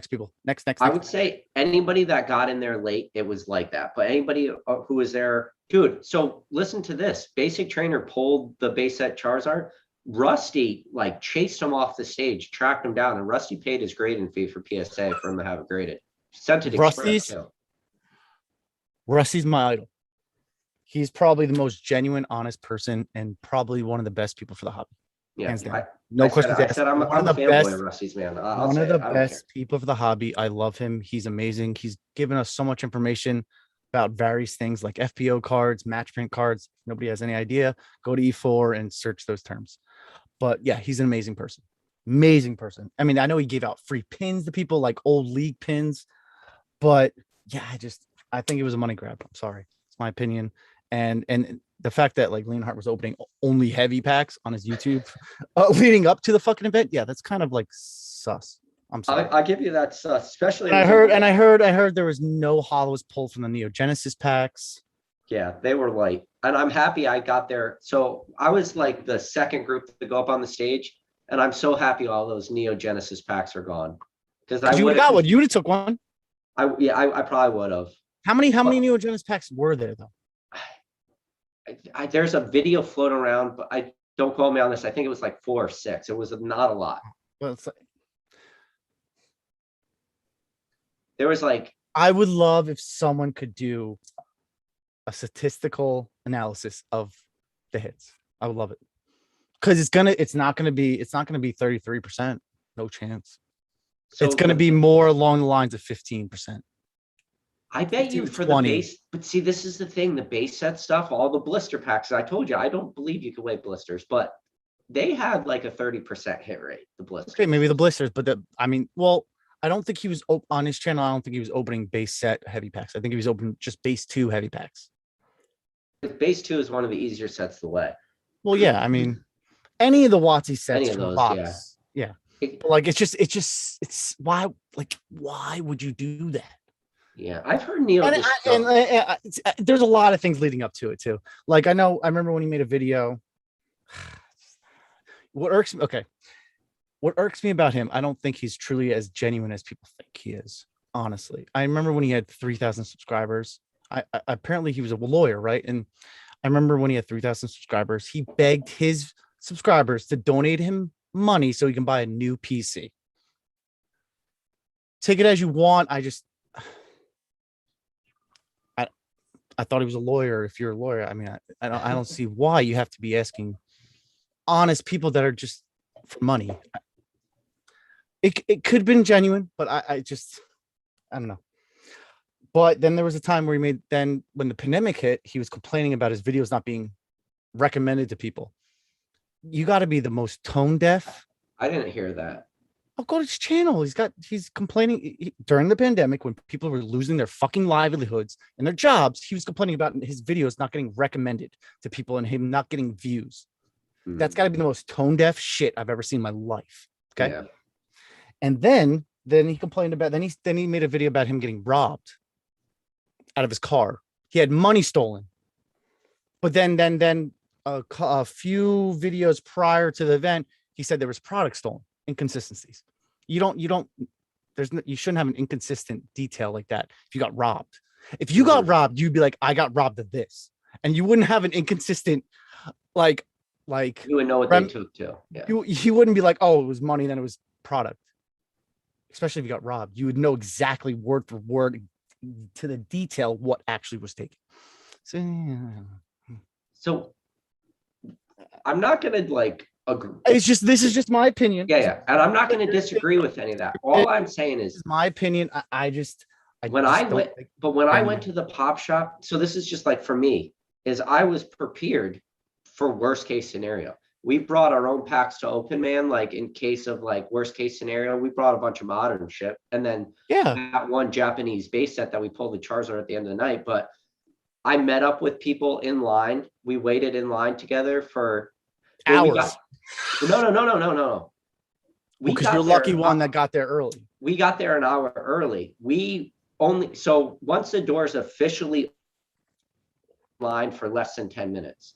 people, next. I would say anybody that got in there late, it was like that. But anybody who was there, dude. So listen to this: Basic Trainer pulled the base set Charizard. Rusty like chased him off the stage, tracked him down, and Rusty paid his grading fee for PSA for him to have it graded. Sent it express too. Rusty's my idol. He's probably the most genuine, honest person, and probably one of the best people for the hobby. Yeah, hands down. No questions asked. I'm a fanboy of Rusty's, man. One of the best people for the hobby. I love him. He's amazing. He's given us so much information about various things like FPO cards, match print cards. If nobody has any idea, go to E4 and search those terms. But yeah, he's an amazing person. Amazing person. I mean, I know he gave out free pins to people, like old league pins, but yeah, I think it was a money grab. I'm sorry. It's my opinion. And the fact that like Leonhardt was opening only heavy packs on his YouTube leading up to the fucking event, yeah, that's kind of like sus. I'm sorry. I'll give you that sus, especially. And I heard there was no hollows pulled from the Neo Genesis packs. Yeah, they were light, and I'm happy I got there. So I was like the second group to go up on the stage, and I'm so happy all those Neo Genesis packs are gone. Because you would have got one. You would have took one. I probably would have. How many Neo Genesis packs were there though? There's a video floating around, but I don't quote me on this. I think it was like 4 or 6. It was not a lot. Well, it's like, there was like, I would love if someone could do a statistical analysis of the hits. I would love it. Because it's not gonna be 33%. No chance. So it's gonna be more along the lines of 15%. I bet you for 20. The base, but see, this is the thing, the base set stuff, all the blister packs. I told you, I don't believe you can weigh blisters, but they had like a 30% hit rate, the blisters. Okay, maybe the blisters, but I mean, well, I don't think he was on his channel. I don't think he was opening base set heavy packs. I think he was opening just base 2 heavy packs. Base 2 is one of the easier sets to weigh. Well, yeah, I mean, any of the WotC sets Any of from those, box, yeah. But like, it's why would you do that? Yeah, I've heard Neil. There's a lot of things leading up to it too. Like I remember when he made a video. What irks me about him, I don't think he's truly as genuine as people think he is. Honestly, I remember when he had 3,000 subscribers. I apparently he was a lawyer, right? And I remember when he had 3,000 subscribers, he begged his subscribers to donate him money so he can buy a new PC. Take it as you want. I thought he was a lawyer. If you're a lawyer, I mean, I don't see why you have to be asking honest people that are just for money. It could have been genuine, but I don't know. But then there was a time where when the pandemic hit, he was complaining about his videos not being recommended to people. You got to be the most tone deaf. I didn't hear that. Oh, go to his channel. He's complaining during the pandemic when people were losing their fucking livelihoods and their jobs. He was complaining about his videos not getting recommended to people and him not getting views. That's got to be the most tone deaf shit I've ever seen in my life. Okay. Yeah. And then he complained about, then he made a video about him getting robbed out of his car. He had money stolen. But then a few videos prior to the event, he said there was product stolen. Inconsistencies. You shouldn't have an inconsistent detail like that. If you got robbed, you'd be like, I got robbed of this, and you wouldn't have an inconsistent, like you would know what they took too. Yeah. You wouldn't be like, oh, it was money, then it was product. Especially if you got robbed, you would know exactly word for word to the detail what actually was taken. So I'm not gonna agree. This is just my opinion. Yeah. And I'm not going to disagree with any of that. All I'm saying is my opinion. When I went to the pop shop, so this is just like for me, is I was prepared for worst case scenario. We brought our own packs to open, man. Like in case of like worst case scenario, we brought a bunch of modern shit. And then that one Japanese base set that we pulled the Charizard at the end of the night. But I met up with people in line. We waited in line together for hours. No. Because you're lucky one that got there early. We got there an hour early. So once the doors officially line for less than 10 minutes.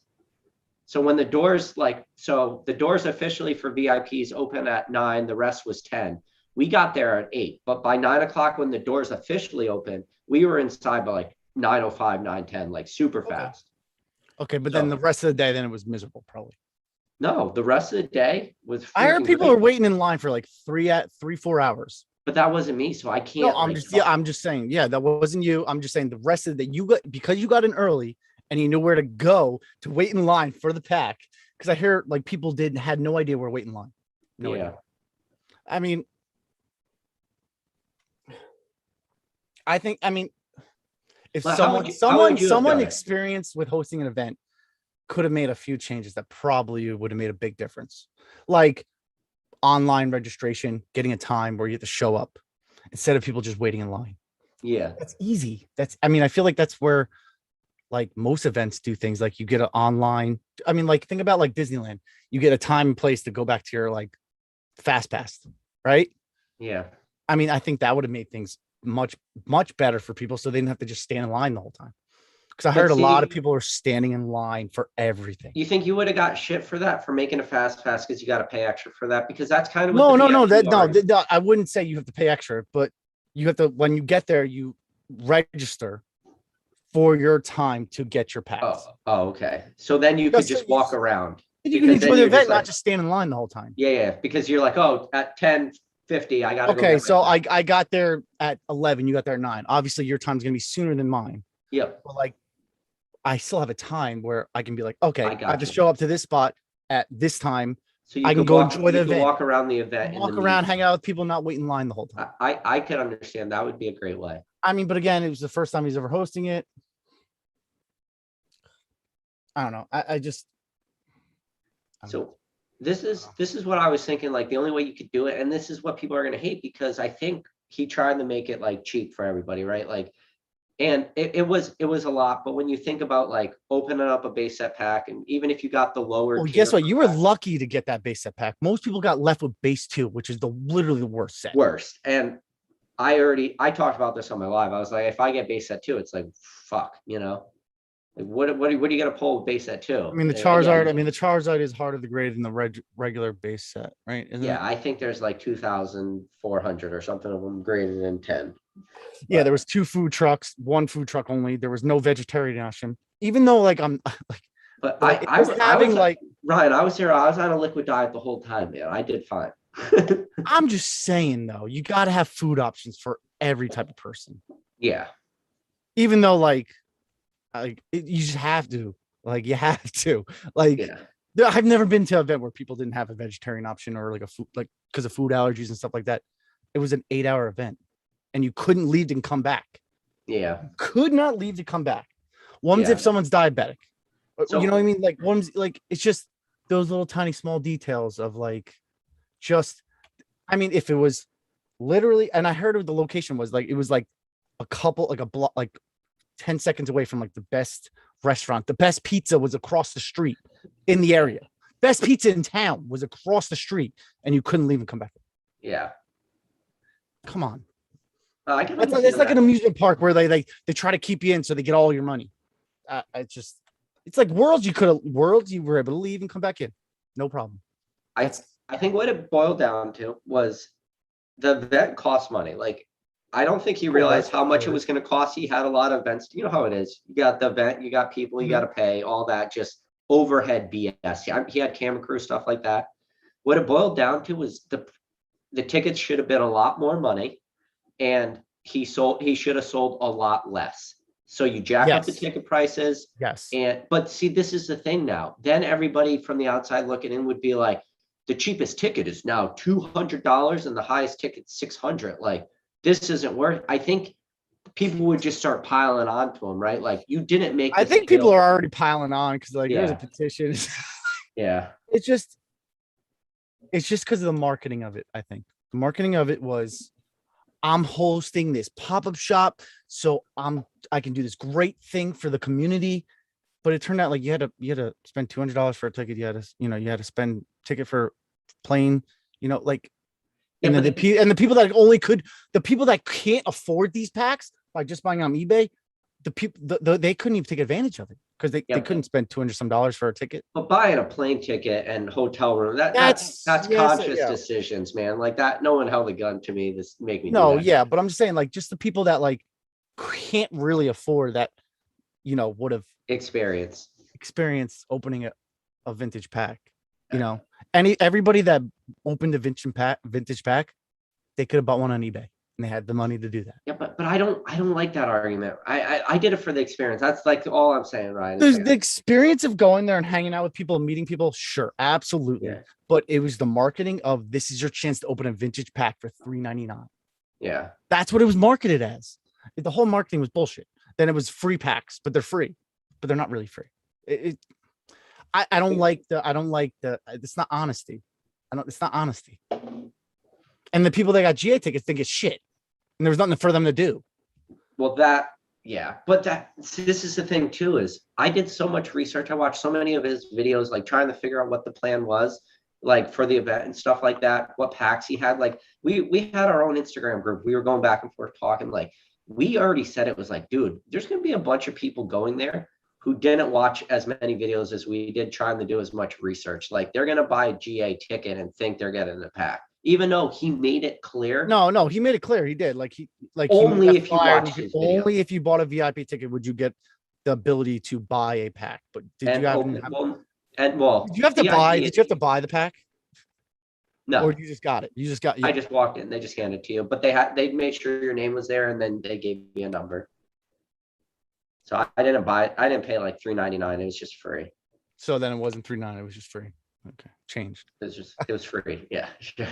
So when the doors the doors officially for VIPs open at 9, the rest was 10. We got there at 8, but by 9 o'clock when the doors officially opened, we were inside by like 9:05, 9:10, like super fast. Okay, but then the rest of the day, then it was miserable, probably. No, the rest of the day was. I heard people are waiting in line for like 3-4 hours. But that wasn't me, so I can't. No, I'm just saying, that wasn't you. I'm just saying the rest of the day because you got in early and you knew where to go to wait in line for the pack. Because I hear like people had no idea where to wait in line. No idea. I mean, if someone experienced with hosting an event could have made a few changes that probably would have made a big difference. Like online registration, getting a time where you have to show up instead of people just waiting in line. Yeah. That's easy. I feel like that's where like most events do things. Like you get an online, like think about like Disneyland, you get a time and place to go back to your like fast pass, right? Yeah. I think that would have made things much, much better for people. So they didn't have to just stand in line the whole time. Because I heard a lot of people are standing in line for everything. You think you would have got shit for that, for making a fast pass because you got to pay extra for that? Because that's kind of no. I wouldn't say you have to pay extra, but you have to, when you get there, you register for your time to get your pass. Oh, okay. So then you could just walk around. You can enjoy the event, not just stand in line the whole time. Yeah. Because you're like, at 10:50, I got to. Okay, so I got there at 11. You got there at 9. Obviously, your time's gonna be sooner than mine. Yep. But like, I still have a time where I can be like, okay, I have to show up to this spot at this time. So I can go enjoy the event. Walk around the event. Walk around, hang out with people, not wait in line the whole time. I could understand. That would be a great way. But again, it was the first time he's ever hosting it. I don't know. So this is what I was thinking, like the only way you could do it, and this is what people are gonna hate because I think he tried to make it like cheap for everybody, right? Like, and it was a lot, but when you think about like opening up a base set pack, and even if you got the lower Well, tier guess what? You were pack, lucky to get that base set pack. Most people got left with base 2, which is literally the worst set. worst. And I talked about this on my live. I was like, if I get base set 2, it's like fuck, Like what are you gonna pull with base set 2? I mean, the Yeah, Charizard. I mean, the Charizard is harder to grade than the regular base set, right? Isn't yeah, it? I think there's like 2,400 or something of them graded in 10. Yeah, But- there was 2 food trucks, 1 food truck only. There was no vegetarian option. Even though, like, I'm like, But like, I just was having like, Ryan, I was here. I was on a liquid diet the whole time, man. I did fine. I'm just saying though, you got to have food options for every type of person. Yeah, Even though, like you just have to, like, you have to, like. yeah, I've never been to an event where people didn't have a vegetarian option or like a food, like because of food allergies and stuff like that. It was an 8-hour event, and you couldn't leave and come back. yeah. Could not leave to come back. One's Yeah. if someone's diabetic. So- You know what I mean? Like one's like it's just those little tiny small details of like just. I mean, if it was literally, and I heard of the location was like it was like a couple, like a block, like 10 seconds away from like the best restaurant. The best pizza was across the street in the area. Best pizza in town was across the street, and you couldn't leave and come back. Yeah. Come on. I can It's understand like an that. amusement park where they try to keep you in so they get all your money. It's like worlds you were able to leave and come back in. No problem. I think what it boiled down to was the event cost money. Like, I don't think he realized how much it was going to cost. He had a lot of events. You know how it is. You got the event, you got people, you got to pay, all that just overhead BS. He had camera crew, stuff like that. What it boiled down to was the tickets should have been a lot more money, and he should have sold a lot less. So you jack up the Yes. ticket prices. Yes. But see, this is the thing now. Then everybody from the outside looking in would be like, the cheapest ticket is now $200 and the highest ticket $600. Like, this isn't worth. I think people would just start piling on to him, right? Like, you didn't make. I this think people deal. are already piling on because like there's a Yeah. petition. Yeah, It's just because of the marketing of it. I think the marketing of it was, I'm hosting this pop-up shop, so I can do this great thing for the community. But it turned out like you had to spend $200 for a ticket. You had to spend ticket for plane. Like, and Yeah, then but the people the people that can't afford these packs by just buying on eBay, they couldn't even take advantage of it because they couldn't spend $200 some for a ticket. but buying a plane ticket and hotel room, that's Yes, conscious yeah. decisions, man. Like that, no one held a gun to me. This make me do No, that. yeah, but I'm just saying, like, just the people that like can't really afford that, would have Experience. experienced opening a vintage pack. Everybody that opened a vintage pack, they could have bought one on eBay and they had the money to do that. Yeah, but I don't like that argument. I did it for the experience. That's like all I'm saying, Ryan. There's the experience of going there and hanging out with people and meeting people. Sure, absolutely. Yeah. But it was the marketing of this is your chance to open a vintage pack for $3.99. Yeah. That's what it was marketed as. The whole marketing was bullshit. Then it was free packs, but they're free, but they're not really free. I don't like it's not honesty. It's not honesty. And the people that got GA tickets think it's shit. And there was nothing for them to do. Well, yeah, but this is the thing too, is I did so much research. I watched so many of his videos, like trying to figure out what the plan was, like for the event and stuff like that, what packs he had. Like we had our own Instagram group. We were going back and forth talking, like we already said it was like, dude, there's going to be a bunch of people going there who didn't watch as many videos as we did, trying to do as much research. Like they're going to buy a GA ticket and think they're getting a pack, even though he made it clear. No, he made it clear. He did. Only if you watched his video. Only if you bought a VIP ticket would you get the ability to buy a pack. But did you have to buy the pack? No, Or you just got it? You just got. I just walked in. They just handed it to you, but they made sure your name was there, and then they gave me a number. So I didn't buy it. I didn't pay like $3.99. It was just free. So then it wasn't $3.99. It was just free. Okay, changed. It was free. Yeah. Sure.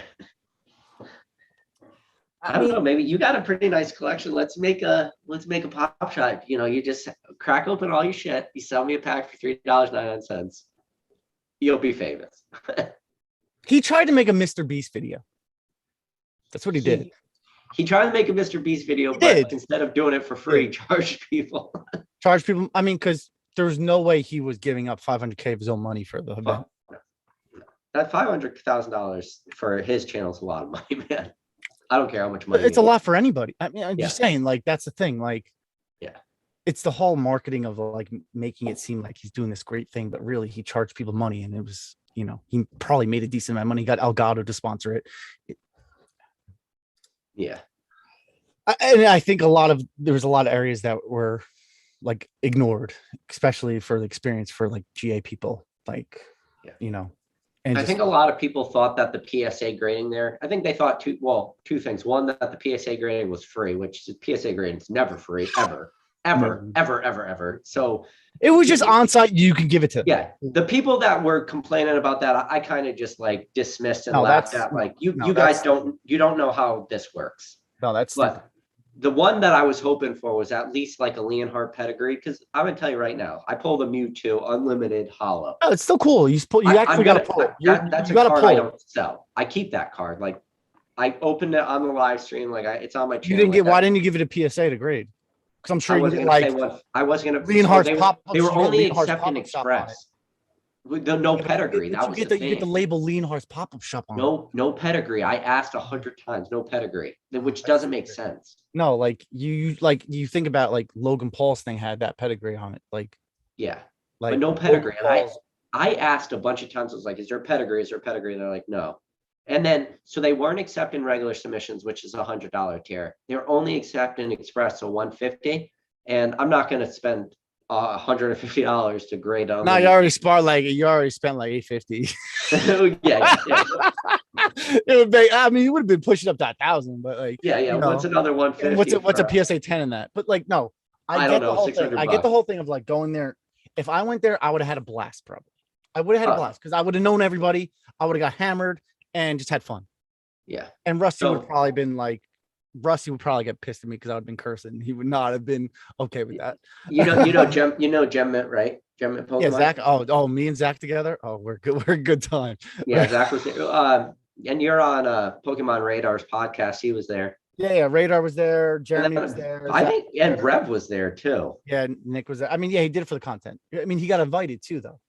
I don't know. Maybe you got a pretty nice collection. Let's make a pop shot. You just crack open all your shit. You sell me a pack for $3.99. You'll be famous. He tried to make a Mr. Beast video. That's what he did. He tried to make a Mr. Beast video, He but did. instead of doing it for free, charged people. Charge people. I mean, because there's no way he was giving up 500K of his own money for the event. That $500,000 for his channel is a lot of money, man. I don't care how much money. It's a lot for anybody. I mean, I'm Yeah. just saying, like, that's the thing. Like, Yeah. It's the whole marketing of like making it seem like he's doing this great thing, but really he charged people money, and it was, you know, he probably made a decent amount of money. He got Elgato to sponsor it. Yeah. And I think there was a lot of areas that were like ignored, especially for the experience for like GA people, like, Yeah. you know, and I think a lot of people thought that the PSA grading there, I think they thought two things. One, that the PSA grading was free, which the PSA grading is never free, ever. So it was just on site. You can give it to. yeah, the people that were complaining about that, I kind of just like dismissed and laughed at, like, you guys don't know how this works. No, that's But stupid. the one that I was hoping for was at least like a Leonhardt pedigree, because I'm gonna tell you right now, I pulled a Mewtwo Unlimited Hollow. Oh, it's still cool. You actually got to pull it. That's you a got to card pull I it. don't sell. I keep that card. Like, I opened it on the live stream. Like, it's on my channel. You didn't get. Like, Why didn't you give it a PSA to grade? Because I'm sure I you wasn't get gonna like say one. I wasn't gonna. Leonhardt's so pop-ups, they were you get only Leonhardt's accepting pop-up shop on it. Express. With no pedigree. That was you the get the thing. label Leonhardt's pop-up shop on. No pedigree. I asked 100 times. No pedigree, which doesn't make sense. No, like you think about like Logan Paul's thing had that pedigree on it, like Yeah, like but no pedigree. Logan And Paul's- I asked a bunch of times. I was like, "Is there pedigree? Is there pedigree?" And they're like, "No." And then so they weren't accepting regular submissions, which is $100 tier. They're only accepting Express, so 150. And I'm not going to spend $150 to grade on. No, you already spent like $850. yeah. It would be. I mean, you would have been pushing up to 1,000, but like, Yeah. you know, What's another 150? what's a PSA 10 in that? But like, no, I get don't the know, whole 600 thing. I get the whole thing of like going there. If I went there, I would have had a blast. Probably, I would have had a blast because I would have known everybody. I would have got hammered and just had fun. Yeah. And Rusty would probably been like, Rusty would probably get pissed at me because I would have been cursing. He would not have been okay with that. Gem Mint, right? Gem Mint Pokemon. Yeah, Zach. Oh, me and Zach together. Oh, we're good. We're a good time. Yeah, Zach was there. And you're on Pokemon Radar's podcast. He was there. Yeah. Radar was there. Jeremy was there. I think, and Rev was there too. Yeah, Nick was there. I mean, yeah, he did it for the content. I mean, he got invited too, though.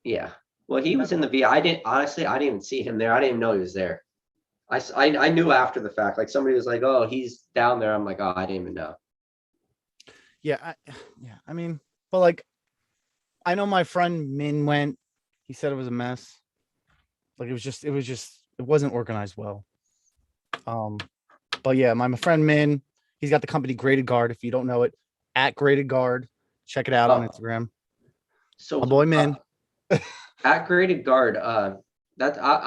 Yeah. Well, he was in the V. I didn't even see him there. I didn't even know he was there. I knew after the fact. Like somebody was like, "Oh, he's down there." I'm like, "Oh, I didn't even know." Yeah, I mean, but like, I know my friend Min went. He said it was a mess. Like it wasn't organized well. But yeah, my friend Min, he's got the company Graded Guard. If you don't know it, at Graded Guard, check it out on Instagram. So my boy Min. At Graded Guard, I'll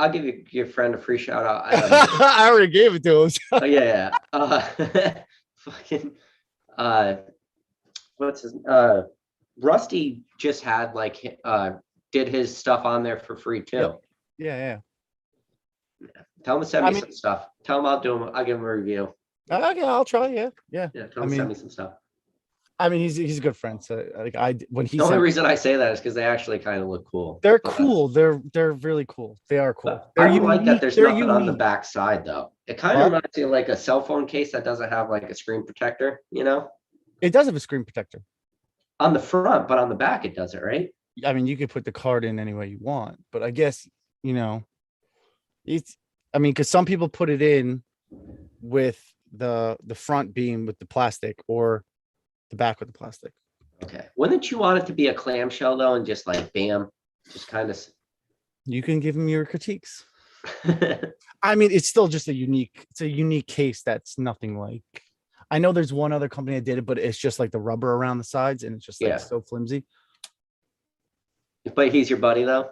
give your friend a free shout out. I already gave it to him. Oh yeah. Fucking what's his Rusty just had like did his stuff on there for free too. Yeah. Tell him to send me some stuff. Tell him I'll give him a review. Okay, I'll try. Yeah. Tell him to send me some stuff. I mean, he's a good friend. So like the only reason I say that is because they actually kind of look cool. They're cool. They're really cool. They are cool. I don't like that there's nothing on the back side though. It kind of reminds me of like a cell phone case that doesn't have like a screen protector, you know? It does have a screen protector. On the front, but on the back it doesn't, right? I mean, you could put the card in any way you want, but I guess, you know, because some people put it in with the front being with the plastic or the back with the plastic. Okay. Wouldn't you want it to be a clamshell though, and just like bam, just kind of? You can give them your critiques. I mean, it's still just a unique case. That's nothing like. I know there's one other company that did it, but it's just like the rubber around the sides, and it's just like so flimsy. But he's your buddy though.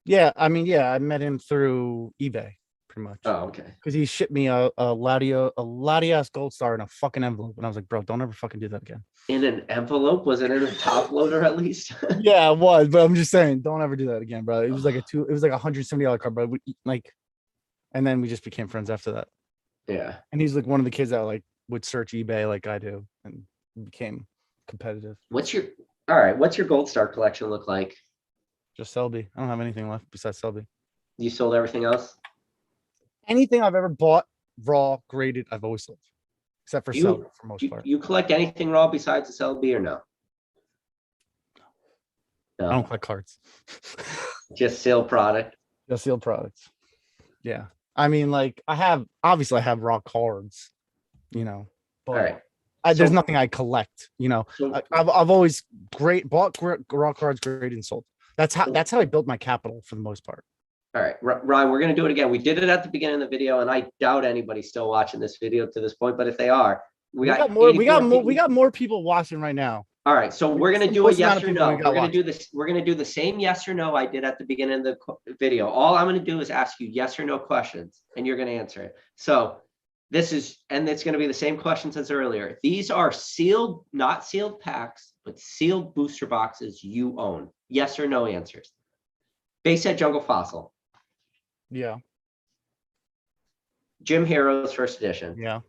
Yeah, I mean, I met him through eBay, pretty much. Oh, okay. Because he shipped me a Latias Gold Star in a fucking envelope, and I was like, bro, don't ever fucking do that again. In an envelope? Was it in a top loader at least? Yeah, it was, but I'm just saying, don't ever do that again, bro. It was like it was like $170 card, but and then we just became friends after that. Yeah. And he's like one of the kids that like would search eBay like I do, and became competitive. What's your Gold Star collection look like? Just Selby. I don't have anything left besides Selby. You sold everything else? Anything I've ever bought raw graded, I've always sold, except for You- silver for most You, part. you collect anything raw besides the LB or no? I don't No, collect cards. just sealed product. Just sealed products. Yeah. I mean, like I have raw cards, All but right. there's So- nothing I collect. So I've always bought raw cards, graded and sold. That's how I built my capital for the most part. all right, Ryan, we're gonna do it again. We did it at the beginning of the video, and I doubt anybody's still watching this video to this point. But if they are, We got more. We 84 got more. We people. got more people watching right now. All right, so we're gonna the do a most amount yes of or people no. we got We're gonna do this. We're gonna do the same yes or no I did at the beginning of the video. All I'm gonna do is ask you yes or no questions, and you're gonna answer it. So it's gonna be the same questions as earlier. These are sealed, not sealed packs, but sealed booster boxes you own. Yes or no answers. Base set Jungle Fossil, Yeah. Gym Heroes First Edition, Yeah.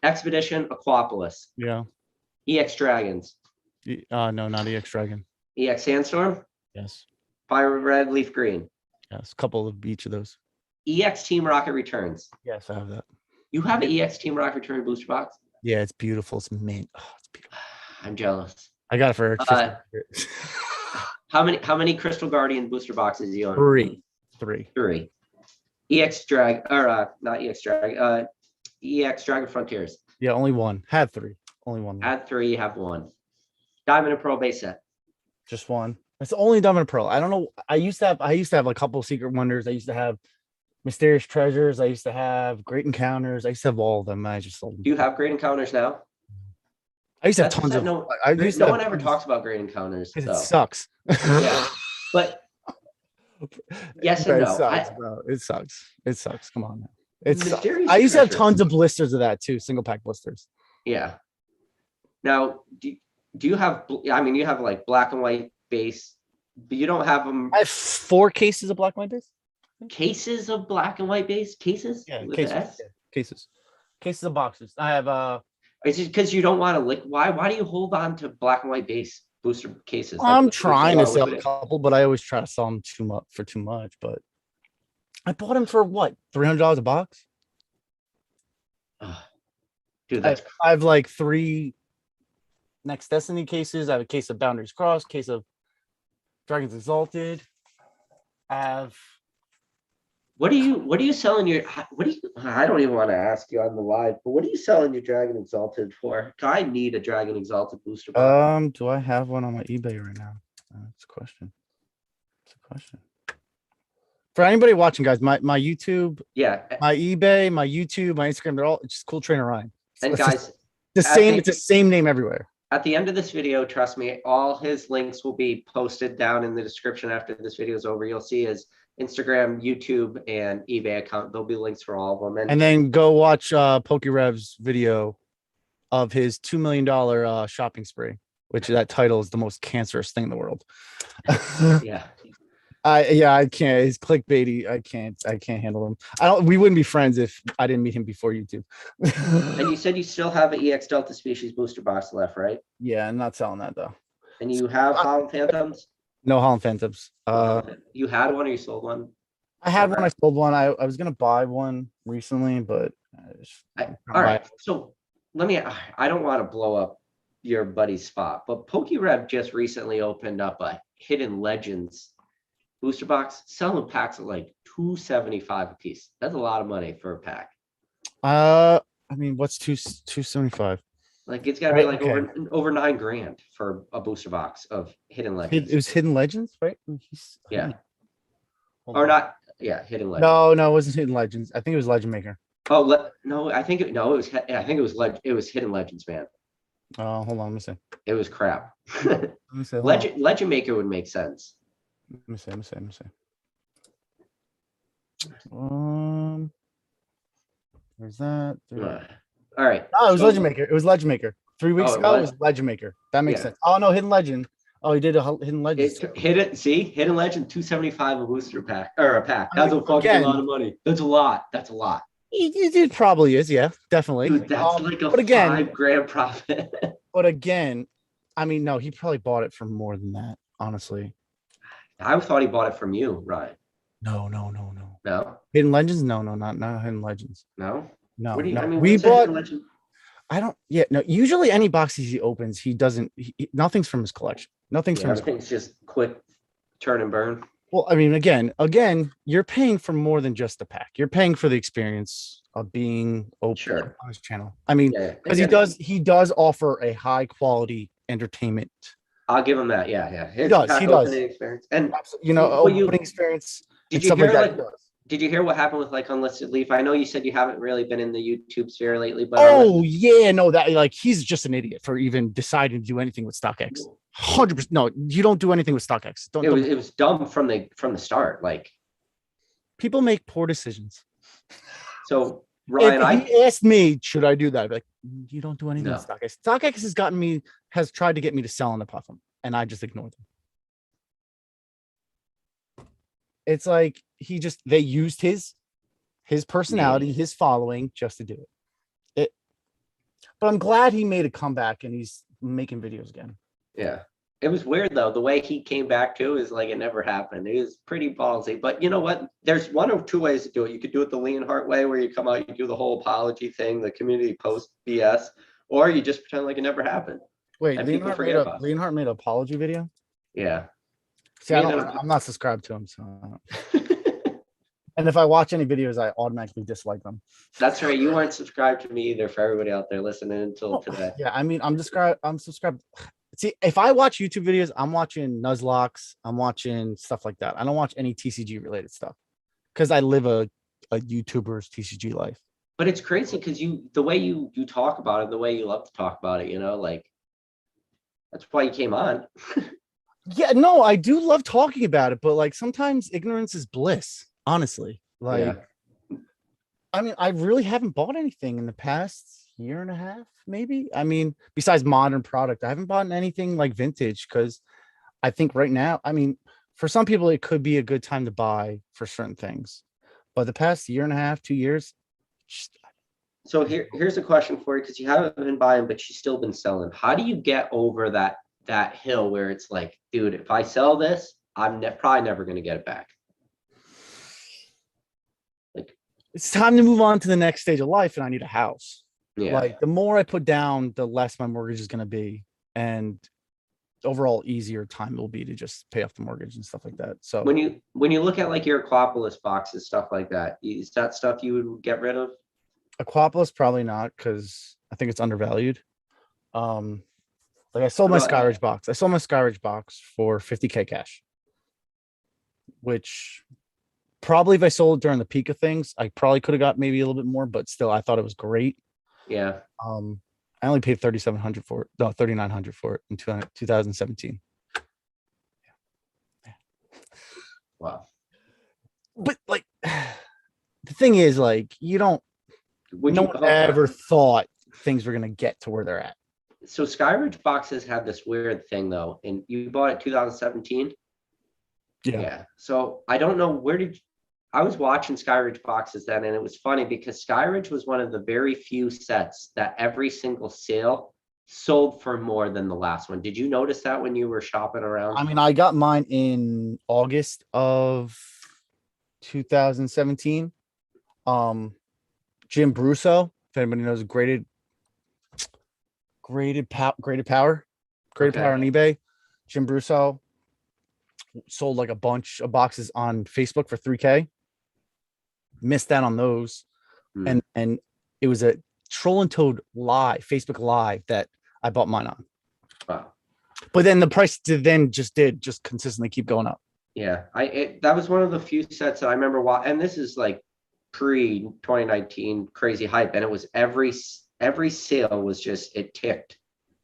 Expedition Aquapolis, Yeah. EX Dragons, No, not EX Dragon. EX Sandstorm, Yes. Fire Red Leaf Green, Yes. A couple of each of those. EX Team Rocket Returns. Yes, I have that. You have an EX Team Rocket Return booster box? Yeah, it's beautiful. It's mint. Oh, it's beautiful. I'm jealous. I got it for 50. How many Crystal Guardian booster boxes do you own? Three. 3. EX Drag or not EX Drag, EX Dragon Frontiers. Yeah, only one. Had 3. Only one. Add 3, you have 1. Diamond and Pearl base set. Just one. It's only Diamond and Pearl. I don't know. I used to have like a couple of Secret Wonders. I used to have Mysterious Treasures. I used to have Great Encounters. I used to have all of them. I just sold them. Do you have Great Encounters now? I used to have That's- tons of. no, I used to No have one ever tons talks about Great Encounters. because though. it sucks. Yeah. But yes and It no. sucks, bro. It sucks. It sucks. Come on, man. It's. Mysterious I used to have Treasures. tons of blisters of that too. Single pack blisters. Yeah. Now, do you have? I mean, you have like black and white base, but you don't have them. I have 4 cases of black and white base. Cases of black and white base cases. Yeah, With cases. an S? Yeah, cases of boxes. I have Is it because you don't want to lick? Why do you hold on to black and white base booster cases? Like, I'm what's the trying to law sell with a it? couple, but I always try to sell them for too much. But I bought them for what, $300 a box? Ugh. Dude, that's I have like 3 Next Destiny cases. I have a case of Boundaries Crossed, case of Dragons Exalted. I have what are you selling your? What do you? I don't even want to ask you on the live, but what are you selling your Dragon Exalted for? I need a Dragon Exalted booster box. do I have one on my eBay right now? That's a question. That's a question. For anybody watching, guys, my YouTube, Yeah, my eBay, my YouTube, my Instagram, they're all just Cool Trainer Ryan. and It's guys, the same. It's the same name everywhere. at the end of this video, trust me, all his links will be posted down in the description after this video is over. You'll see his Instagram, YouTube, and eBay account. There'll be links for all of them. And then go watch PokeRev's video of his $2 million shopping spree, which that title is the most cancerous thing in the world. Yeah, I can't. It's clickbaity. I can't handle him. We wouldn't be friends if I didn't meet him before YouTube. and you said you still have an EX Delta Species booster box left, right? Yeah, I'm not selling that though. And you have Holland Phantoms? No Holland Phantoms. You had one or you sold one? I had one. I sold one. I was gonna buy one recently, but All right. So I don't want to blow up your buddy's spot, but PokeRev just recently opened up a Hidden Legends booster box, selling packs at like $275 a piece. That's a lot of money for a pack. I mean, what's 275? Like it's got to be like Okay. over $9,000 for a booster box of Hidden Legends. It was Hidden Legends, right? Yeah. Hold Or on. not? Yeah, Hidden Legends. No, it wasn't Hidden Legends. I think it was Legend Maker. Oh no, I think it was. I think it was Hidden Legends, man. Oh, hold on. Let me see. It was crap. Let me see. Hold on. Legend Maker would make sense. Let me see. Where's that? All right. Oh, it was so- Legend Maker. It was Legend Maker. 3 weeks Oh, it ago, it was? was Legend Maker. That makes Yeah. sense. Oh no, Hidden Legend. Oh, he did a Hidden Legend. Hidden Legend 275 a booster pack or a pack. I mean, That's a fucking again- lot of money. That's a lot. That's a lot. It probably is, yeah, definitely. Dude, that's like a but again- $5,000 profit. But again, I mean, no, he probably bought it for more than that, honestly. I thought he bought it from you, Ryan. No. No, Hidden Legends? No, not Hidden Legends. no. No, What do you? I no. mean, We what's a bought. hidden legend? I don't. Yeah, no. Usually, any boxes he opens, he doesn't. Nothing's from his collection. Nothing's Yeah, from his. everything's just quick turn and burn. Well, I mean, again, you're paying for more than just the pack. You're paying for the experience of being open Sure. on his channel. I mean, Yeah, because he does offer a high quality entertainment. I'll give him that. Yeah. He His does. pack He does. opening experience. And Opening well, experience did and you stuff like hear that. like He does. did you hear what happened with like Unlisted Leaf? I know you said you haven't really been in the YouTube sphere lately, but Oh yeah, no, that like he's just an idiot for even deciding to do anything with StockX. 100%. No, you don't do anything with StockX. Don't. it was dumb from the start. Like, People make poor decisions. so Ryan, If he asked me, should I do that? I'd be like, you don't do anything No. with StockX. StockX has tried to get me to sell on the platform, and I just ignore them. It's like they used his personality, his following just to do it. But I'm glad he made a comeback and he's making videos again. Yeah. It was weird though. The way he came back to is like it never happened. It was pretty ballsy. But you know what? There's one or two ways to do it. You could do it the Leonhardt way, where you come out, you do the whole apology thing, the community post BS, or you just pretend like it never happened. Wait, And people forget about it. Leonhardt made an apology video? Yeah. See, I'm not subscribed to him, so and if I watch any videos, I automatically dislike them. That's right. You weren't subscribed to me either, for everybody out there listening until today. Yeah, I mean, I'm subscribed. See, if I watch YouTube videos, I'm watching Nuzlocke, I'm watching stuff like that. I don't watch any TCG related stuff because I live a YouTuber's TCG life. But it's crazy because the way you talk about it, the way you love to talk about it, like that's why you came on. Yeah, no, I do love talking about it, but like sometimes ignorance is bliss, honestly. Like, yeah. I mean, I really haven't bought anything in the past year and a half, maybe. I mean, besides modern product, I haven't bought anything like vintage because I think right now, I mean, for some people, it could be a good time to buy for certain things. But the past year and a half, 2 years. So here's a question for you, because you haven't been buying, but you've still been selling. How do you get over that hill where it's like, dude, if I sell this, I'm probably never going to get it back? Like, it's time to move on to the next stage of life, and I need a house. Yeah. Like the more I put down, the less my mortgage is going to be, and overall easier time it will be to just pay off the mortgage and stuff like that. So when you look at like your Aquapolis boxes, stuff like that, is that stuff you would get rid of? Aquapolis, probably not, because I think it's undervalued. Like I sold my Skyridge box. I sold my Skyridge box for $50K cash, which probably if I sold it during the peak of things, I probably could have got maybe a little bit more, but still I thought it was great. Yeah. I only paid $3,900 for it in 2017. Yeah. Wow. But like the thing is, like, no one ever thought things were gonna get to where they're at. So Skyridge boxes have this weird thing though, and you bought it 2017. Yeah. So I don't know I was watching Skyridge boxes then, and it was funny because Skyridge was one of the very few sets that every single sale sold for more than the last one. Did you notice that when you were shopping around? I mean, I got mine in August of 2017. Jim Brusso, if anybody knows, graded power on eBay. Jim Brusso sold like a bunch of boxes on Facebook for $3K. Missed out on those. And it was a Troll and Toad live, Facebook Live, that I bought mine on. Wow. But then the price did consistently keep going up. Yeah, that was one of the few sets that I remember watching, and this is like pre-2019 crazy hype, and it was every sale was just, it ticked.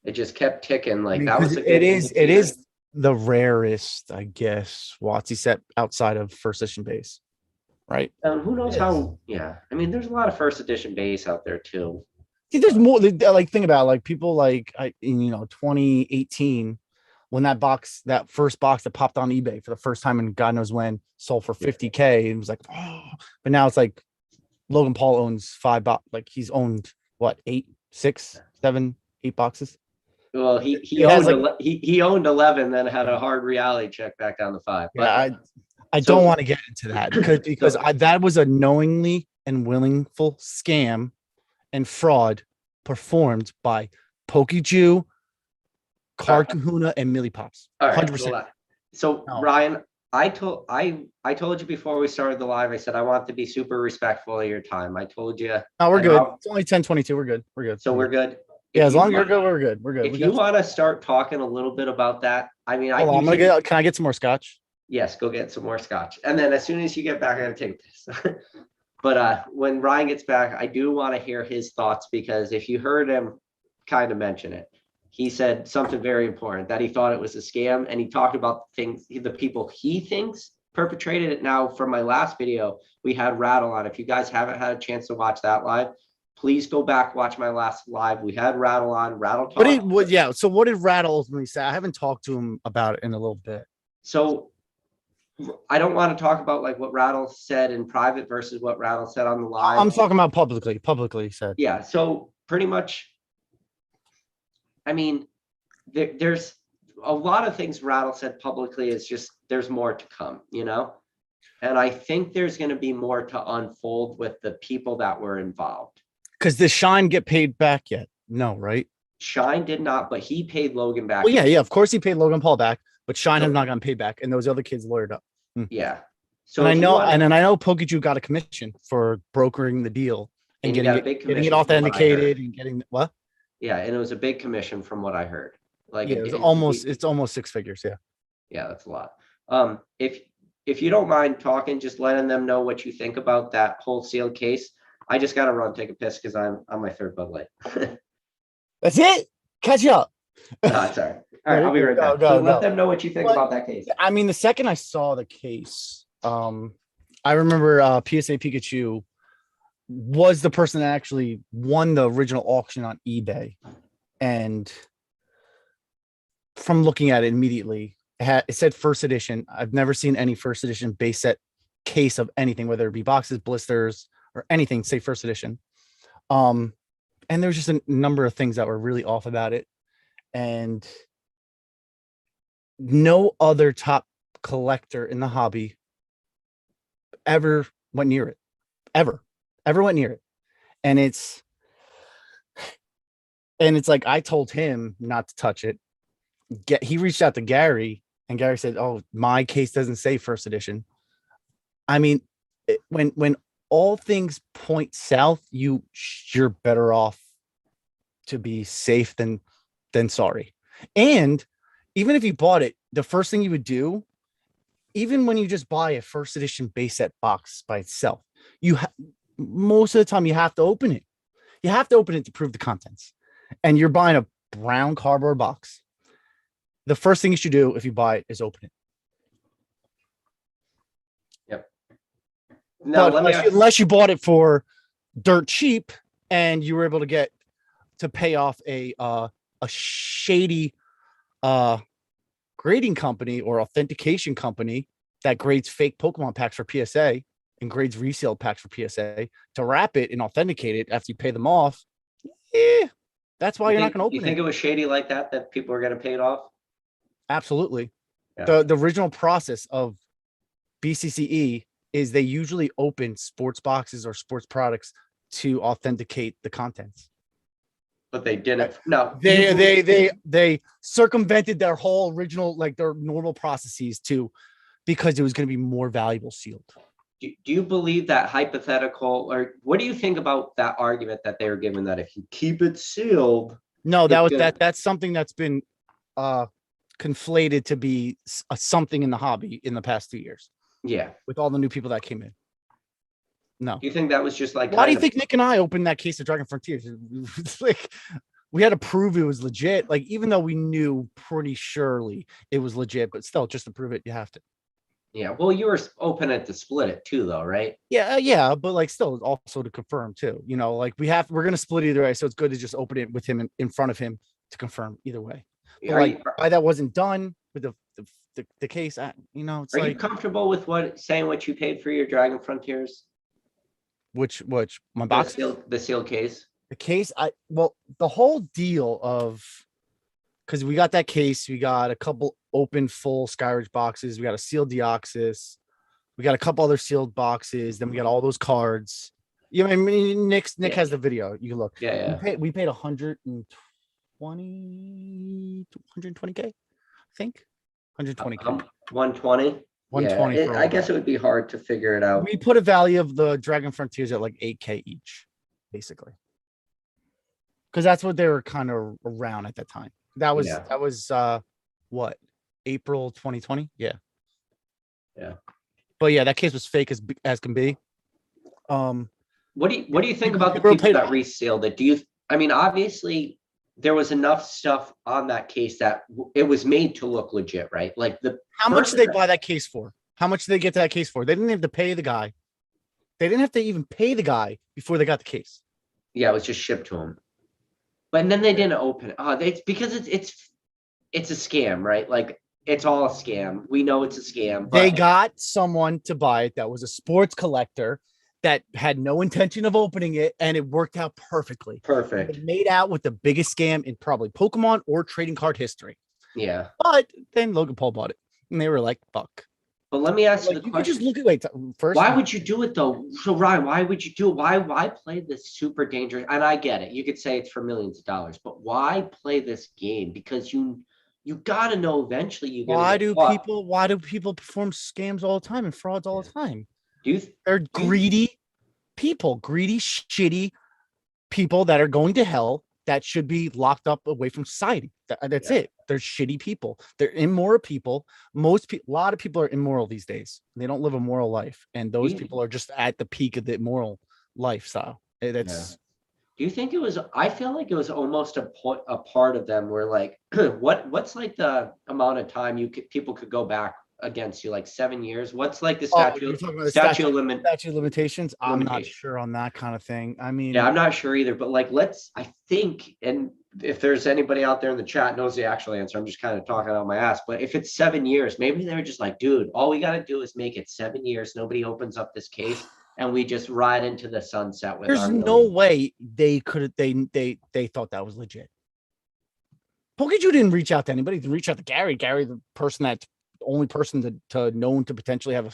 It just kept ticking. Like, that was it is the rarest, I guess, WotC set outside of first edition base. Right. Who knows how? Yeah. I mean, there's a lot of first edition base out there too. See, there's more. Like, think about it, like people like in 2018, when that first box that popped on eBay for the first time and God knows when sold for $50K, it was like, oh. But now it's like Logan Paul owns 5 boxes. Like he's owned what, 8, 6, 7, 8 boxes. Well, he owned 11, then had a hard reality check back down to 5. But yeah, I So- don't want to get into that because that was a knowingly and willful scam and fraud performed by Pokey Jew, Card Kahuna, and Millie Pops. All right. 100%. So No. Ryan, I told you before we started the live, I said I want to be super respectful of your time. I told you. No, we're and good. I'll- It's only 10:22. We're good. We're good. So we're good. Yeah, If as you long as you're want- good, we're good. We're good. If We you got want to start talking a little bit about that, I mean, hold on, I'm gonna get. Can I get some more scotch? Yes, go get some more scotch. And then as soon as you get back, I'm gonna take this. But when Ryan gets back, I do want to hear his thoughts, because if you heard him kind of mention it, he said something very important, that he thought it was a scam, and he talked about the people he thinks perpetrated it. Now, from my last video, we had Rattle on. If you guys haven't had a chance to watch that live, please go back, watch my last live. We had Rattle on. Rattle talked. So what did Rattle ultimately say? I haven't talked to him about it in a little bit. So I don't want to talk about like what Rattle said in private versus what Rattle said on the live. I'm talking about publicly said. Yeah. So pretty much, I mean, there's a lot of things Rattle said publicly. It's just, there's more to come, you know? And I think there's going to be more to unfold with the people that were involved. Because did Shine get paid back yet? No, right? Shine did not, but he paid Logan back. Well, yeah. Of course he paid Logan Paul back, but Shine has not gotten paid back, and those other kids lawyered up. Yeah. So and I know, and then I know Pokiju got a commission for brokering the deal and getting it authenticated and getting what? Yeah, and it was a big commission from what I heard. Like, yeah, it's almost six figures. Yeah. Yeah, that's a lot. If you don't mind talking, just letting them know what you think about that whole sealed case. I just got to run take a piss because I'm on my third Bud Light. That's it. Catch up. No, sorry. All right, I'll be right back. Let them know what you think about that case. I mean, the second I saw the case, I remember PSA Pikachu was the person that actually won the original auction on eBay. And from looking at it immediately, it said first edition. I've never seen any first edition base set case of anything, whether it be boxes, blisters, or anything, say first edition. And there's just a number of things that were really off about it. And no other top collector in the hobby ever went near it. Ever went near it. And it's like, I told him not to touch it. He reached out to Gary, and Gary said, "Oh, my case doesn't say first edition." I mean, when all things point south, you're better off to be safe than sorry. And even if you bought it, the first thing you would do, even when you just buy a first edition base set box by itself, most of the time you have to open it. You have to open it to prove the contents. And you're buying a brown cardboard box. The first thing you should do if you buy it is open it. Yep. Now, unless you bought it for dirt cheap and you were able to pay off a shady grading company or authentication company that grades fake Pokemon packs for PSA and grades resale packs for PSA to wrap it and authenticate it after you pay them off. Yeah, that's why you're not going to open it. You think it was shady like that people are going to pay it off? Absolutely. Yeah. The original process of BCCE is they usually open sports boxes or sports products to authenticate the contents. But they didn't. No, they circumvented their whole original, like their normal processes because it was going to be more valuable sealed. Do you believe that hypothetical, or what do you think about that argument that they were given, that if you keep it sealed? No, that's something that's been conflated to be something in the hobby in the past 2 years. Yeah, with all the new people that came in. No. Do you think that was just like? Why do you think Nick and I opened that case of Dragon Frontiers? It's like we had to prove it was legit. Like, even though we knew pretty surely it was legit, but still, just to prove it, you have to. Yeah. Well, you were open it to split it too, though, right? Yeah, but like still also to confirm too. You know, like we're gonna split either way, so it's good to just open it with him in front of him to confirm either way. But why that wasn't done with the case, it's are like, you comfortable with saying what you paid for your Dragon Frontiers? Which my box, the sealed case. The case, the whole deal of, because we got that case, we got a couple open full Skyridge boxes, we got a sealed Deoxys, We got a couple other sealed boxes. Then we got all those cards. You know, I mean, Nick Yeah. has the video. You can look. Yeah. We paid 120K, I think. 120K. 120. 120 Yeah, for all I guess that. it would be hard to figure it out. We put a value of the Dragon Frontiers at like 8K each, basically. Because that's what they were kind of around at that time. That was what, April 2020? Yeah. Yeah. But yeah, that case was fake as can be. What do you think about the people people that resealed it? I mean, obviously there was enough stuff on that case that it was made to look legit, right? Like how much did they buy that case for? How much did they get to that case for? They didn't have to pay the guy. They didn't have to even pay the guy before they got the case. Yeah, it was just shipped to him. But then they didn't open it. Because it's a scam, right? Like it's all a scam. We know it's a scam. They got someone to buy it that was a sports collector that had no intention of opening it, and it worked out perfectly. Perfect. It made out with the biggest scam in probably Pokemon or trading card history. Yeah. But then Logan Paul bought it, and they were like, "Fuck." But let me ask you the You question. could just look at first. Why would you do it though? So Ryan, why would you do it? Why play this super dangerous? And I get it. You could say it's for millions of dollars, but why play this game? Because you gotta know eventually you're gonna Why get do caught. people perform scams all the time and frauds all the time? They're you- greedy people, greedy, shitty people that are going to hell that should be locked up away from society. That's it. They're shitty people. They're immoral people. A lot of people are immoral these days. They don't live a moral life, and those people are just at the peak of the moral lifestyle. That's. Do you think it was? I feel like it was almost a part of them where like, what's like the amount of time people could go back against you, like 7 years? What's like the statute of limitations? I'm not sure on that kind of thing. I mean, yeah, I'm not sure either. But like, I think, and if there's anybody out there in the chat knows the actual answer, I'm just kind of talking out my ass. But if it's 7 years, maybe they're just like, dude, all we got to do is make it 7 years. Nobody opens up this case, and we just ride into the sunset with. There's no way they could. They thought that was legit. Pokemon didn't reach out to anybody. They reach out to Gary. Gary, the person that's the only person to known to potentially have a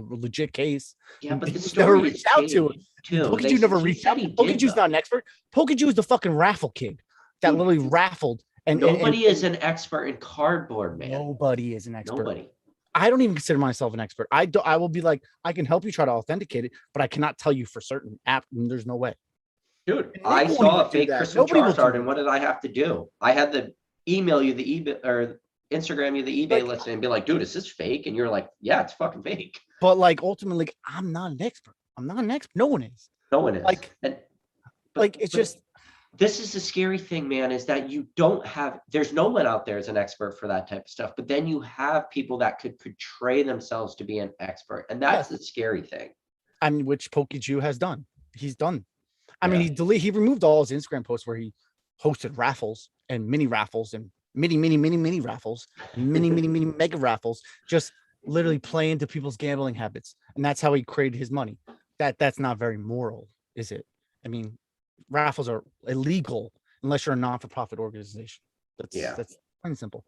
legit case. Yeah, but the never story reached out to it. Pokemon never reached out. Pokeju's not an expert. Pokeju's the fucking raffle kid that literally raffled. And nobody is an expert in cardboard, man. Nobody is an expert. Nobody. I don't even consider myself an expert. I will be like, I can help you try to authenticate it, but I cannot tell you for certain. There's no way. Dude, I saw a fake Crystal Charizard, and what did I have to do? I had to email you the eBay or Instagram you the eBay listing and be like, dude, is this fake? And you're like, yeah, it's fucking fake. But like ultimately, I'm not an expert. I'm not an expert. No one is. No one is. It's just. This is the scary thing, man, is that there's no one out there as an expert for that type of stuff. But then you have people that could portray themselves to be an expert. And that's the scary thing. I mean, which Pokeju has done. He's done. I mean, he removed all his Instagram posts where he hosted raffles and mini raffles and mini raffles, mini mega raffles, just literally playing to people's gambling habits. And that's how he created his money. That's not very moral, is it? I mean, raffles are illegal unless you're a non-for-profit organization. That's plain and simple.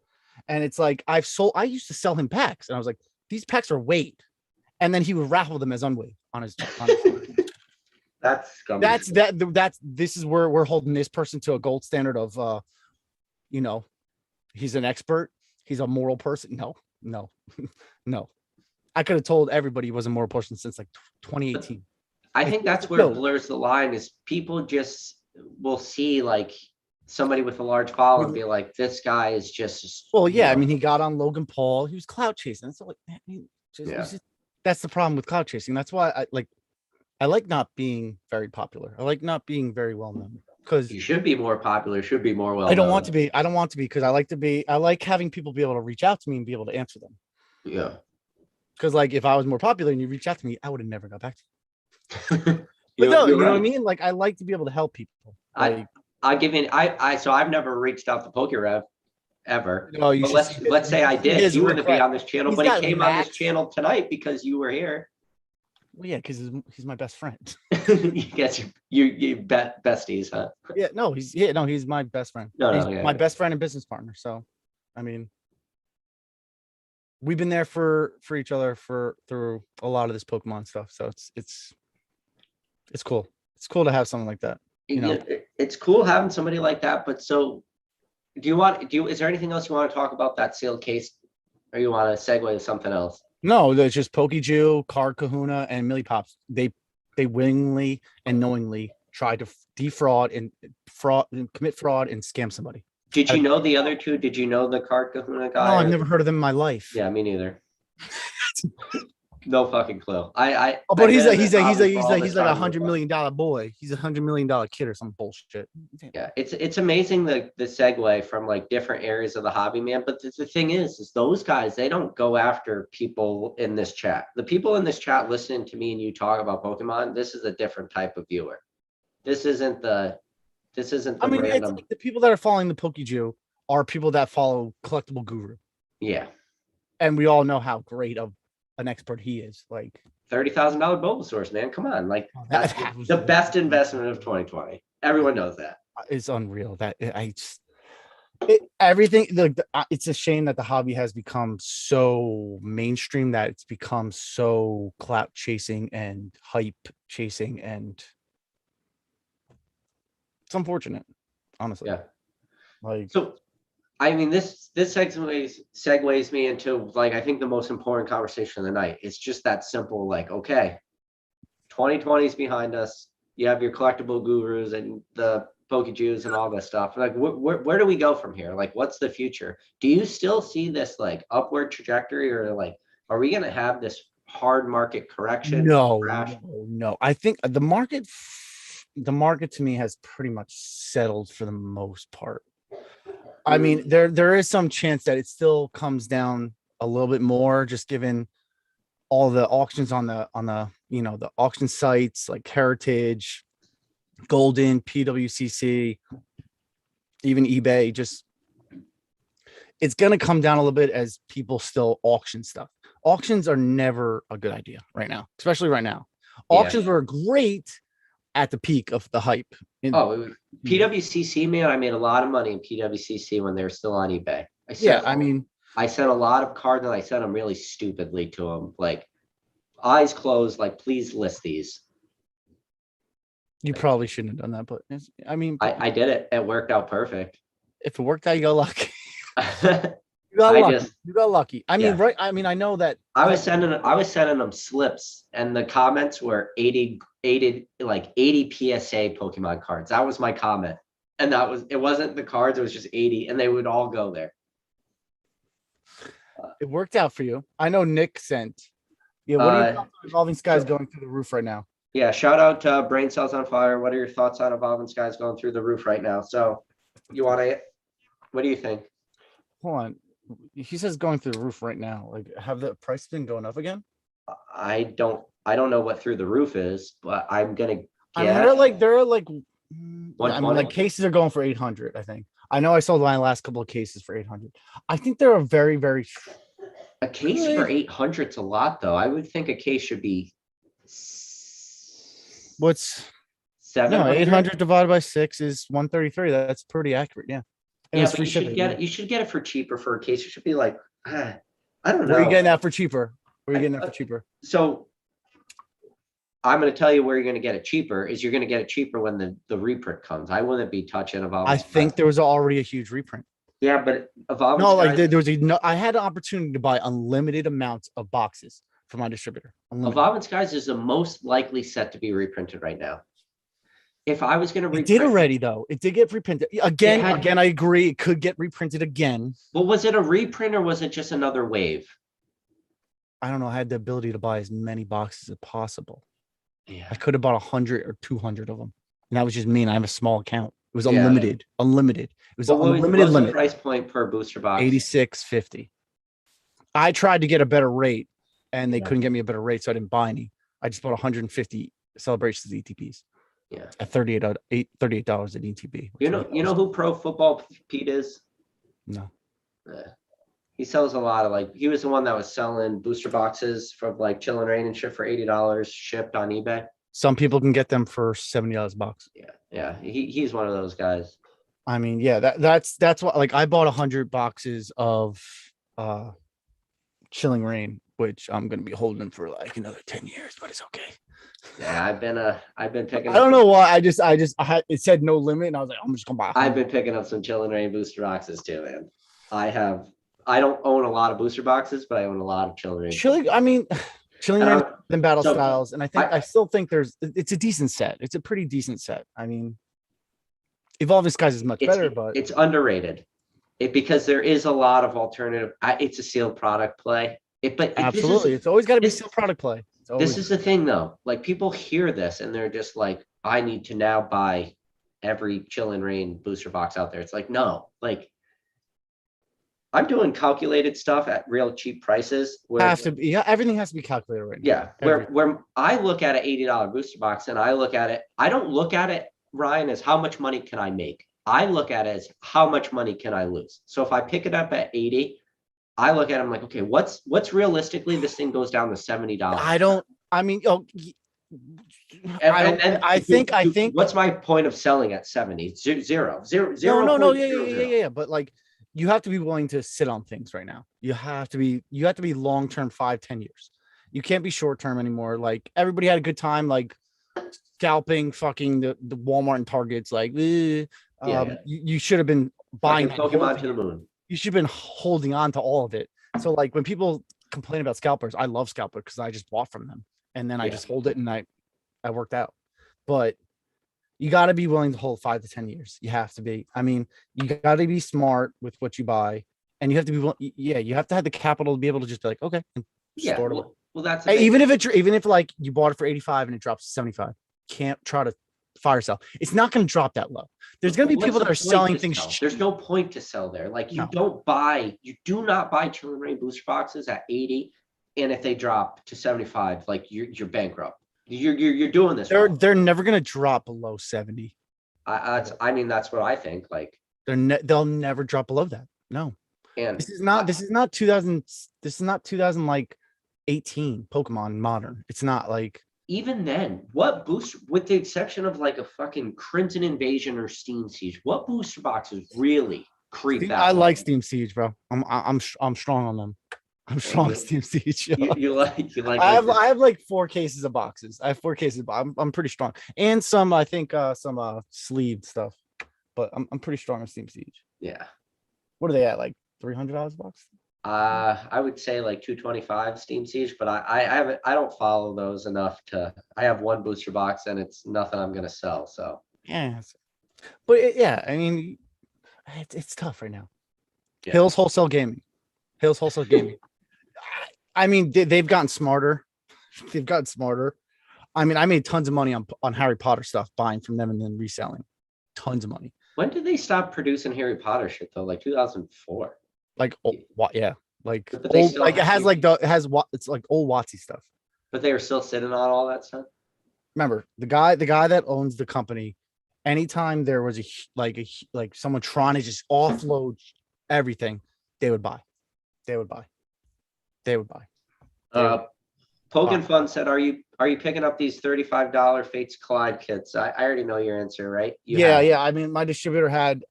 And it's like I used to sell him packs, and I was like, these packs are weighed, and then he would raffle them as unweighed on his. That's scummy. This is where we're holding this person to a gold standard of, he's an expert. He's a moral person. No. I could have told everybody he was a moral person since like 2018. I think that's where it blurs the line is people just will see like somebody with a large following and be like, this guy is just. Well, yeah. I mean, he got on Logan Paul. He was clout chasing. That's the problem with clout chasing. That's why I like not being very popular. I like not being very well known because you should be more popular, should be more well known. I don't want to be because I like having people be able to reach out to me and be able to answer them. Yeah. Because like if I was more popular and you reach out to me, I would have never got back to you. But no, you know what I mean? Like I like to be able to help people. I'll give you so I've never reached out to PokeRev ever. No, let's say I did. You wouldn't be on this channel, but he came on this channel tonight because you were here. Well, yeah, because he's my best friend. You guys, you besties, huh? Yeah, no, he's my best friend. He's my best friend and business partner. So, I mean, we've been there for each other through a lot of this Pokemon stuff. So it's cool. It's cool to have something like that. You know, It's cool having somebody like that. But so, is there anything else you want to talk about that sealed case, or you want to segue to something else? no, there's just Pokeju, Card Kahuna, and Millie Pops. They willingly and knowingly try to commit fraud and scam somebody. Did you know the other two? Did you know the Card Kahuna guy? No, I've never heard of them in my life. Yeah, me neither. No fucking clue. I But he's like $100 $100 million boy. He's $100 million kid or some bullshit. Yeah, it's amazing the segue from like different areas of the hobby, man. But the thing is those guys, they don't go after people in this chat. The people in this chat listening to me and you talk about Pokemon, this is a different type of viewer. This isn't the I mean, random. it's like the people that are following the Pokeju are people that follow Collectible Guru. Yeah. And we all know how great of an expert he is. Like $30,000 Bulbasaur's, man. Come on. Like that's the best investment of 2020. Everyone knows that. It's unreal. That everything. It's a shame that the hobby has become so mainstream that it's become so clout chasing and hype chasing, and it's unfortunate, honestly. Yeah. Like so. I mean, this segues me into like I think the most important conversation of the night. It's just that simple. Like, okay, 2020 is behind us. You have your collectible gurus and the Pokejus and all this stuff. Like, where do we go from here? Like, what's the future? Do you still see this like upward trajectory, or like, are we gonna have this hard market correction? No. I think the market to me has pretty much settled for the most part. I mean, there is some chance that it still comes down a little bit more, just given all the auctions on the the auction sites like Heritage, Golden, PWCC, even eBay. Just it's gonna come down a little bit as people still auction stuff. Auctions are never a good idea right now, especially right now. Auctions were great at the peak of the hype. PWCC, man, I made a lot of money in PWCC when they were still on eBay. I sent a lot of cards, and I sent them really stupidly to them, like eyes closed, like please list these. You probably shouldn't have done that, but I mean, I did it. It worked out perfect. If it worked out, you got lucky. You got lucky. I mean, right? I mean, I know that I was sending them slips, and the comments were 80 PSA Pokemon cards. That was my comment, and it wasn't the cards. It was just 80, and they would all go there. It worked out for you. I know Nick sent. Yeah, what are your thoughts on Evolving Skies going through the roof right now? Yeah, shout out to Brain Cells on Fire. What are your thoughts on Evolving Skies going through the roof right now? So, what do you think? Hold on. He says going through the roof right now. Like, have the price been going up again? I don't know what through the roof is, but I'm gonna guess. I mean, they're like I mean, like cases are going for 800. I think. I know I sold my last couple of cases for 800. I think they're a very, very a case for 800 is a lot, though. I would think a case should be what's 700. No, 800 divided by 6 is 133. That's pretty accurate. Yeah. And yeah, but you should get it for cheaper for a case. It should be like, I don't know. Where are you getting that for cheaper? So I'm going to tell you where you're going to get it cheaper is you're going to get it cheaper when the reprint comes. I wouldn't be touching Evolving. I think there was already a huge reprint. Yeah, but Evolving. No, like there was I had an opportunity to buy unlimited amounts of boxes from my distributor. Evolving Skies is the most likely set to be reprinted right now. If I was going to reprint, it did already though. It did get reprinted again. I agree. It could get reprinted again. Well, was it a reprint or was it just another wave? I don't know. I had the ability to buy as many boxes as possible. Yeah, I could have bought 100 or 200 of them, and that was just me. And I have a small account. It was unlimited. Unlimited. It was unlimited limit. The price point per booster box? $86.50. I tried to get a better rate, and they couldn't get me a better rate, so I didn't buy any. I just bought 150 Celebrations ETPs. Yeah, at $38 at ETB. You know who Pro Football Pete is? No. He sells a lot of he was the one that was selling booster boxes from like Chillin' Rain and shit for $80 shipped on eBay. Some people can get them for $70 a box. Yeah. He's one of those guys. I mean, yeah, that's what I bought 100 boxes of Chilling Reign, which I'm gonna be holding for like another 10 years, but it's okay. Yeah, I've been picking I don't up. know why. It said no limit, and I was like, I'm just gonna buy. I've been picking up some Chillin' Reign booster boxes too, man. I don't own a lot of booster boxes, but I own a lot of Chillin' Reign. Chilling. I mean, Chilling And Reign I'm- than Battle so, Styles, and I still think it's a decent set. It's a pretty decent set. I mean, Evolving Skies is much better, but it's underrated. Because there is a lot of alternative. It's a sealed product play. absolutely, it's always got to be this- still product play. This is the thing though. Like people hear this and they're just like, I need to now buy every Chillin' Reign booster box out there. It's like, no, like I'm doing calculated stuff at real cheap prices. Everything has to be calculated right now. Yeah, where I look at an $80 booster box and I don't look at it, Ryan, as how much money can I make? I look at it as how much money can I lose? So if I pick it up at 80, I look at it, I'm like, okay, what's realistically this thing goes down to $70. I think what's my point of selling at 70? Zero. No. Yeah. But like, you have to be willing to sit on things right now. You have to be long-term, 5-10 years. You can't be short-term anymore. Like everybody had a good time, like scalping fucking the Walmart and Targets. Like, you should have been buying Pokemon to the moon. You should have been holding on to all of it. So like when people complain about scalpers, I love scalpers because I just bought from them and then I just hold it and I worked out. But you got to be willing to hold 5 to 10 years. You have to be. I mean, you got to be smart with what you buy, and you have to be. You have to have the capital to be able to just be like, okay, Well, that's even if like you bought it for 85 and it drops to 75, can't try to fire sell. It's not going to drop that low. There's going to be people that are selling things. There's no point to sell there. Like you do not buy Chillin' Reign booster boxes at 80, and if they drop to 75, like you're bankrupt. You're doing this. They're never going to drop below 70. I mean, that's what I think. Like they'll never drop below that. No. And this is not 2000. This is not 2000 like 18 Pokemon Modern. It's not like. Even then, what booster, with the exception of like a fucking Crimson Invasion or Steam Siege, what booster boxes really creep out? I like Steam Siege, bro. I'm strong on them. I'm strong on Steam Siege. You like. I have like 4 cases of boxes. I have 4 cases. I'm pretty strong, and some I think some sleeved stuff, but I'm pretty strong on Steam Siege. Yeah. What are they at? Like $300 a box? I would say like 225 Steam Siege, but I don't follow those enough to. I have one booster box and it's nothing I'm gonna sell. So yeah, but I mean, it's tough right now. Yeah. Hills Wholesale Gaming. I mean, they've gotten smarter. They've gotten smarter. I mean, I made tons of money on Harry Potter stuff, buying from them and then reselling. Tons of money. When did they stop producing Harry Potter shit though? Like 2004. Like what? Yeah, like But old, like it has it's like old WotC stuff. But they were still sitting on all that stuff. Remember the guy that owns the company. Anytime there was like someone trying to just offload everything, they would buy. Pokin Fun said, "Are you picking up these $35 Fates Collide kits?" I already know your answer, right? Yeah. I mean, my distributor had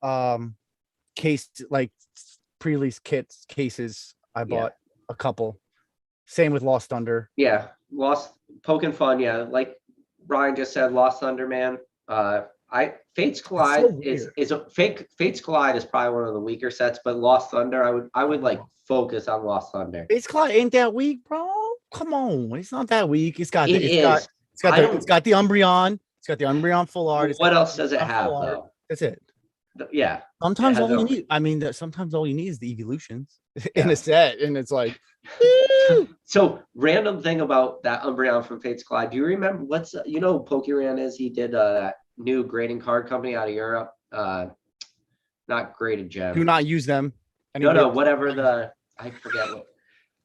case like pre-release cases. I bought a couple. Same with Lost Thunder. Yeah, Pokin Fun. Yeah, like Ryan just said, Lost Thunder, man. Fates Collide Fates Collide is probably one of the weaker sets, but Lost Thunder, I would like focus on Lost Thunder. Fates Collide ain't that weak, bro. Come on, it's not that weak. It's got the Umbreon. It's got the Umbreon full art. What else does it have though? That's it. Yeah. Sometimes all you need. I mean, sometimes all you need is the evolutions in a set, and it's like. So random thing about that Umbreon from Fates Collide. Do you remember who Pokeran is? He did a new grading card company out of Europe. Not Graded Gem. Do not use them. No, whatever I forget what.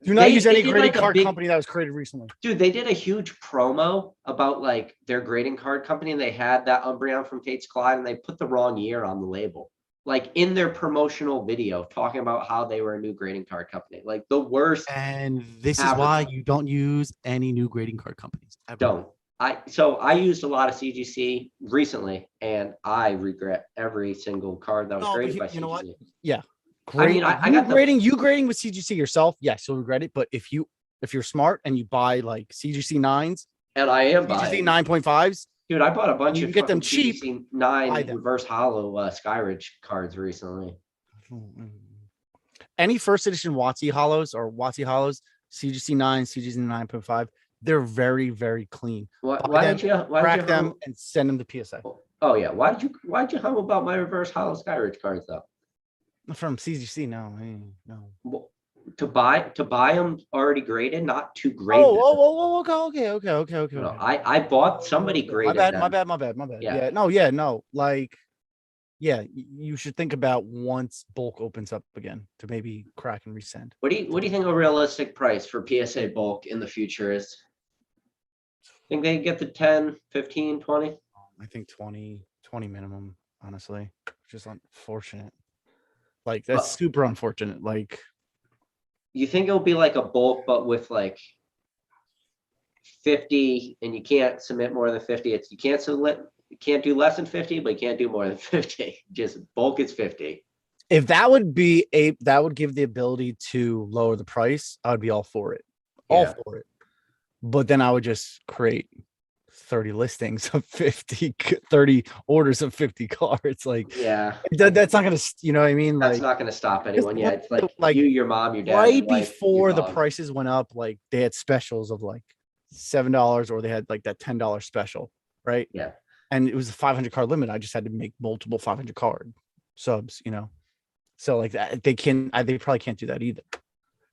Do not use any grading card company that was created recently. Dude, they did a huge promo about like their grading card company, and they had that Umbreon from Fates Collide, and they put the wrong year on the label. Like in their promotional video, talking about how they were a new grading card company. Like the worst. And this is why you don't use any new grading card companies. Ever. Don't. I used a lot of CGC recently, and I regret every single card that was graded by CGC. You know what? Yeah. Great. mean, I you got grading with CGC yourself, yes, you'll regret it. But if you're smart and you buy like CGC 9s, and I am CGC buying. 9.5s, Dude, I bought a bunch you of can get them fucking cheap, CGC buy 9 them. reverse hollow Skyridge cards recently. Any first edition WotC hollows or WotC hollows, CGC 9, CGC 9.5, they're very, very clean. Why did you Crack them and send them to PSA Oh yeah, why'd you hum about my reverse hollow Skyridge cards though? from CGC. No. Well, to buy them already graded, not to grade them. Okay. No, I bought somebody graded them. My bad. Yeah. No. Like, yeah, you should think about once bulk opens up again to maybe crack and resend. What do you think a realistic price for PSA bulk in the future is? Think they can get to 10, 15, 20? I think 20 minimum, honestly. Just unfortunate. Like, that's super unfortunate. Like, you think it'll be like a bulk, but with like 50, and you can't submit more than 50. It's you can't do less than 50, but you can't do more than 50. Just bulk is 50. if that would give the ability to lower the price, I would be all for it. All Yeah. for it. But then I would just create 30 listings of 50, 30 orders of 50 cards. Like, Yeah, that's not gonna, you know what I mean? that's Like, not going to stop anyone. Yeah, it's like like you, your mom, your dad, right your wife, before your the dog. prices went up, like they had specials of like $7, or they had like that $10 special, right? Yeah. And it was a 500 card limit. I just had to make multiple 500 card subs, you know. So like that, they probably can't do that either.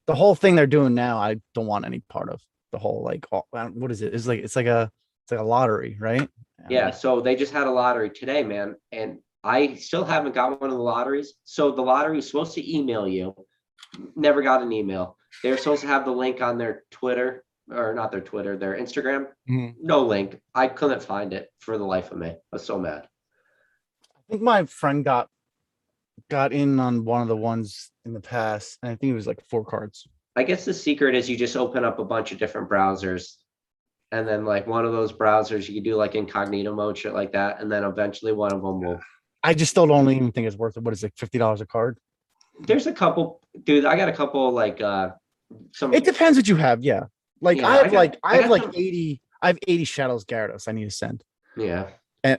The whole thing they're doing now, I don't want any part of. The whole like, what is it? It's like a lottery, right? Yeah, so they just had a lottery today, man, and I still haven't got one of the lotteries. So the lottery was supposed to email you. Never got an email. They were supposed to have the link on their Twitter, or not their Twitter, their Instagram. No link. I couldn't find it for the life of me. I was so mad. I think my friend got in on one of the ones in the past, and I think it was like 4 cards. I guess the secret is you just open up a bunch of different browsers, and then like one of those browsers you can do like incognito mode, shit like that, and then eventually one of them will. I just still don't even think it's worth it. What is it, $50 a card? There's a couple, dude. I got a couple like some. It depends what you have, yeah. Like Yeah, I have some- 80. I have 80 Shadows Gyarados I need to send. Yeah. And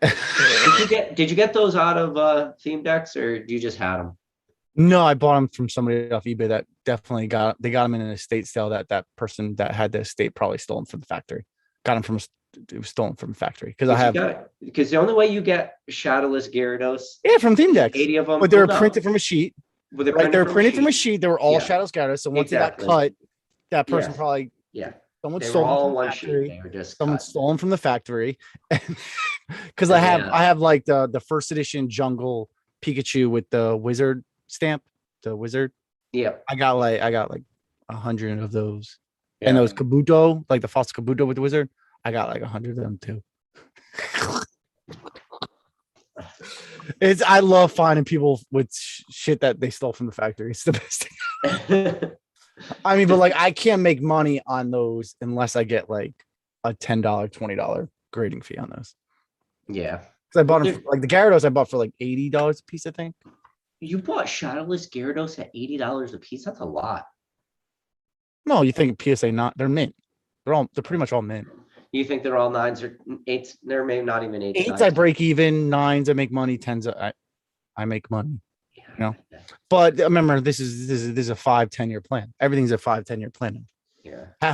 Did you get those out of theme decks, or you just had them? no, I bought them from somebody off eBay that definitely got them in an estate sale that person that had the estate probably stolen from the factory. It was stolen from the factory Because the only way you get Shadowless Gyarados, from theme decks, 80 of them, but they were printed from a sheet. Well, they're Right, they were printed from a sheet. They were all Yeah. Shadows Gyarados. So once Exactly. they got cut, that person Yeah. probably Yeah, someone they were stole them all from the one sheet. factory. They were just Someone cut. stole them from the factory. Because I have like the first edition Jungle Pikachu with the wizard stamp, the wizard. Yeah, I got like 100 of those. And those Kabuto, like the false Kabuto with the wizard, I got like 100 of them too. I love finding people with shit that they stole from the factory. It's the best thing. I mean, but like I can't make money on those unless I get like a $10, $20 grading fee on those. Yeah. Because I bought them like the Gyarados I bought for like $80 a piece, I think. You bought Shadowless Gyarados at $80 a piece? That's a lot. No, you think PSA not? They're mint. They're pretty much all mint. You think they're all 9s or 8s? They're maybe not even 8s. 8s I break even, 9s I make money, 10s I make money. Yeah, You know? But remember, this is a 5-10 year plan. Everything's a 5-10 year plan. Yeah. I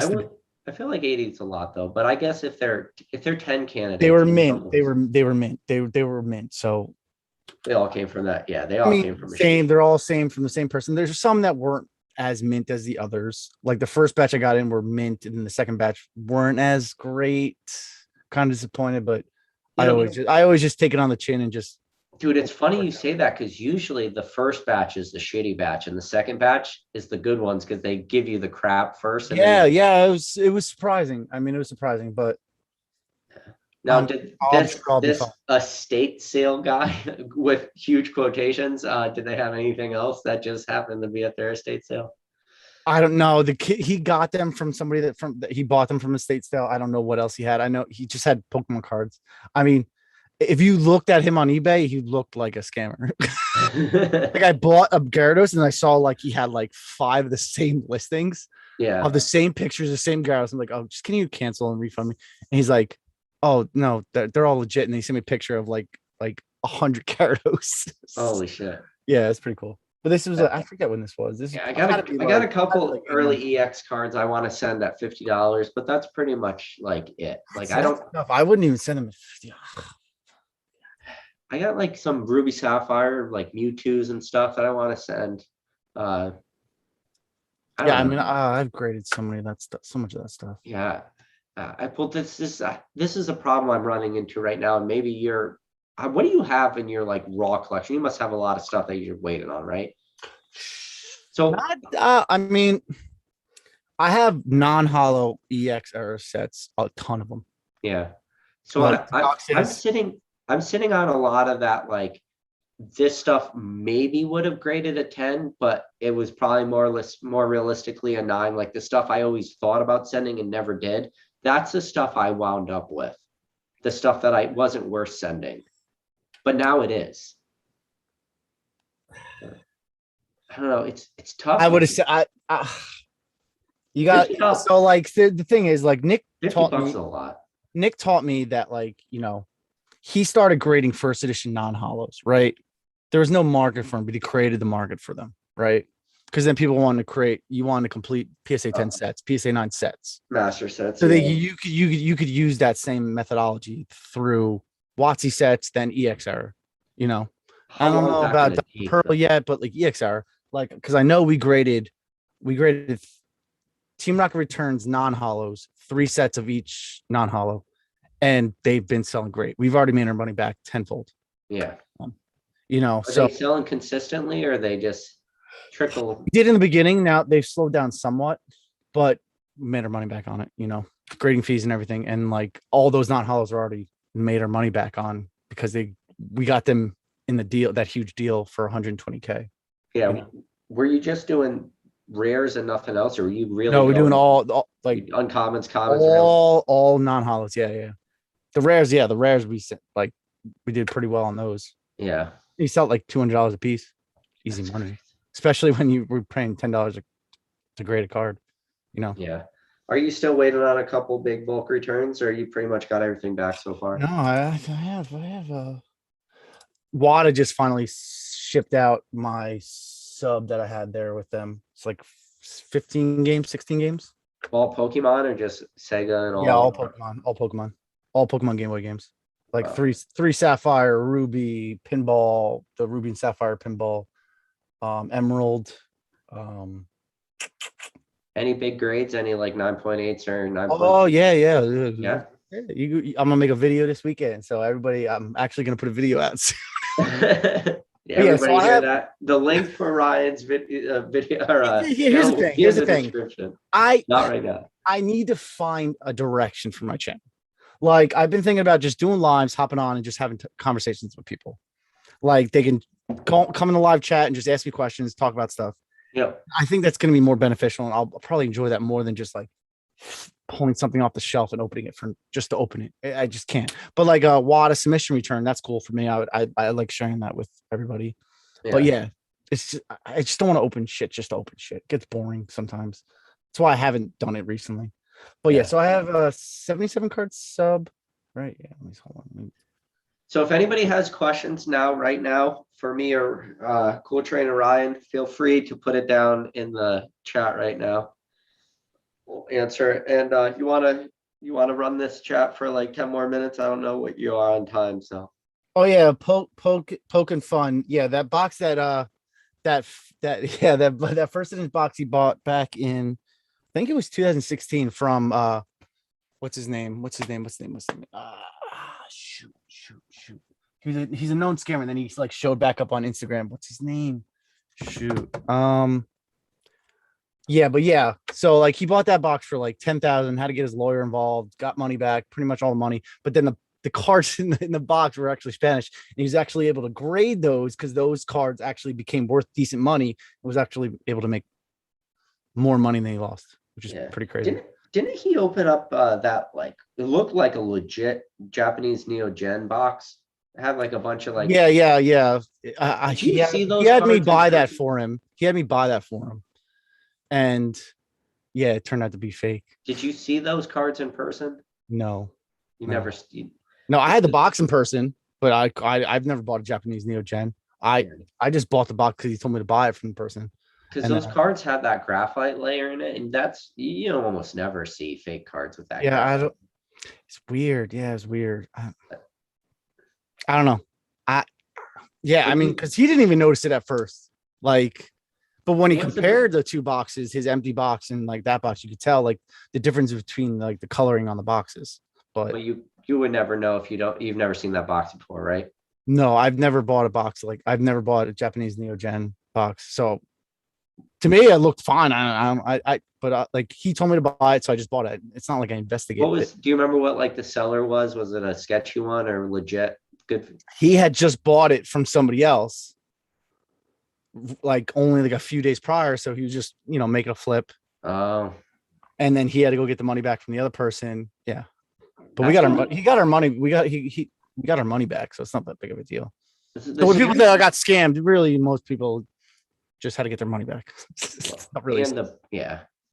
feel like 80 is a lot though, but I guess if they're 10 candidates, they were mint. They were mint. They were mint. So they all came from that. Yeah, they all came from same. They're all same from the same person. There's some that weren't as mint as the others. Like the first batch I got in were mint, and the second batch weren't as great. Kind of disappointed, but I always just take it on the chin and just. Dude, it's funny you say that because usually the first batch is the shitty batch and the second batch is the good ones because they give you the crap first. It was surprising. I mean, it was surprising, but now did this estate sale guy with huge quotations? Did they have anything else that just happened to be at their estate sale? I don't know. The kid, he got them from somebody he bought them from estate sale. I don't know what else he had. I know he just had Pokemon cards. I mean, if you looked at him on eBay, he looked like a scammer. Like I bought a Gyarados and I saw like he had like 5 of the same listings Yeah. of the same pictures, the same Gyarados. I'm like, oh, just can you cancel and refund me? And he's like, oh no, they're all legit. And he sent me a picture of like 100 Gyarados. Holy shit. Yeah, it's pretty cool. But this was I forget when this was. This Yeah, I is got gotta be I got a like- couple like 8 months. early EX cards I want to send at $50, but that's pretty much like it. Like I That's don't enough. I wouldn't even send him a 50. I got like some Ruby Sapphire, like Mewtwo's and stuff that I want to send. I don't Yeah, I know. mean, I've graded so many of that stuff, so much of that stuff. Yeah. I pulled this is a problem I'm running into right now. And maybe you're what do you have in your like raw collection? You must have a lot of stuff that you're waiting on, right? So Not, I mean, I have non-hollow EX error sets, a ton of them. yeah. So Like I'm Toxins. sitting on a lot of that, like this stuff maybe would have graded a 10, but it was probably more realistically a 9. Like the stuff I always thought about sending and never did. That's the stuff I wound up with. The stuff that I wasn't worth sending. But now it is. I don't know. It's tough. I would have said, you got 50 bucks. so like the thing is like 50 taught bucks me is a lot. Nick taught me that like he started grading first edition non-hollows, right? There was no market for them, but he created the market for them, right? Because then people wanted to complete PSA 10 sets, PSA 9 sets. Master sets. So yeah. you could use that same methodology through WotC sets, then EX error. I don't How long know is that about gonna the take, Pearl though? yet, but like EX error, like because I know we graded Team Rocket Returns non-hollows, 3 sets of each non-hollow, and they've been selling great. We've already made our money back tenfold. Yeah. Are So they selling consistently or they just trickle? we did in the beginning. Now they've slowed down somewhat, but we made our money back on it. Grading fees and everything, and like all those non-hollows are already made our money back on because we got them in the deal, that huge deal for 120K. Yeah. Were you just doing rares and nothing else, or were you really No, we're doing going all like uncommons, commons, rares? all non-hollows. Yeah. The rares we did pretty well on those. Yeah. You sell like $200 a piece, easy money, especially when you were paying $10 to grade a card. Yeah. Are you still waiting on a couple big bulk returns, or you pretty much got everything back so far? No, I have Wada just finally shipped out my sub that I had there with them. It's like 15 games, 16 games. All Pokemon or just Sega and all? Yeah, all Pokemon Game Boy games. Like Wow. three Sapphire, Ruby, Pinball, the Ruby and Sapphire Pinball, Emerald. Any big grades? Any like 9.8s or 9? Oh yeah. Yeah. I'm gonna make a video this weekend, so everybody, I'm actually gonna put a video out soon. Everybody so I hear have- that? The link for Ryan's video or Here's the channel will thing, be here's in the thing. description. I Not right now. need to find a direction for my channel. Like I've been thinking about just doing lives, hopping on and just having conversations with people. Like they can come in the live chat and just ask me questions, talk about stuff. Yep. I think that's going to be more beneficial, and I'll probably enjoy that more than just like pulling something off the shelf and opening it for just to open it. I just can't. But like a WADA submission return, that's cool for me. I like sharing that with everybody. But yeah, I just don't want to open shit just to open shit. It gets boring sometimes. That's why I haven't done it recently. But yeah, so I have a 77 card sub. Right. Yeah. Let me hold on. So if anybody has questions right now for me or Cool Trainer Ryan, feel free to put it down in the chat right now. We'll answer it. And you wanna run this chat for like 10 more minutes? I don't know what you are on time, so. Oh yeah, poke and fun. Yeah, that box that first edition box he bought back in, I think it was 2016 from what's his name? Shoot. He's a known scammer, and then he's like showed back up on Instagram. What's his name? Shoot. Yeah. So like he bought that box for like 10,000, had to get his lawyer involved, got money back, pretty much all the money. But then the cards in the box were actually Spanish, and he was actually able to grade those because those cards actually became worth decent money. It was actually able to make more money than he lost, which is pretty crazy. Didn't he open up that like it looked like a legit Japanese Neo Gen box? have like a bunch of like. Yeah. Did you see He those had me cards in buy that person? for him. He had me buy that for him, and yeah, it turned out to be fake. Did you see those cards in person? No, You no, never. no. I This had the is- box in person, but I've never bought a Japanese Neo Gen. I just bought the box because he told me to buy it from the person. Because And those cards have that graphite layer in it, and that's you almost never see fake cards with that. yeah, I Graphite. don't. It's weird. Yeah, it's weird. I don't know. I Yeah, I But mean, you, because he didn't even notice it at first. Like, but when he what's the compared the two boxes, his empty box and like that box, you could tell like the difference between like the coloring on the boxes. But But you would never know if you've never seen that box before, right? no, I've never bought a box like I've never bought a Japanese Neo Gen box. So to me, it looked fine. But like he told me to buy it, so I just bought it. It's not like I investigated it. Do you remember what like the seller was? Was it a sketchy one or legit? Good. He had just bought it from somebody else, like only like a few days prior. So he was just making a flip, Oh, and then he had to go get the money back from the other person. Yeah, but we that's got our what- he got our money. We got our money back, so it's not that big of a deal. the So when people scary- say I got scammed, really most people just had to get their money back. It's not really. and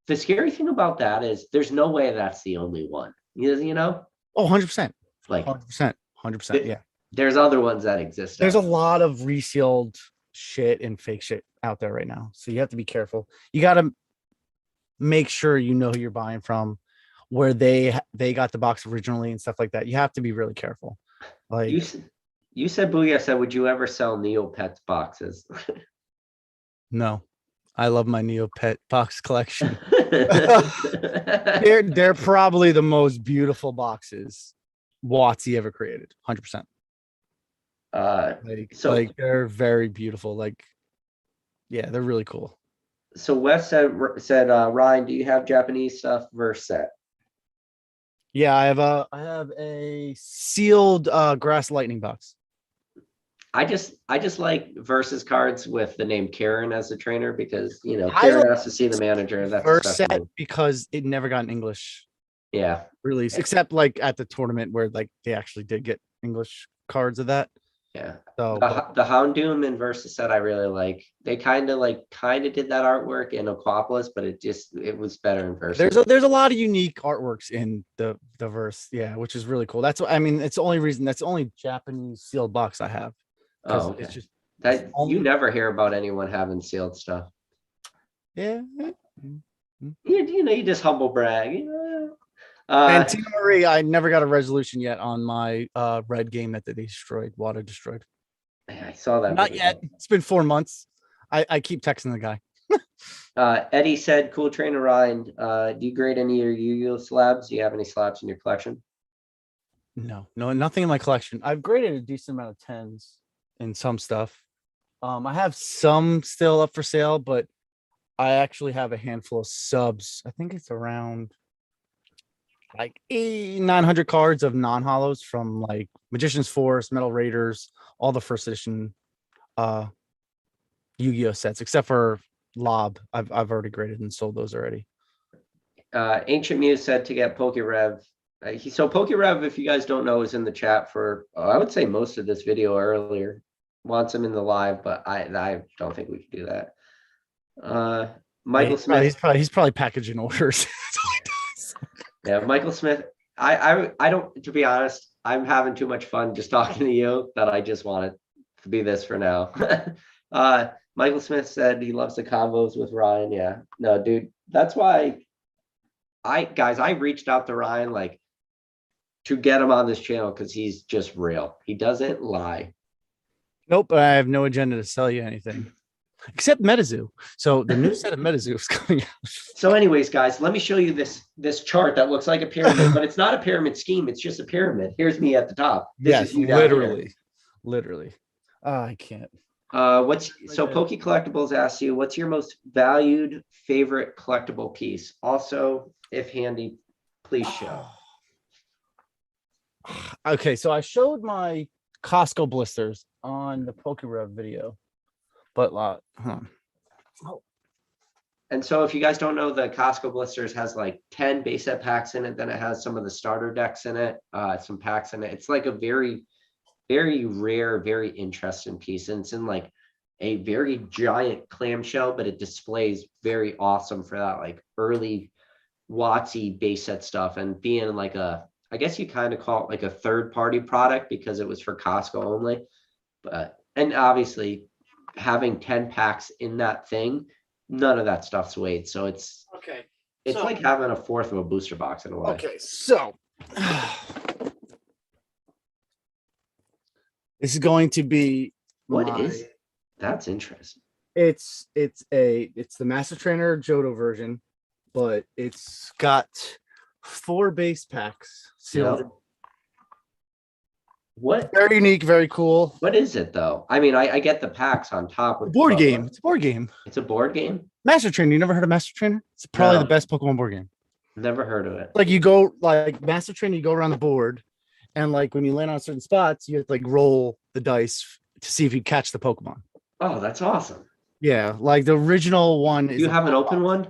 the scary thing about that is there's no way that's the only one. You know, Oh, 100%. like 100%. 100%. Yeah. there's other ones that exist. There's a out there. lot of resealed shit and fake shit out there right now. So you have to be careful. You got to make sure you know who you're buying from, where they got the box originally and stuff like that. You have to be really careful. Like You said Booyah said, would you ever sell Neopets boxes? no. I love my Neopet box collection. uh, They're probably the most beautiful boxes Watsy ever created. 100%. Like they're very beautiful. Like, yeah, they're really cool. So Wes said Ryan, do you have Japanese stuff verse set? Yeah, I have a sealed grass lightning box. I just like versus cards with the name Karen as the trainer because I Karen like has to see the manager. That's a First special set move. because it never got an English Yeah. release, except like at the tournament where like they actually did get English cards of that. Yeah. So The Houndoom and Versus set I really like. They kind of did that artwork in Aquapolis, but it was better in Versus. there's a lot of unique artworks in the verse, yeah, which is really cool. That's what I mean. It's the only reason. That's the only Japanese sealed box I have. Oh, okay. It's just That you never hear about anyone having sealed stuff. yeah. You just humble brag. And Tina Marie, I never got a resolution yet on my red game that they destroyed, water destroyed. I saw that. Not yet. It's been 4 months. I keep texting the guy. Eddie said, "Cool trainer Ryan. Do you grade any of your Yu-Gi-Oh slabs? Do you have any slabs in your collection?" No, nothing in my collection. I've graded a decent amount of 10s in some stuff. I have some still up for sale, but I actually have a handful of subs. I think it's around like 900 cards of non-hollows from like Magician's Force, Metal Raiders, all the first edition Yu-Gi-Oh sets, except for Lob. I've already graded and sold those already. Ancient Muse said to get PokeRev. So PokeRev, if you guys don't know, is in the chat for I would say most of this video earlier. Wants him in the live, but I don't think we can do that. Michael Smith. He's probably packaging orders. Yeah, Michael Smith. I don't. To be honest, I'm having too much fun just talking to you that I just wanted to be this for now. Michael Smith said he loves the combos with Ryan. Yeah, no, dude. That's why I reached out to Ryan to get him on this channel because he's just real. He doesn't lie. Nope, I have no agenda to sell you anything except MetaZoo. So the new set of MetaZoo is coming out. So, anyways, guys, let me show you this chart that looks like a pyramid, but it's not a pyramid scheme. It's just a pyramid. Here's me at the top. This is you down here. Literally. I can't. Pokey Collectibles asks you, what's your most valued favorite collectible piece? Also, if handy, please show. Okay, so I showed my Costco blisters on the PokeRev video, but And so if you guys don't know, the Costco blisters has like 10 base set packs in it. Then it has some of the starter decks in it, some packs in it. It's like a very very rare, very interesting piece. And it's in like a very giant clamshell, but it displays very awesome for that like early Watsy base set stuff, and being like I guess you kind of call it like a third party product because it was for Costco only. But, and obviously having 10 packs in that thing, none of that stuff's weighed. So it's so, like having a fourth of a booster box in a way. okay, so this is going to be That's interesting. it's the Master Trainer Johto version, but it's got 4 base packs sealed. Yep. What Very unique, very cool. what is it though? I mean, I get the packs on top of Board game. It's a board game. It's a board game. Master Trainer. You never heard of Master Trainer? It's probably No. the best Pokemon board game. Never heard of it. Like you go like Master Trainer, you go around the board, and like when you land on certain spots, you have to like roll the dice to see if you catch the Pokemon. Oh, that's awesome. Yeah, like the original one is. You have an open one?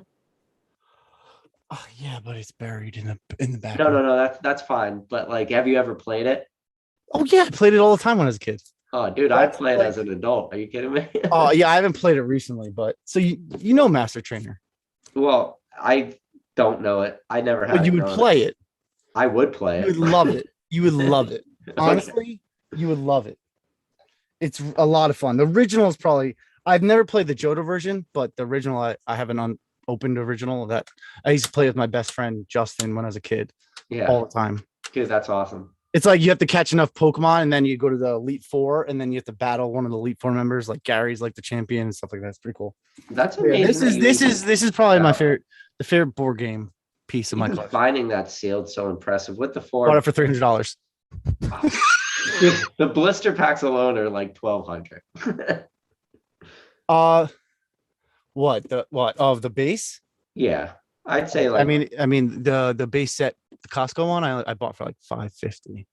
Oh, yeah, but it's buried in the back. No, that's fine. But like, have you ever played it? Oh yeah, I played it all the time when I was a kid. Oh, dude, I That's played like- as an adult. Are you kidding me? Oh yeah, I haven't played it recently, but so you know Master Trainer, Well, I don't know it. I never had. but you would play it. I would play You it. would love it. You would love it. Honestly, you would love it. It's a lot of fun. The original is probably I've never played the Johto version, but the original I have an unopened original that I used to play with my best friend Justin when I was a kid Yeah, all the time. dude, that's awesome. It's like you have to catch enough Pokemon, and then you go to the Elite Four, and then you have to battle one of the Elite Four members. Like Gary's like the champion and stuff like that. It's pretty cool. That's Yeah, amazing. this is probably my Yeah. favorite board game piece of my Even collection. finding that sealed so impressive with the Bought four. it for $300. Dude, the blister packs alone are like 1,200. What of the base? Yeah, I'd say like. I mean the base set, the Costco one, I bought for like $550.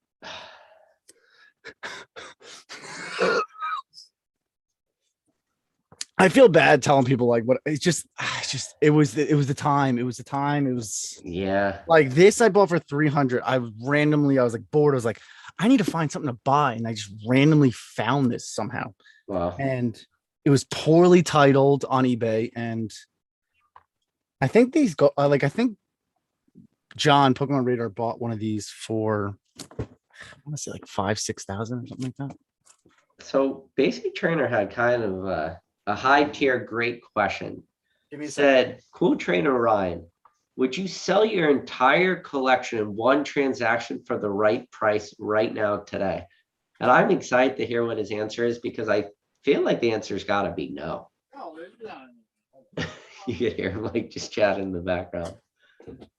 I feel bad telling people like what it was the time. It was Yeah, like this I bought for 300. I was like bored. I was like, I need to find something to buy, and I just randomly found this somehow. wow. And it was poorly titled on eBay, and I think these go I think John Pokemon Radar bought one of these for I want to say like 5,000-6,000 or something like that. So Basic Trainer had kind of a high tier great question. Give me Said, Cool Trainer Ryan, would you sell your entire collection in one transaction for the right price right now today? And I'm excited to hear what his answer is because I feel like the answer's got to be no. You could hear him like just chatting in the background.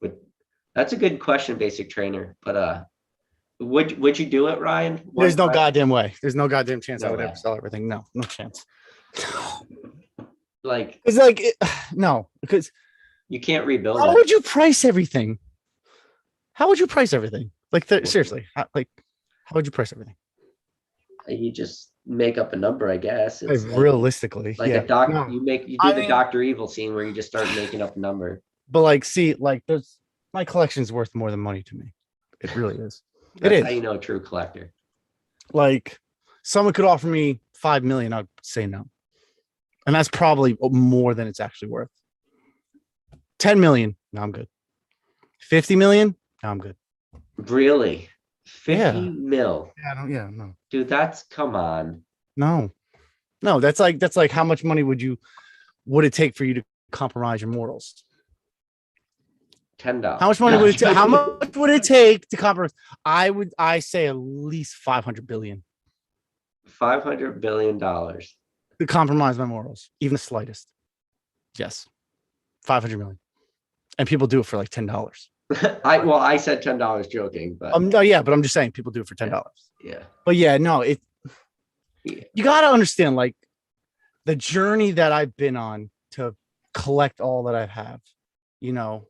But that's a good question, Basic Trainer. But would you do it, Ryan? There's no goddamn way. There's no goddamn chance I No would way. ever sell everything. No chance. Like It's like no, because you can't rebuild how it. would you price everything? How would you price everything? Like seriously, how would you price everything? You just make up a number, I guess. Like, It's realistically, like yeah. a doc. No. You do I the mean- Dr. Evil scene where you just start making up a number. But like, see, like there's my collection is worth more than money to me. It really is. That's is. how you know a true collector. Like someone could offer me 5 million, I'd say no. And that's probably more than it's actually worth. 10 million, no, I'm good. 50 million, no, I'm good. Really? 50 Yeah. mil. No. Dude, come on. No, that's like how much money would it take for you to compromise your morals? $10. How much money would it take? How much would it take to compromise? I say at least 500 billion $500 billion. to compromise my morals, even the slightest. Yes, 500 million, and people do it for like $10. I said $10 joking, but No, yeah, but I'm just saying people do it for $10. yeah. But yeah, no, Yeah. you gotta understand like the journey that I've been on to collect all that I have. You know,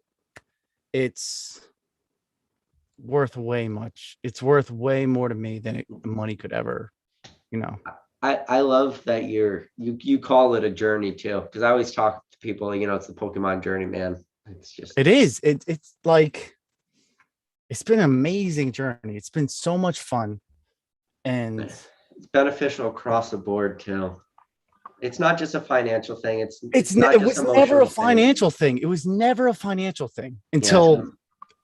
it's worth way much. It's worth way more to me than money could ever. You know, I love that you call it a journey too, because I always talk to people, it's the Pokemon journey, man. It's just it is. It's like it's been an amazing journey. It's been so much fun. And It's beneficial across the board too. It's not just a financial thing. It's it not just was never emotional a thing. financial thing. It was never a financial thing Yeah. until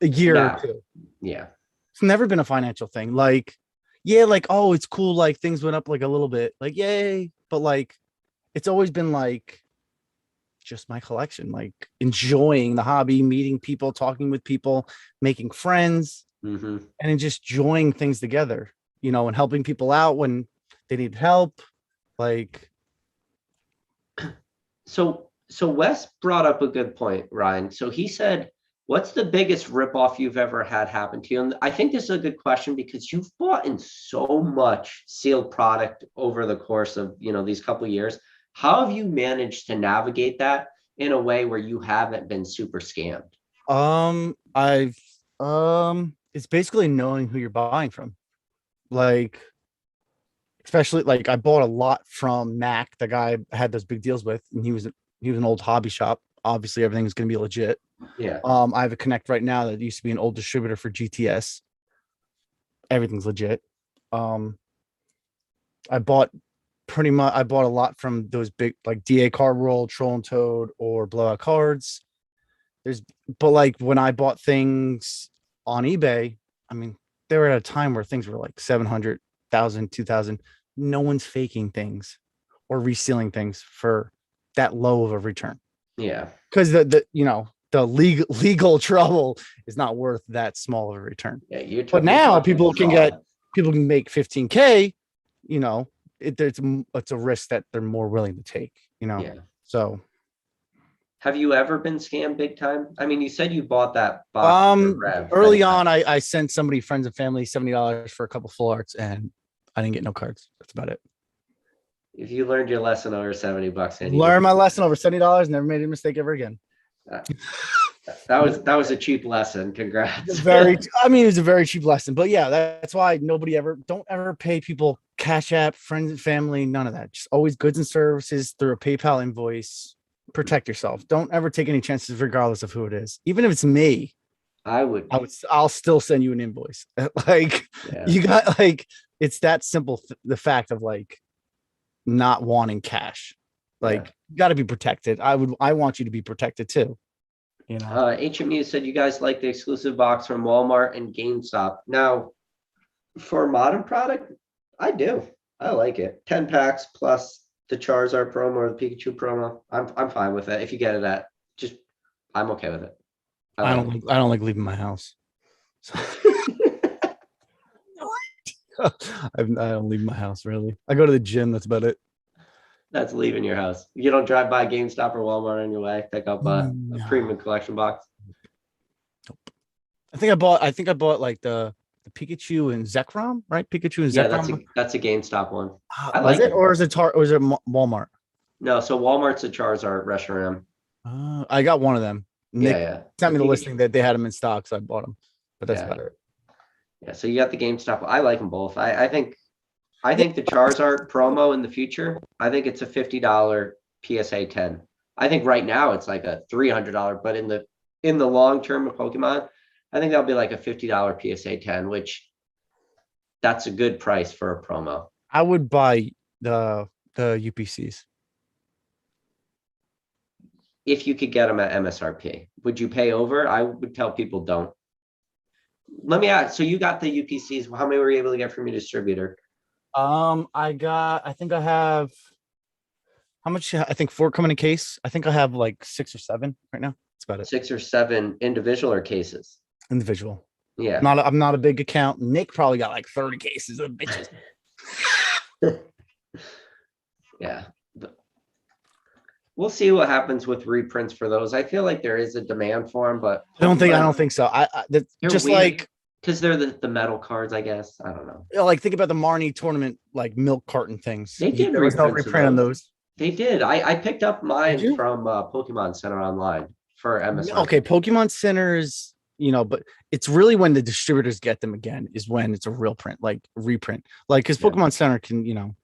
a year Yeah. or two. Yeah. It's never been a financial thing. Like, yeah, like, oh, it's cool. Like things went up like a little bit. Like, yay. But like, it's always been like just my collection, like enjoying the hobby, meeting people, talking with people, making friends, hmm and then just enjoying things together, and helping people out when they need help. Like, So Wes brought up a good point, Ryan. So he said, what's the biggest ripoff you've ever had happen to you? And I think this is a good question because you've bought in so much sealed product over the course of, these couple of years. How have you managed to navigate that in a way where you haven't been super scammed? I've it's basically knowing who you're buying from. Like, especially like I bought a lot from Mac, the guy I had those big deals with, and he was an old hobby shop. Obviously, everything's gonna be legit. Yeah. I have a Connect right now that used to be an old distributor for GTS. Everything's legit. I bought I bought a lot from those big like DA Card Roll, Troll and Toad, or Blowout Cards. But like when I bought things on eBay, I mean, they were at a time where things were like 700,000, 2,000. No one's faking things or resealing things for that low of a return. Yeah. Because the legal trouble is not worth that small of a return. Yeah. But now people can make 15K, it's a risk that they're more willing to take, Yeah. So Have you ever been scammed big time? I mean, you said you bought that box for Rev. early on, I sent somebody, friends and family, $70 for a couple full arts, and I didn't get no cards. That's about it. If you learned your lesson over $70, and Learn my lesson over $70, never made a mistake ever again. that was a cheap lesson. Congrats. It was a very cheap lesson, but yeah, that's why don't ever pay people Cash App, friends and family, none of that. Just always goods and services through a PayPal invoice. Protect yourself. Don't ever take any chances, regardless of who it is. Even if it's me, I'll still send you an invoice. Like, Yeah. you got like, it's that simple. The fact of like not wanting cash, like, you got to be protected. I want you to be protected too. HMU said you guys like the exclusive box from Walmart and GameStop. Now, for a modern product, I do. I like it. 10 packs plus the Charizard promo or the Pikachu promo. I'm fine with it. If you get it I'm okay with it. I don't like leaving my house. So I don't leave my house really. I go to the gym. That's about it. That's leaving your house. You don't drive by GameStop or Walmart on your way. Pick up a premium collection box. I think I bought like the Pikachu and Zekrom, right? Pikachu and Zekrom. Yeah, that's a GameStop one. I like it, or is it Walmart? No, so Walmart's a Charizard Reshiram. I got one of them. Nick sent me the Pikachu. listing that they had them in stock, so I bought them. But that's about it. Yeah, so you got the GameStop. I like them both. I think the Charizard promo in the future, I think it's a $50 PSA 10. I think right now it's like a $300, but in the long term of Pokemon, I think that'll be like a $50 PSA 10, which that's a good price for a promo. I would buy the UPCs. If you could get them at MSRP, would you pay over? I would tell people don't. Let me ask. So you got the UPCs. How many were you able to get from your distributor? I think I have, how much? I think 4 coming in case. I think I have like 6 or 7 right now. That's about it. 6 or 7 individual or cases? Individual. Yeah. I'm not a big account. Nick probably got like 30 cases of bitches. Yeah. We'll see what happens with reprints for those. I feel like there is a demand for them, but I don't think so. Just weird, like, because they're the metal cards, I guess. I don't know. Like, think about the Marnie tournament, like milk carton things. They did there was no reprint on those. They did. I picked up mine from Pokemon Center online for MSR. Okay, Pokemon Centers, but it's really when the distributors get them again is when it's a real print, like reprint. Like, because Pokemon Center can,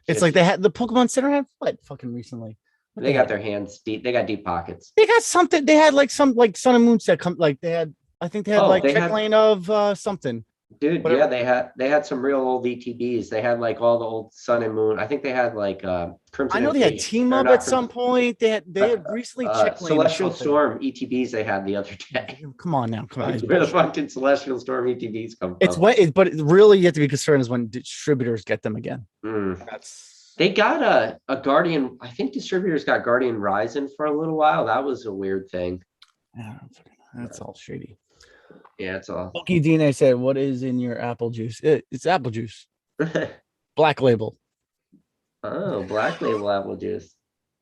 it's like they had the Pokemon Center had what fucking recently. They got their hands deep. They got deep pockets. They got something. They had like some like Sun and Moon set come. Like they had. I think they had check lane of something. Dude, Whatever. yeah, they had some real old ETBs. They had like all the old Sun and Moon. I think they had like I Crimson know they had Invasion team or up not at some Crimson point. They had recently check lane or Celestial something. Storm ETBs they had the other day. Come on now, come on. Like, It's where the bullshit. fucking Celestial Storm ETBs come It's from? but really you have to be concerned is when distributors get them again. Mm. That's They got a Guardian. I think distributors got Guardian Ryzen for a little while. That was a weird thing. yeah, that's all shady. Yeah, it's all. Monkey DNA said, "What is in your apple juice? It's apple juice, black label." Oh, Black Label apple juice.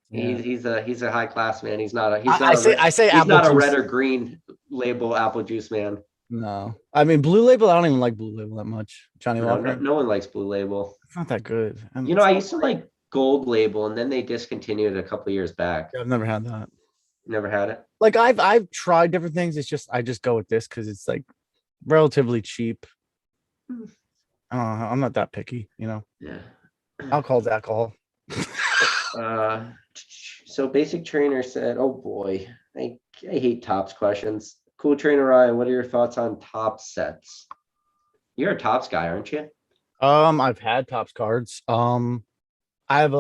Yeah. He's a high class man. He's not a I say he's apple not a juice. red or green label apple juice man. No, I mean blue label. I don't even like blue label that much. Johnny No, Walker. no one likes Blue Label. It's not that good. You know, I used to like Gold Label, and then they discontinued it a couple years back. I've never had that. Never had it. Like I've tried different things. It's just I just go with this because it's like relatively cheap. I'm not that picky, you know. Yeah. Alcohol's alcohol. So Basic Trainer said, "Oh boy, I hate tops questions." Cool Trainer Ryan, what are your thoughts on top sets? You're a tops guy, aren't you? I've had tops cards. I have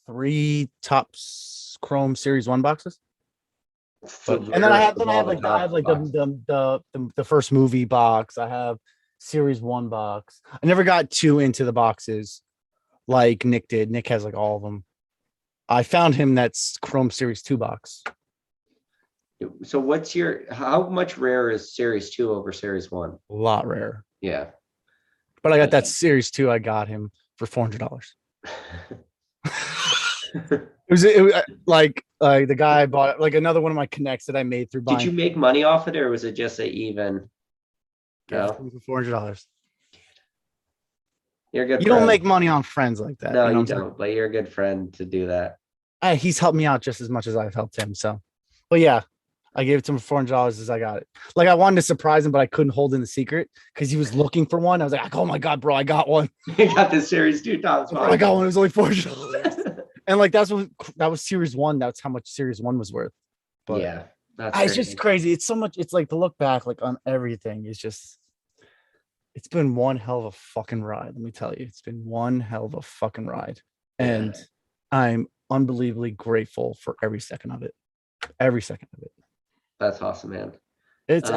3 tops Chrome Series 1 boxes. But and then I have like the first movie box. I have Series 1 box. I never got too into the boxes like Nick did. Nick has like all of them. I found him that's Chrome Series 2 box. So how much rare is Series 2 over Series 1? A lot rare. Yeah. But I got that Series 2. I got him for $400. It was like the guy bought like another one of my connects that I made through buying. Did you make money off it, or was it just an even? No, for $400. you're a good. You don't make money on friends like that. No, you know you don't. But you're a good friend to do that. He's helped me out just as much as I've helped him. So, but yeah, I gave it to him for $400 as I got it. Like I wanted to surprise him, but I couldn't hold in the secret because he was looking for one. I was like, oh my God, bro, I got one. You got the Series 2 tops. Bro, I got one. It was only $400. And like that was Series 1. That's how much Series 1 was worth. But yeah, it's just crazy. It's so much. It's like to look back, like on everything. It's been one hell of a fucking ride. Let me tell you, it's been one hell of a fucking ride, and I'm unbelievably grateful for every second of it. Every second of it. That's awesome, man. It's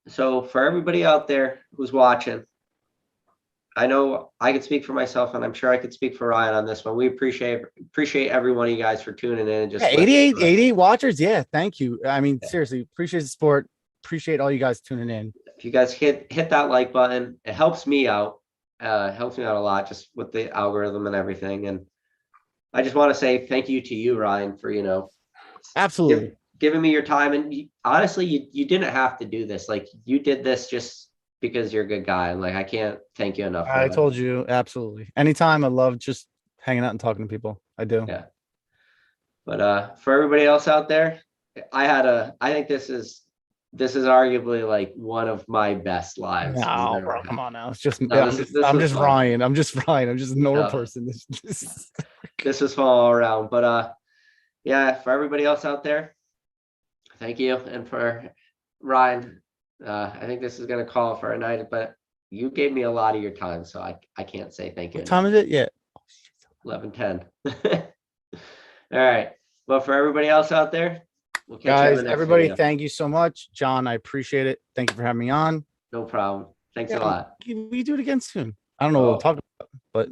so for everybody out there who's watching, I know I could speak for myself, and I'm sure I could speak for Ryan on this one. We appreciate every one of you guys for tuning in and just 88 watchers. Yeah, thank you. I mean, seriously, appreciate the support. Appreciate all you guys tuning in. If you guys hit that like button, it helps me out. Helps me out a lot just with the algorithm and everything. And I just want to say thank you to you, Ryan, for absolutely giving me your time. And honestly, you didn't have to do this. Like you did this just because you're a good guy, and like I can't thank you enough. I told you, absolutely. Anytime, I love just hanging out and talking to people. I do. Yeah. But for everybody else out there, I think this is arguably like one of my best lives. No, bro, come on now. It's just No, I'm just Ryan. I'm just Ryan. I'm just a normal person. This is fun all around. But yeah, for everybody else out there, thank you. And for Ryan, I think this is going to call for a night, but you gave me a lot of your time, so I can't say thank you. What time is it? Yeah. 11:10. All right. Well, for everybody else out there, we'll catch you guys, in the next everybody, video. thank you so much. John, I appreciate it. Thank you for having me on. No problem. Thanks a lot. We do it again soon. I don't know what we'll talk about, but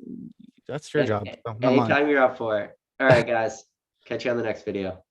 that's your job. So not mine. Anytime you're up for it. All right, guys. Catch you on the next video.